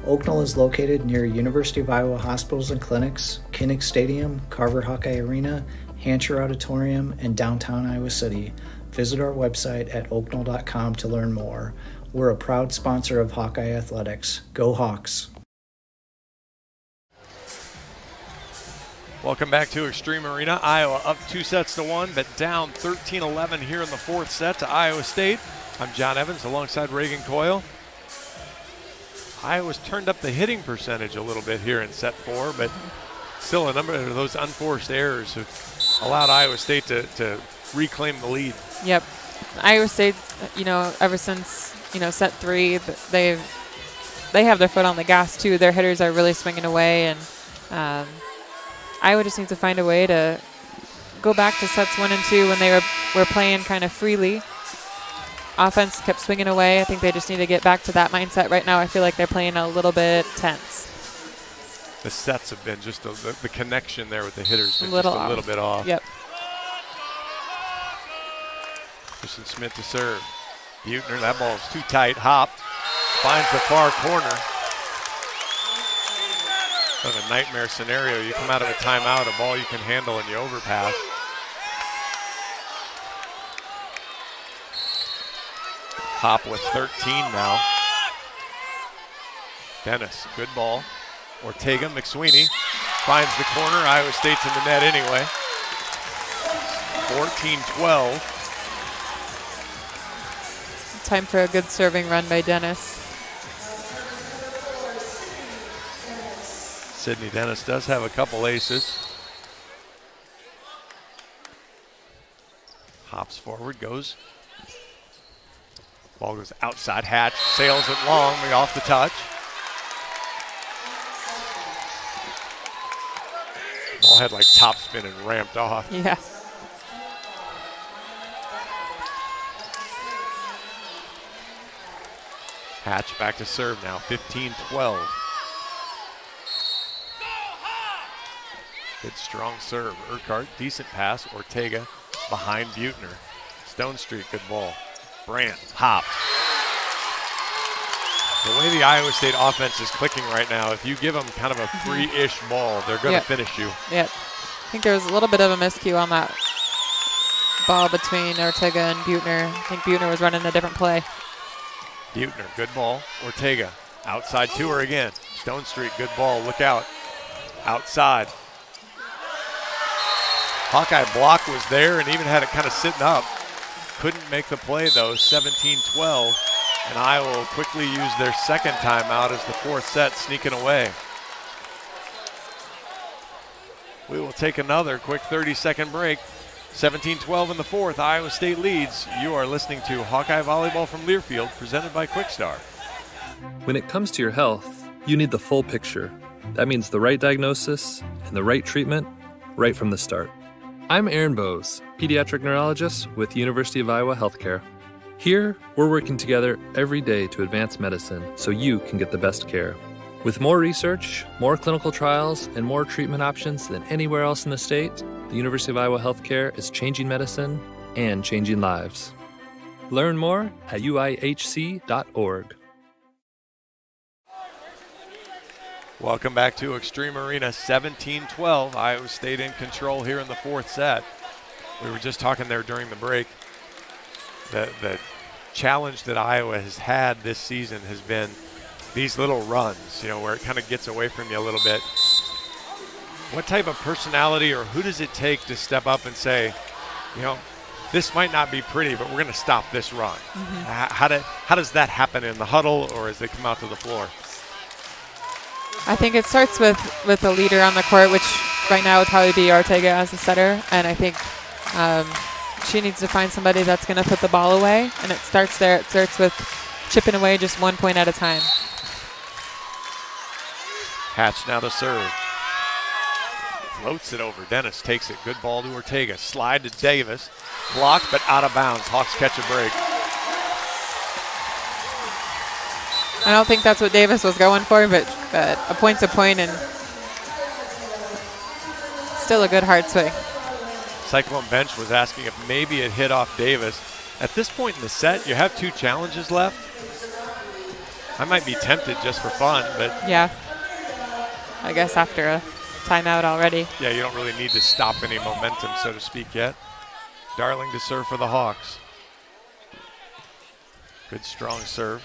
Oak Knoll is located near University of Iowa hospitals and clinics, Kinnick Stadium, Carver Hawkeye Arena, Hancher Auditorium, and downtown Iowa City. Visit our website at oakknoll.com to learn more. We're a proud sponsor of Hawkeye Athletics. Go Hawks! Welcome back to Extreme Arena. Iowa up 2-1, but down 13-11 here in the 4th set to Iowa State. I'm John Evans alongside Reagan Coyle. Iowa's turned up the hitting percentage a little bit here in set 4, but still a number of those unforced errors have allowed Iowa State to reclaim the lead. Yep. Iowa State, you know, ever since, you know, set 3, they have their foot on the gas too. Their hitters are really swinging away, and Iowa just needs to find a way to go back to sets 1 and 2 when they were playing kind of freely. Offense kept swinging away. I think they just need to get back to that mindset right now. I feel like they're playing a little bit tense. The sets have been just the connection there with the hitters been just a little bit off. Yep. Kristen Smith to serve. Buettner, that ball is too tight. Hop finds the far corner. Kind of a nightmare scenario. You come out of a timeout, a ball you can handle, and you overpass. Hop with 13 now. Dennis, good ball. Ortega, McSweeney finds the corner. Iowa State's in the net anyway. 14-12. Time for a good serving run by Dennis. Sydney Dennis does have a couple aces. Hops forward, goes. Ball goes outside. Hatch sails it long, off the touch. Ball had like topspin and ramped off. Yeah. Hatch back to serve now, 15-12. Good strong serve. Urquhart, decent pass. Ortega behind Buettner. Stone Street, good ball. Brandt, hop. The way the Iowa State offense is clicking right now, if you give them kind of a free-ish ball, they're going to finish you. Yep. I think there was a little bit of a miscue on that ball between Ortega and Buettner. I think Buettner was running a different play. Buettner, good ball. Ortega, outside to her again. Stone Street, good ball. Look out. Outside. Hawkeye block was there and even had it kind of sitting up. Couldn't make the play, though. 17-12. And Iowa will quickly use their second timeout as the fourth set sneaking away. We will take another quick 30-second break. 17-12 in the fourth. Iowa State leads. You are listening to Hawkeye Volleyball from Learfield, presented by Quickstar. When it comes to your health, you need the full picture. That means the right diagnosis and the right treatment right from the start. I'm Aaron Bose, pediatric neurologist with University of Iowa Healthcare. Here, we're working together every day to advance medicine so you can get the best care. With more research, more clinical trials, and more treatment options than anywhere else in the state, the University of Iowa Healthcare is changing medicine and changing lives. Learn more at uihc.org. Welcome back to Extreme Arena. 17-12. Iowa State in control here in the fourth set. We were just talking there during the break. The challenge that Iowa has had this season has been these little runs, where it kind of gets away from you a little bit. What type of personality or who does it take to step up and say, this might not be pretty, but we're going to stop this run? How does that happen in the huddle or as they come out to the floor? I think it starts with a leader on the court, which right now would probably be Ortega as a setter. And I think she needs to find somebody that's going to put the ball away. And it starts there. It starts with chipping away just 1 point at a time. Hatch now to serve. Floats it over. Dennis takes it. Good ball to Ortega. Slide to Davis. Blocked, but out of bounds. Hawks catch a break. I don't think that's what Davis was going for, but a point's a point, and still a good hard swing. Cyclone bench was asking if maybe it hit off Davis. At this point in the set, you have 2 challenges left. I might be tempted just for fun, but yeah, I guess after a timeout already. Yeah, you don't really need to stop any momentum, so to speak, yet. Darling to serve for the Hawks. Good strong serve.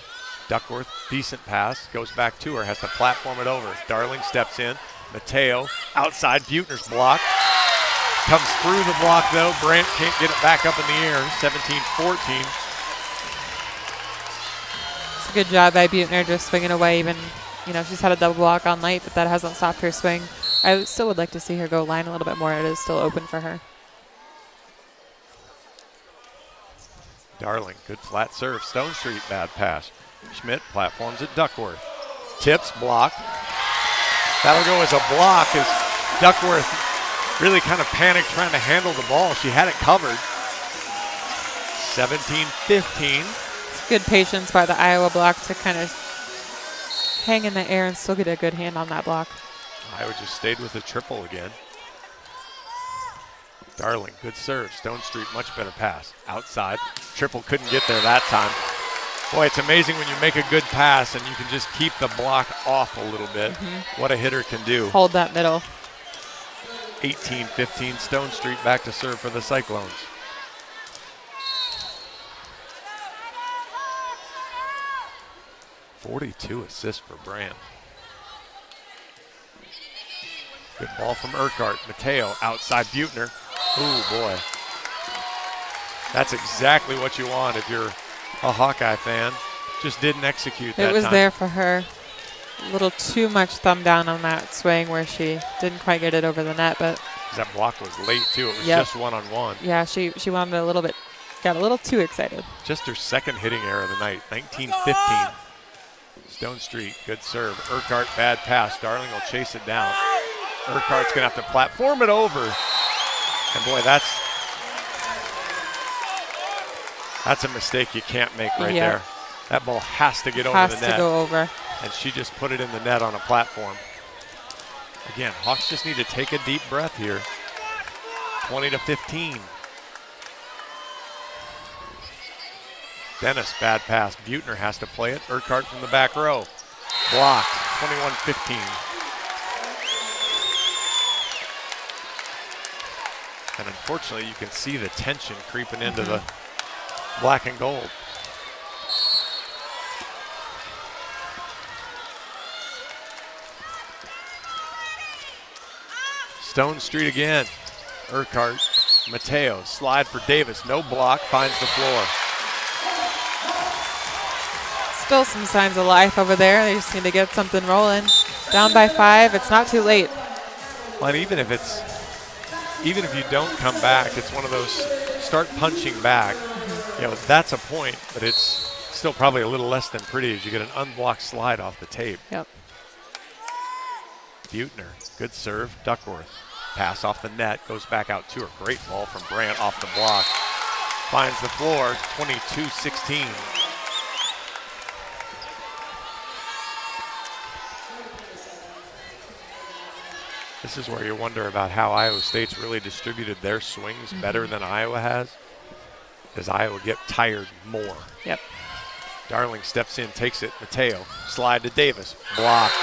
Duckworth, decent pass, goes back to her, has to platform it over. Darling steps in. Mateo outside Buettner's block. Comes through the block though. Brandt can't get it back up in the air. 17-14. It's a good job by Buettner just swinging away. Even, she's had a double block all night, but that hasn't stopped her swing. I still would like to see her go line a little bit more. It is still open for her. Darling, good flat serve. Stone Street, bad pass. Schmidt platforms at Duckworth. Tips, block. That'll go as a block as Duckworth really kind of panicked trying to handle the ball. She had it covered. 17-15. Good patience by the Iowa block to kind of hang in the air and still get a good hand on that block. Iowa just stayed with a triple again. Darling, good serve. Stone Street, much better pass. Outside. Triple couldn't get there that time. Boy, it's amazing when you make a good pass and you can just keep the block off a little bit. What a hitter can do. Hold that middle. 18-15, Stone Street back to serve for the Cyclones. .42 assists for Brandt. Good ball from Urquhart. Mateo outside Buettner. Ooh, boy. That's exactly what you want if you're a Hawkeye fan. Just didn't execute that time. It was there for her. A little too much thumb down on that swing where she didn't quite get it over the net, but that block was late too. It was just one-on-one. Yeah, she wanted a little bit, got a little too excited. Just her second hitting error of the night. 19-15. Stone Street, good serve. Urquhart, bad pass. Darling will chase it down. Urquhart's gonna have to platform it over. And boy, that's a mistake you can't make right there. That ball has to get over the net. Has to go over. And she just put it in the net on a platform. Again, Hawks just need to take a deep breath here. 20-15. Dennis, bad pass. Buettner has to play it. Urquhart from the back row. Blocked. 21-15. And unfortunately, you can see the tension creeping into the black and gold. Stone Street again. Urquhart, Mateo, slide for Davis. No block, finds the floor. Still some signs of life over there. They just need to get something rolling. Down by 5, it's not too late. Well, and even if you don't come back, it's one of those start punching back. You know, that's a point, but it's still probably a little less than pretty as you get an unblocked slide off the tape. Yep. Buettner, good serve. Duckworth, pass off the net, goes back out to her. Great ball from Brandt off the block. Finds the floor, 22-16. This is where you wonder about how Iowa State's really distributed their swings better than Iowa has. Does Iowa get tired more? Yep. Darling steps in, takes it. Mateo, slide to Davis, blocked.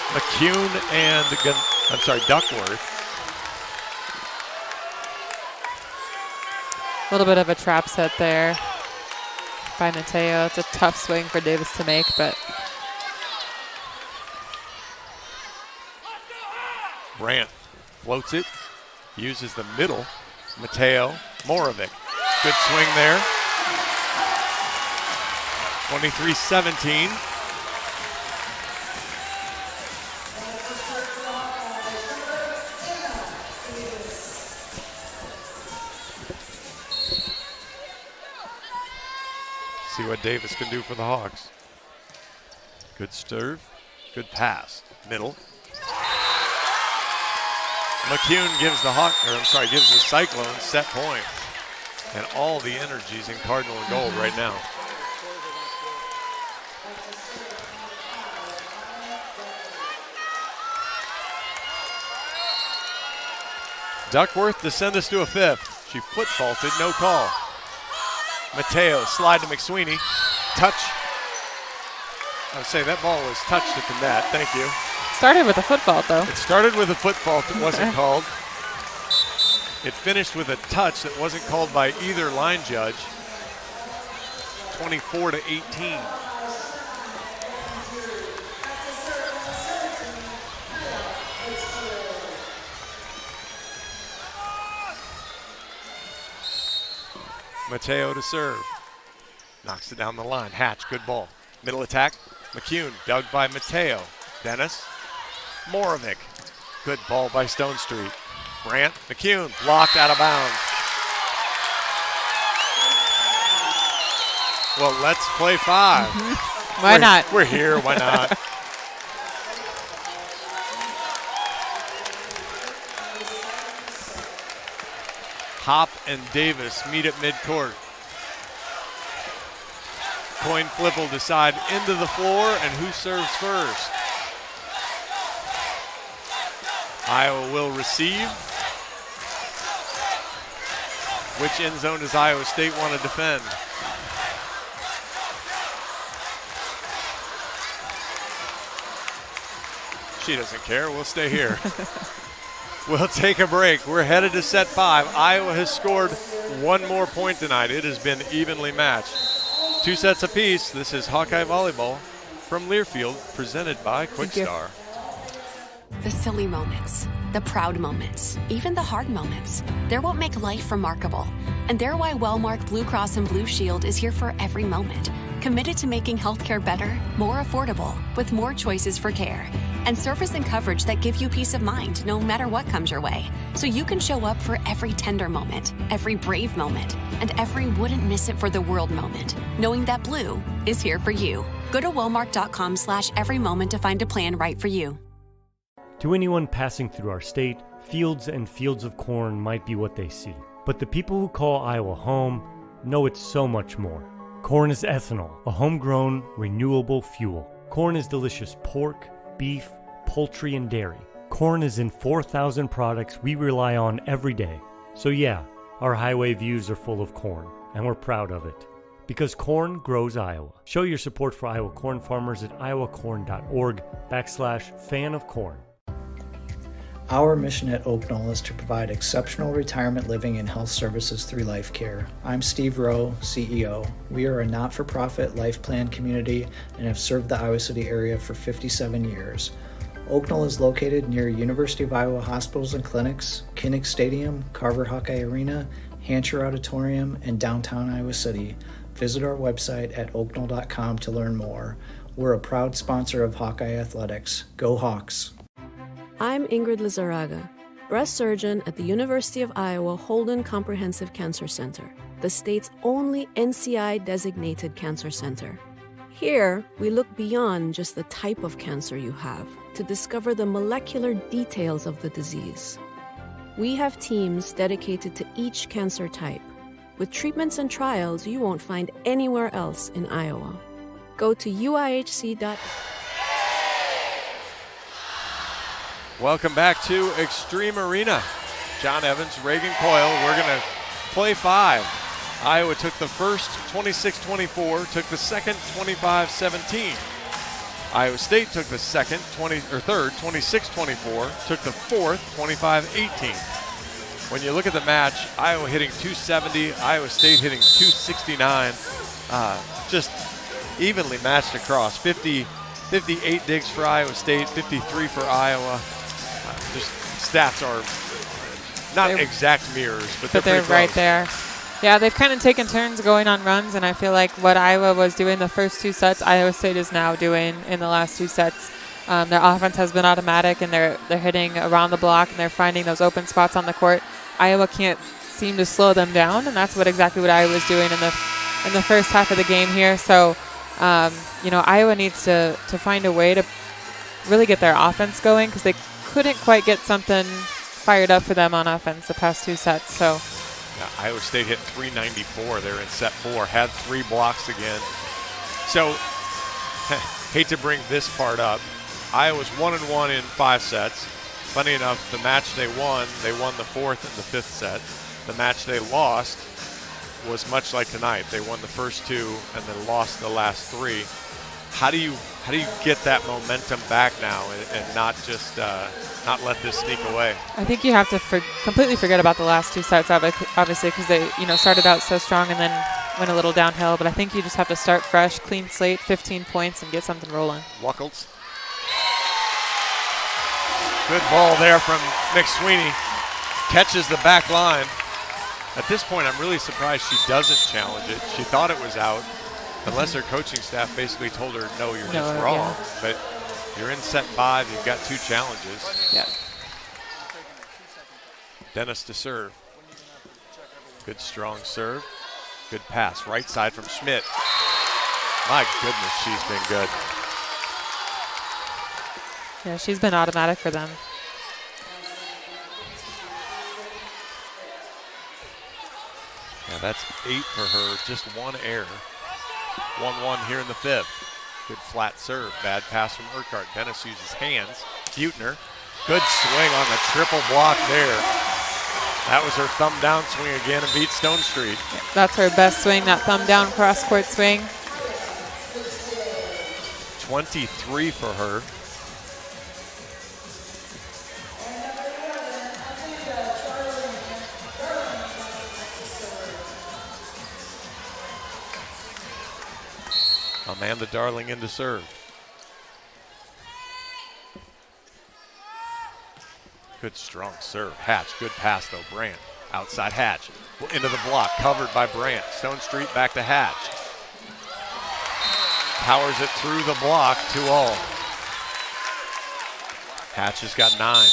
McCune and, Duckworth. A little bit of a trap set there by Mateo. It's a tough swing for Davis to make, but Brandt floats it, uses the middle. Mateo, Moravec. Good swing there. 23-17. See what Davis can do for the Hawks. Good serve, good pass. Middle. McCune gives gives the Cyclones set point. And all the energies in Cardinal and gold right now. Duckworth to send us to a 5th. She foot faulted, no call. Mateo, slide to McSweeney. Touch. I would say that ball was touched at the net. Thank you. started with a foot fault, though. It started with a foot fault that wasn't called. It finished with a touch that wasn't called by either line judge. 24-18. Mateo to serve. Knocks it down the line. Hatch, good ball. Middle attack. McCune, dug by Mateo. Dennis. Moravec. Good ball by Stone Street. Brandt, McCune, blocked out of bounds. Well, let's play 5. Why not? We're here, why not? Hop and Davis meet at midcourt. Coin flip will decide into the floor and who serves first. Iowa will receive. Which end zone does Iowa State want to defend? She doesn't care. We'll stay here. We'll take a break. We're headed to set 5. Iowa has scored one more point tonight. It has been evenly matched. 2 sets apiece. This is Hawkeye Volleyball from Learfield, presented by Quickstar. The silly moments, the proud moments, even the hard moments. They're what make life remarkable. And they're why Wellmark Blue Cross and Blue Shield is here for every moment. Committed to making healthcare better, more affordable, with more choices for care. And service and coverage that give you peace of mind no matter what comes your way. So you can show up for every tender moment, every brave moment, and every wouldn't miss it for the world moment, knowing that Blue is here for you. Go to wellmark.com/every moment to find a plan right for you. To anyone passing through our state, fields and fields of corn might be what they see. But the people who call Iowa home know it's so much more. Corn is ethanol, a homegrown, renewable fuel. Corn is delicious pork, beef, poultry, and dairy. Corn is in 4,000 products we rely on every day. So yeah, our highway views are full of corn, and we're proud of it. Because corn grows Iowa. Show your support for Iowa corn farmers at iowacorn.org/fan of corn. Our mission at Oak Knoll is to provide exceptional retirement living and health services through life care. I'm Steve Rowe, CEO. We are a not-for-profit life plan community and have served the Iowa City area for 57 years. Oak Knoll is located near University of Iowa hospitals and clinics, Kinnick Stadium, Carver Hawkeye Arena, Hancher Auditorium, and downtown Iowa City. Visit our website at oakknoll.com to learn more. We're a proud sponsor of Hawkeye Athletics. Go Hawks! I'm Ingrid Lizarraga, breast surgeon at the University of Iowa Holden Comprehensive Cancer Center, the state's only NCI-designated cancer center. Here, we look beyond just the type of cancer you have to discover the molecular details of the disease. We have teams dedicated to each cancer type, with treatments and trials you won't find anywhere else in Iowa. Go to uihc.org. Welcome back to Extreme Arena. John Evans, Reagan Coyle. We're going to play 5. Iowa took the first 26-24, took the second 25-17. Iowa State took the third 26-24, took the fourth 25-18. When you look at the match, Iowa hitting 270, Iowa State hitting 269. Just evenly matched across. 58 digs for Iowa State, 53 for Iowa. Just stats are not exact mirrors, but they're right there. Yeah, they've kind of taken turns going on runs, and I feel like what Iowa was doing the first 2 sets, Iowa State is now doing in the last 2 sets. Their offense has been automatic, and they're hitting around the block, and they're finding those open spots on the court. Iowa can't seem to slow them down, and that's exactly what Iowa was doing in the first half of the game here. So, Iowa needs to find a way to really get their offense going, because they couldn't quite get something fired up for them on offense the past 2 sets. So, yeah, Iowa State hit 394. They're in set 4, had 3 blocks again. So, hate to bring this part up. Iowa's 1-1 in 5 sets. Funny enough, the match they won the 4th and the 5th set. The match they lost was much like tonight. They won the first 2 and then lost the last 3. How do you get that momentum back now and not just not let this sneak away? I think you have to completely forget about the last 2 sets, obviously, because they started out so strong and then went a little downhill. But I think you just have to start fresh, clean slate, 15 points, and get something rolling. Wuckles. Good ball there from McSweeney. Catches the back line. At this point, I'm really surprised she doesn't challenge it. She thought it was out, unless her coaching staff basically told her, no, you're just wrong. Yeah. But you're in set 5. You've got 2 challenges. Yeah. Dennis to serve. Good strong serve. Good pass. Right side from Schmidt. My goodness, she's been good. Yeah, she's been automatic for them. Yeah, that's 8 for her. Just 1 error. 1-1 here in the 5th. Good flat serve. Bad pass from Urquhart. Dennis uses hands. Buechner. Good swing on the triple block there. That was her thumb down swing again and beat Stone Street. That's her best swing, that thumb down cross court swing. 23 for her. Amanda Darling in to serve. Good strong serve. Hatch, good pass though. Brandt, outside Hatch. Into the block, covered by Brandt. Stone Street back to Hatch. Powers it through the block, 2-all. Hatch has got 9.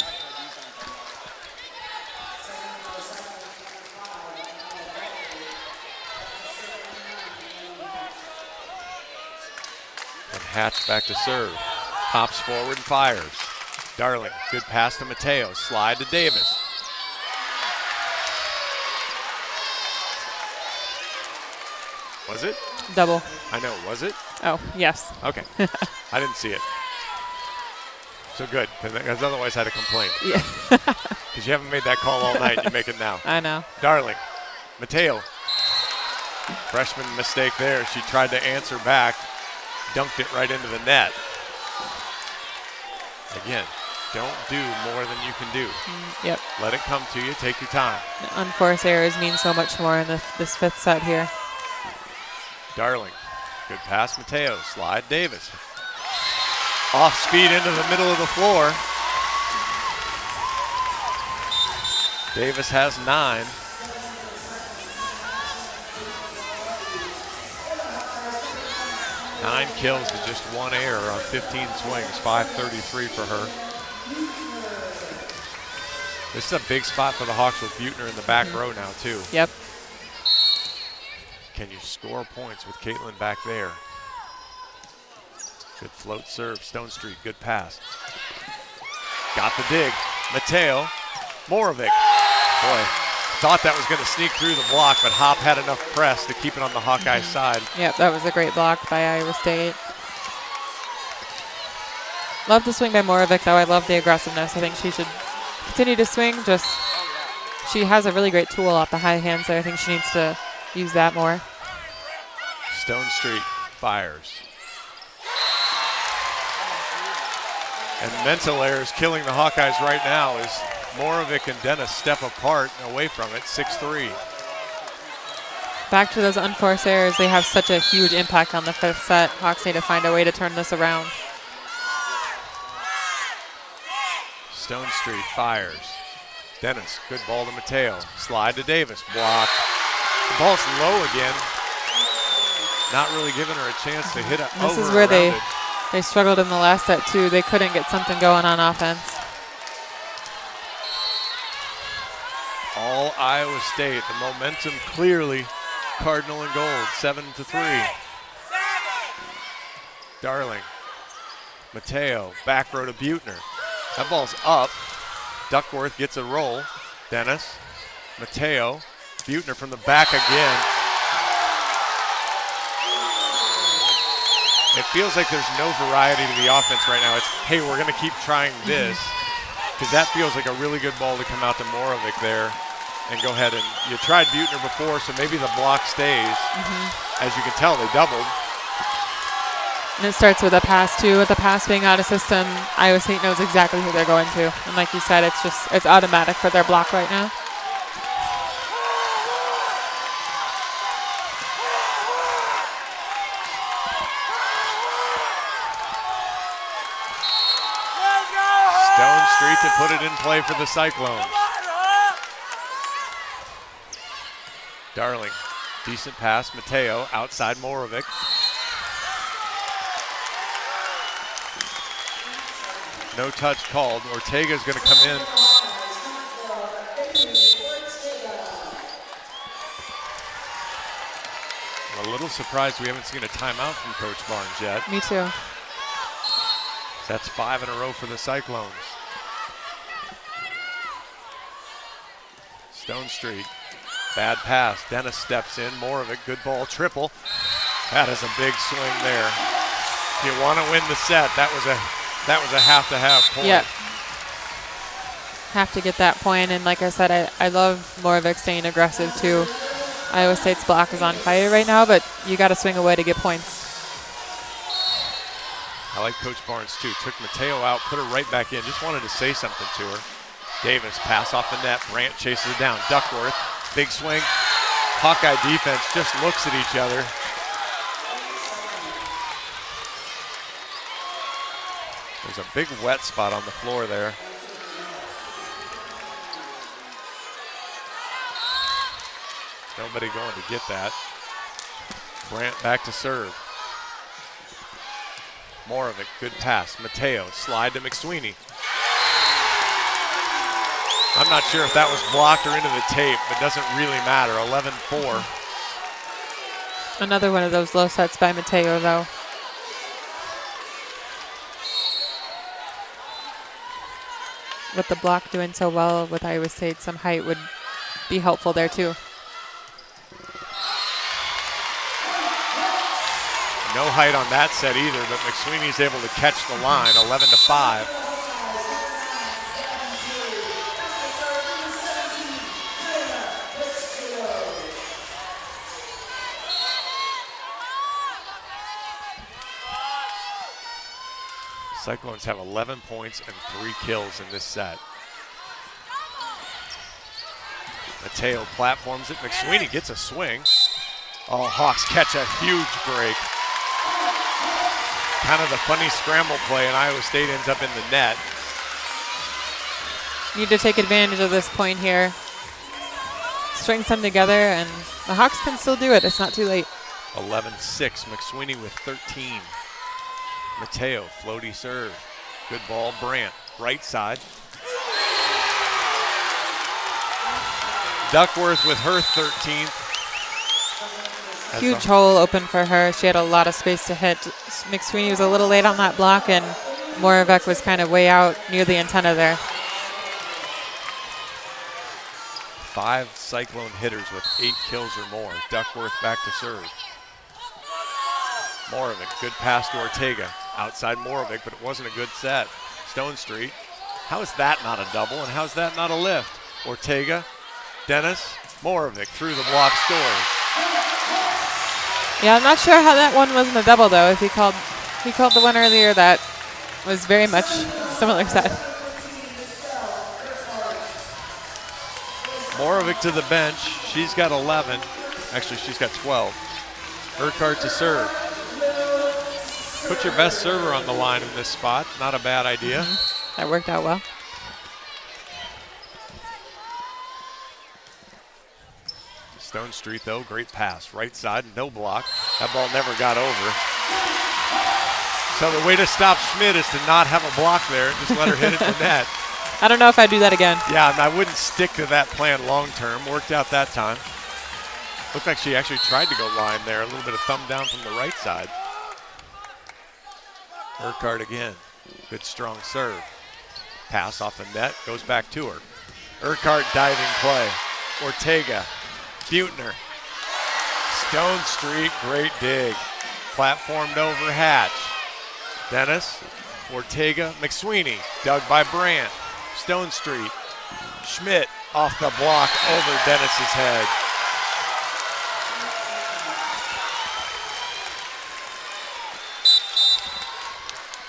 Hatch back to serve. Pops forward and fires. Darling, good pass to Mateo. Slide to Davis. Was it? Double. I know, was it? Oh, yes. Okay. I didn't see it. So good, because otherwise I'd have complained. Yeah. Because you haven't made that call all night, you make it now. I know. Darling, Mateo. Freshman mistake there. She tried to answer back, dunked it right into the net. Again, don't do more than you can do. Yep. Let it come to you. Take your time. The unforced errors mean so much more in this fifth set here. Darling, good pass, Mateo. Slide Davis. Off speed into the middle of the floor. Davis has 9. Nine kills to just 1 error on 15 swings, 533 for her. This is a big spot for the Hawks with Buettner in the back row now, too. Yep. Can you score points with Caitlin back there? Good float serve, Stone Street, good pass. Got the dig. Mateo, Morovic. Boy, thought that was going to sneak through the block, but Hop had enough press to keep it on the Hawkeye side. Yep, that was a great block by Iowa State. Love the swing by Morovic, though. I love the aggressiveness. I think she should continue to swing. Just she has a really great tool off the high hand, so I think she needs to use that more. Stone Street fires. And mental errors killing the Hawkeyes right now as Morovic and Dennis step apart and away from it, 6-3. Back to those unforced errors. They have such a huge impact on the fifth set. Hawks need to find a way to turn this around. Stone Street fires. Dennis, good ball to Mateo. Slide to Davis, block. The ball's low again. Not really giving her a chance to hit it over. This is where they struggled in the last set too. They couldn't get something going on offense. All Iowa State, the momentum clearly Cardinal and gold, 7-3. Darling, Mateo, back row to Buettner. That ball's up. Duckworth gets a roll. Dennis, Mateo, Buettner from the back again. It feels like there's no variety to the offense right now. It's, hey, we're going to keep trying this, because that feels like a really good ball to come out to Morovic there and go ahead. And you tried Buettner before, so maybe the block stays. As you can tell, they doubled. And it starts with a pass too. With the pass being out of system, Iowa State knows exactly who they're going to. And like you said, it's automatic for their block right now. Stone Street to put it in play for the Cyclones. Darling, decent pass. Mateo outside Morovic. No touch called. Ortega's going to come in. I'm a little surprised we haven't seen a timeout from Coach Barnes yet. Me too. That's 5 in a row for the Cyclones. Stone Street, bad pass. Dennis steps in. Morovic, good ball, triple. That is a big swing there. If you want to win the set, that was a have-to-have point. Yep. Have to get that point, and like I said, I love Morovic staying aggressive too. Iowa State's block is on fire right now, but you got to swing away to get points. I like Coach Barnes too. Took Mateo out, put her right back in. Just wanted to say something to her. Davis, pass off the net. Brandt chases it down. Duckworth, big swing. Hawkeye defense just looks at each other. There's a big wet spot on the floor there. Nobody going to get that. Brandt back to serve. Morovic, good pass. Mateo, slide to McSweeney. I'm not sure if that was blocked or into the tape, but doesn't really matter. 11-4. Another one of those low sets by Mateo, though. With the block doing so well with Iowa State, some height would be helpful there, too. No height on that set either, but McSweeney's able to catch the line, 11-5. Cyclones have 11 points and 3 kills in this set. Mateo platforms it. McSweeney gets a swing. Oh, Hawks catch a huge break. Kind of the funny scramble play, and Iowa State ends up in the net. Need to take advantage of this point here. String some together, and the Hawks can still do it. It's not too late. 11-6, McSweeney with 13. Mateo, floaty serve. Good ball, Brandt, right side. Duckworth with her 13th. Huge hole open for her. She had a lot of space to hit. McSweeney was a little late on that block, and Moravec was kind of way out near the antenna there. 5 Cyclone hitters with 8 kills or more. Duckworth back to serve. Moravec, good pass to Ortega. Outside Moravec, but it wasn't a good set. Stone Street. How is that not a double, and how's that not a lift? Ortega, Dennis, Moravec through the block scores. Yeah, I'm not sure how that one wasn't a double, though. If he called the one earlier, that was very much similar set. Moravec to the bench. She's got 11. Actually, she's got 12. Urquhart to serve. Put your best server on the line in this spot. Not a bad idea. That worked out well. Stone Street, though, great pass. Right side, no block. That ball never got over. So the way to stop Schmidt is to not have a block there and just let her hit it to net. I don't know if I'd do that again. Yeah, I wouldn't stick to that plan long term. Worked out that time. Looked like she actually tried to go line there. A little bit of thumb down from the right side. Urquhart again. Good strong serve. Pass off the net, goes back to her. Urquhart diving play. Ortega. Butner. Stone Street, great dig. Platformed over Hatch. Dennis, Ortega, McSweeney, dug by Brandt. Stone Street. Schmidt off the block over Dennis's head.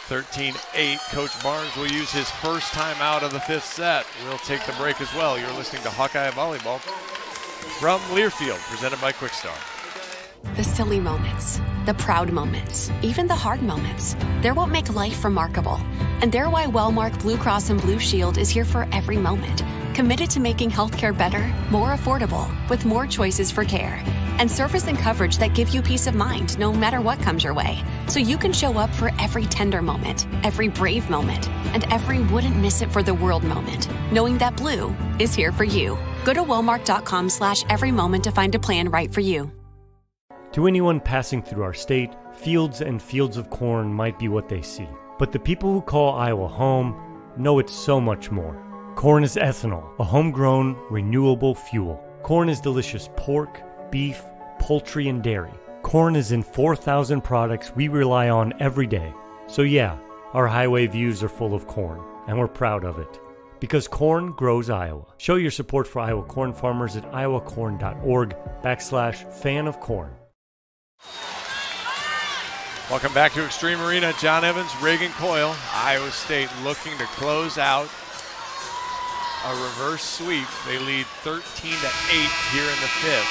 (13-8). Coach Barnes will use his first time out of the 5th set. We'll take the break as well. You're listening to Hawkeye Volleyball from Learfield, presented by Quickstar. The silly moments, the proud moments, even the hard moments. They're what make life remarkable. And they're why Wellmark Blue Cross and Blue Shield is here for every moment. Committed to making healthcare better, more affordable, with more choices for care. And service and coverage that give you peace of mind no matter what comes your way. So you can show up for every tender moment, every brave moment, and every wouldn't miss it for the world moment, knowing that Blue is here for you. Go to wellmark.com/every moment to find a plan right for you. To anyone passing through our state, fields and fields of corn might be what they see. But the people who call Iowa home know it's so much more. Corn is ethanol, a homegrown, renewable fuel. Corn is delicious pork, beef, poultry, and dairy. Corn is in 4,000 products we rely on every day. So yeah, our highway views are full of corn, and we're proud of it. Because corn grows Iowa. Show your support for Iowa corn farmers at iowacorn.org/fan of corn. Welcome back to Extreme Arena. John Evans, Reagan Coyle. Iowa State looking to close out a reverse sweep. They lead 13-8 here in the 5th.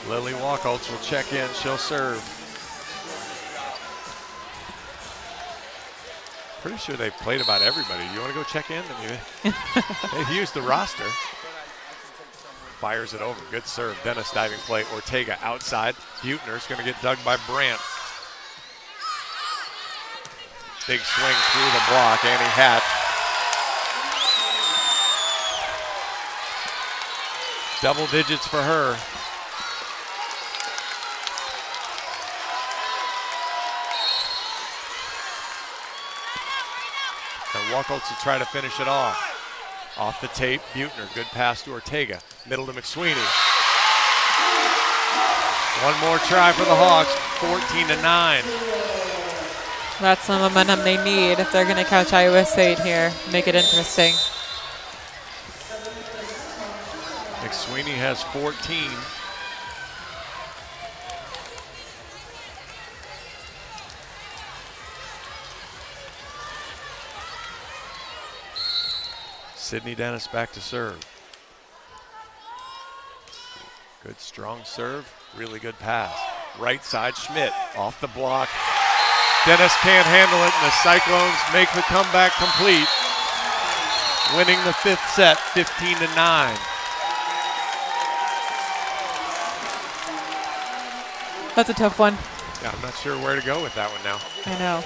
Lily Wacholtz will check in. She'll serve. Pretty sure they played about everybody. You want to go check in? I mean, they've used the roster. Fires it over. Good serve. Dennis diving play. Ortega outside. Butner's going to get dug by Brandt. Big swing through the block. Annie Hatch. Double digits for her. And Wacholtz to try to finish it off. Off the tape, Butner, good pass to Ortega. Middle to McSweeney. One more try for the Hawks, 14-9. That's the momentum they need if they're going to catch Iowa State here. Make it interesting. McSweeney has 14. Sydney Dennis back to serve. Good strong serve, really good pass. Right side, Schmidt off the block. Dennis can't handle it, and the Cyclones make the comeback complete, winning the 5th set, 15-9. That's a tough one. Yeah, I'm not sure where to go with that one now. I know.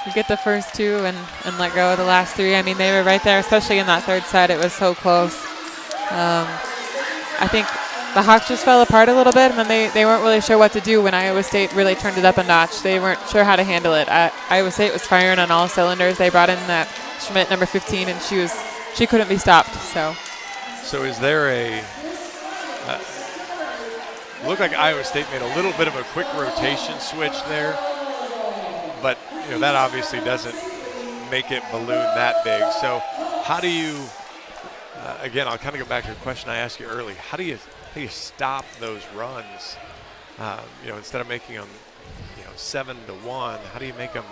You get the first 2 and let go of the last 3. I mean, they were right there, especially in that 3rd set. It was so close. I think the Hawks just fell apart a little bit, and then they weren't really sure what to do when Iowa State really turned it up a notch. They weren't sure how to handle it. Iowa State was firing on all cylinders. They brought in that Schmidt, number 15, and she couldn't be stopped. So is there a looked like Iowa State made a little bit of a quick rotation switch there, but that obviously doesn't make it balloon that big. So how do you, again, I'll kind of go back to the question I asked you earlier. How do you stop those runs? Instead of making them, 7-1, how do you make them,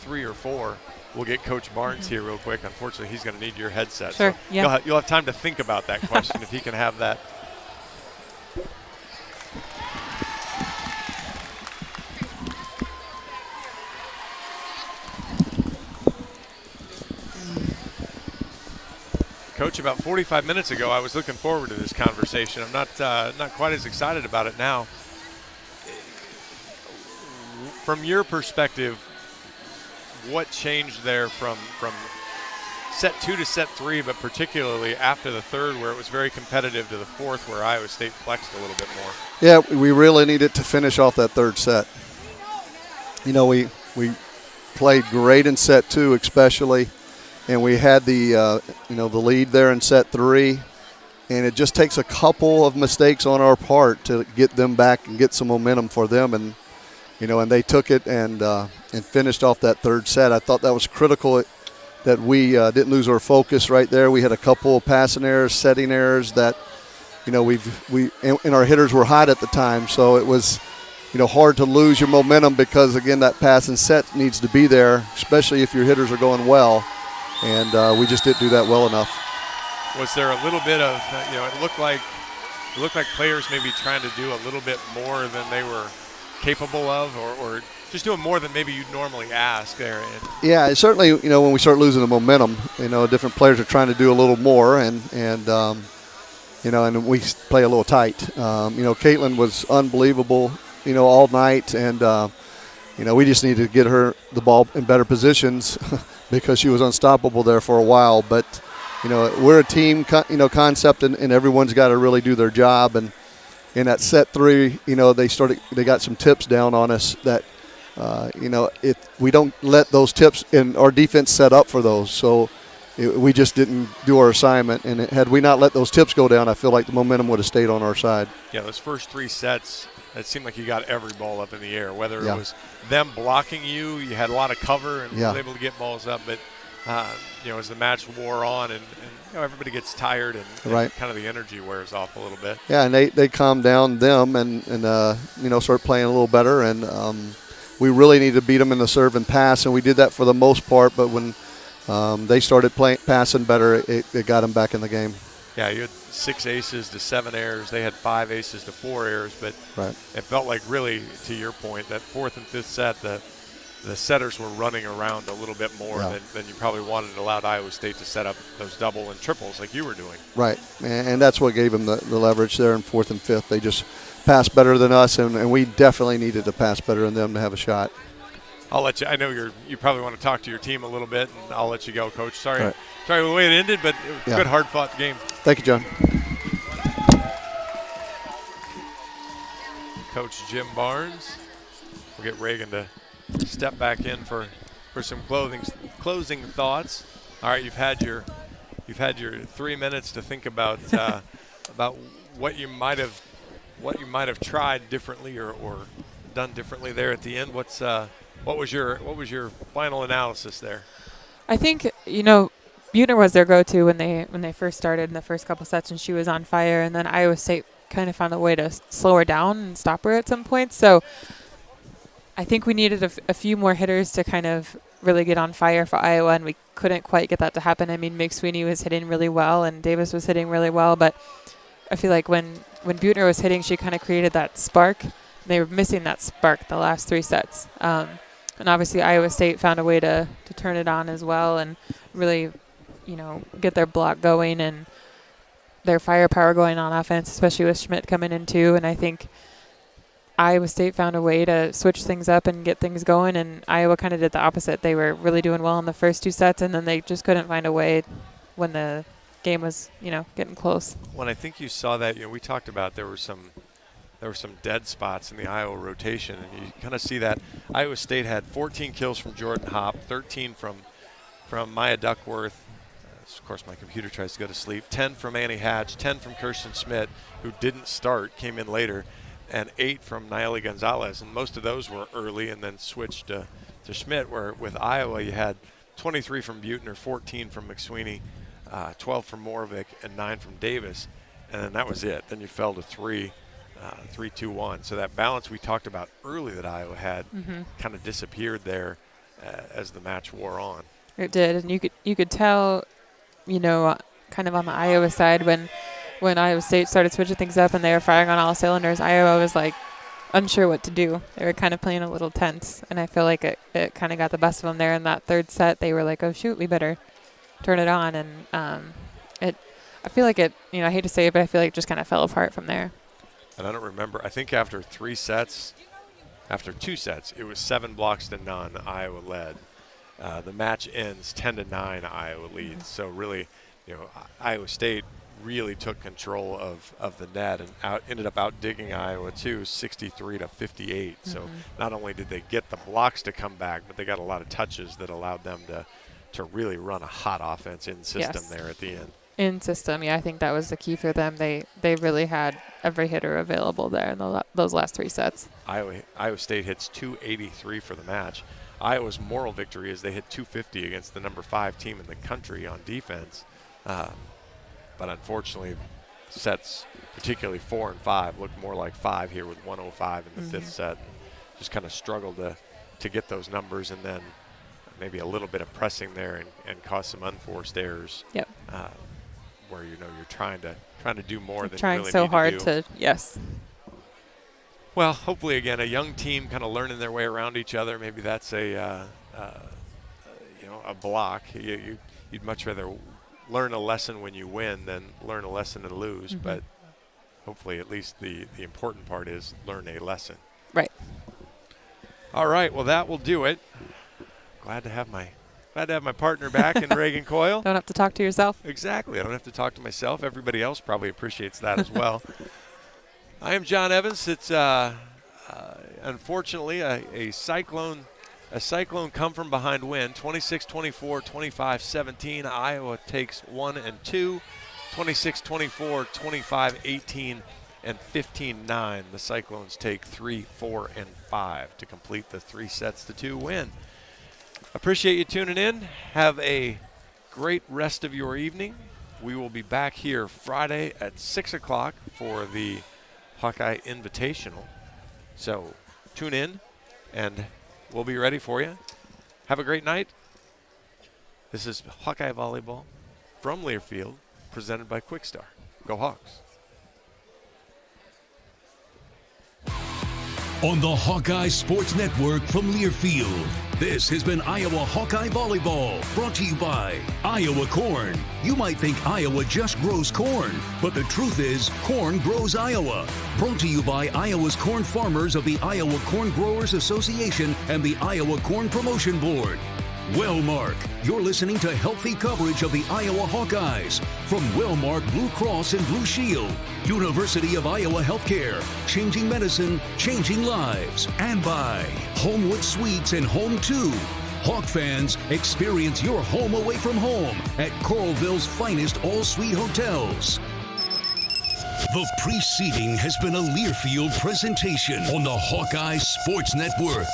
3 or 4? We'll get Coach Barnes here real quick. Unfortunately, he's going to need your headset. Sure, so yeah. You'll have time to think about that question if he can have that. Coach, about 45 minutes ago, I was looking forward to this conversation. I'm not quite as excited about it now. From your perspective, what changed there from set 2 to set 3, but particularly after the 3rd, where it was very competitive, to the 4th, where Iowa State flexed a little bit more? Yeah, we really needed to finish off that 3rd set. We played great in set 2, especially. And we had the lead there in set 3, and it just takes a couple of mistakes on our part to get them back and get some momentum for them, and they took it and finished off that 3rd set. I thought that was critical that we didn't lose our focus right there. We had a couple of passing errors, setting errors that and our hitters were hot at the time, so it was hard to lose your momentum because again that pass and set needs to be there, especially if your hitters are going well. And we just didn't do that well enough. Was there a little bit of, it looked like players maybe trying to do a little bit more than they were capable of, or just doing more than maybe you'd normally ask there? Yeah, certainly, when we start losing the momentum, different players are trying to do a little more, and we play a little tight. Caitlin was unbelievable, all night, and, we just need to get her the ball in better positions because she was unstoppable there for a while. But, we're a team, concept, and everyone's got to really do their job. And in that set 3, they got some tips down on us that, if we don't let those tips, and our defense set up for those. So we just didn't do our assignment. And had we not let those tips go down, I feel like the momentum would have stayed on our side. Yeah, those first 3 sets, it seemed like you got every ball up in the air, whether it was them blocking you had a lot of cover and was able to get balls up. But, as the match wore on and everybody gets tired and kind of the energy wears off a little bit. Yeah, and they calmed down them and start playing a little better. And we really need to beat them in the serve and pass, and we did that for the most part. But when they started passing better, it got them back in the game. Yeah, you had 6 aces to 7 errors. They had 5 aces to 4 errors, but it felt like really, to your point, that 4th and 5th set, the setters were running around a little bit more than you probably wanted. It allowed Iowa State to set up those double and triples like you were doing. Right, and that's what gave them the leverage there in 4th and 5th. They just passed better than us, and we definitely needed to pass better than them to have a shot. I'll let you. I know you probably want to talk to your team a little bit, and I'll let you go, Coach. Sorry the way it ended, but it was a good, hard-fought game. Thank you, John. Coach Jim Barnes. We'll get Reagan to step back in for some closing thoughts. All right, you've had your 3 minutes to think about about what you might have tried differently or done differently there at the end. What was your final analysis there? I think Buhner was their go-to when they first started in the first couple sets, and she was on fire. And then Iowa State kind of found a way to slow her down and stop her at some point. So I think we needed a few more hitters to kind of really get on fire for Iowa, and we couldn't quite get that to happen. I mean, McSweeney was hitting really well, and Davis was hitting really well, but I feel like when Buettner was hitting, she kind of created that spark. They were missing that spark the last 3 sets. And obviously Iowa State found a way to turn it on as well and really, get their block going and their firepower going on offense, especially with Schmidt coming in too. And I think Iowa State found a way to switch things up and get things going, and Iowa kind of did the opposite. They were really doing well in the first 2 sets, and then they just couldn't find a way when the game was, getting close. When I think you saw that, we talked about there were some dead spots in the Iowa rotation, and you kind of see that. Iowa State had 14 kills from Jordan Hopp, 13 from Maya Duckworth. Of course, my computer tries to go to sleep. 10 from Annie Hatch, 10 from Kirsten Schmidt, who didn't start, came in later, and 8 from Nayeli Gonzalez. And most of those were early and then switched to Schmidt, where with Iowa you had 23 from Buettner, 14 from McSweeney, 12 from Moravec, and 9 from Davis. And then that was it. Then you fell to 3, 3-2-1. So that balance we talked about early that Iowa had kind of disappeared there as the match wore on. It did, and you could tell, kind of on the Iowa side when Iowa State started switching things up and they were firing on all cylinders, Iowa was like unsure what to do. They were kind of playing a little tense, and I feel like it kind of got the best of them there in that 3rd set. They were like, oh shoot, we better turn it on, and I feel like it, I hate to say it, but I feel like it just kind of fell apart from there. And I don't remember, I think after 2 sets, it was 7 blocks to none, Iowa led. The match ends 10-9, Iowa leads. So really, Iowa State really took control of the net and ended up out-digging Iowa too, 63-58. So not only did they get the blocks to come back, but they got a lot of touches that allowed them to really run a hot offense in system there at the end. In system, yeah, I think that was the key for them. They really had every hitter available there in those last 3 sets. Iowa State hits 283 for the match. Iowa's moral victory is they hit 250 against the number 5 team in the country on defense. But unfortunately, sets, particularly 4 and 5, looked more like 5 here with 105 in the 5th set. Just kind of struggled to get those numbers, and then maybe a little bit of pressing there and cause some unforced errors. Yep. Where you're trying to do more than trying you really so need hard to do. yes. Well, hopefully again a young team kind of learning their way around each other. Maybe that's a block. You'd much rather learn a lesson when you win than learn a lesson and lose. But hopefully at least the important part is learn a lesson. Right. All right. Well, that will do it. Glad to have my partner back in Reagan Coyle. Don't have to talk to yourself. Exactly. I don't have to talk to myself. Everybody else probably appreciates that as well. I am John Evans. It's unfortunately a cyclone come from behind win, 26-24, 25-17. Iowa takes 1 and 2, 26-24, 25-18, and 15-9. The Cyclones take 3, 4, and 5 to complete the 3-2 win. Appreciate you tuning in. Have a great rest of your evening. We will be back here Friday at 6 o'clock for the Hawkeye Invitational. So tune in, and we'll be ready for you. Have a great night. This is Hawkeye Volleyball from Learfield, presented by Quickstar. Go Hawks. On the Hawkeye Sports Network from Learfield, this has been Iowa Hawkeye Volleyball, brought to you by Iowa Corn. You might think Iowa just grows corn, but the truth is corn grows Iowa. Brought to you by Iowa's corn farmers of the Iowa Corn Growers Association and the Iowa Corn Promotion Board. Wellmark, you're listening to healthy coverage of the Iowa Hawkeyes from Wellmark Blue Cross and Blue Shield, University of Iowa Healthcare, changing medicine, changing lives, and by Homewood Suites and Home 2. Hawk fans, experience your home away from home at Coralville's finest all-suite hotels. The preceding has been a Learfield presentation on the Hawkeye Sports Network.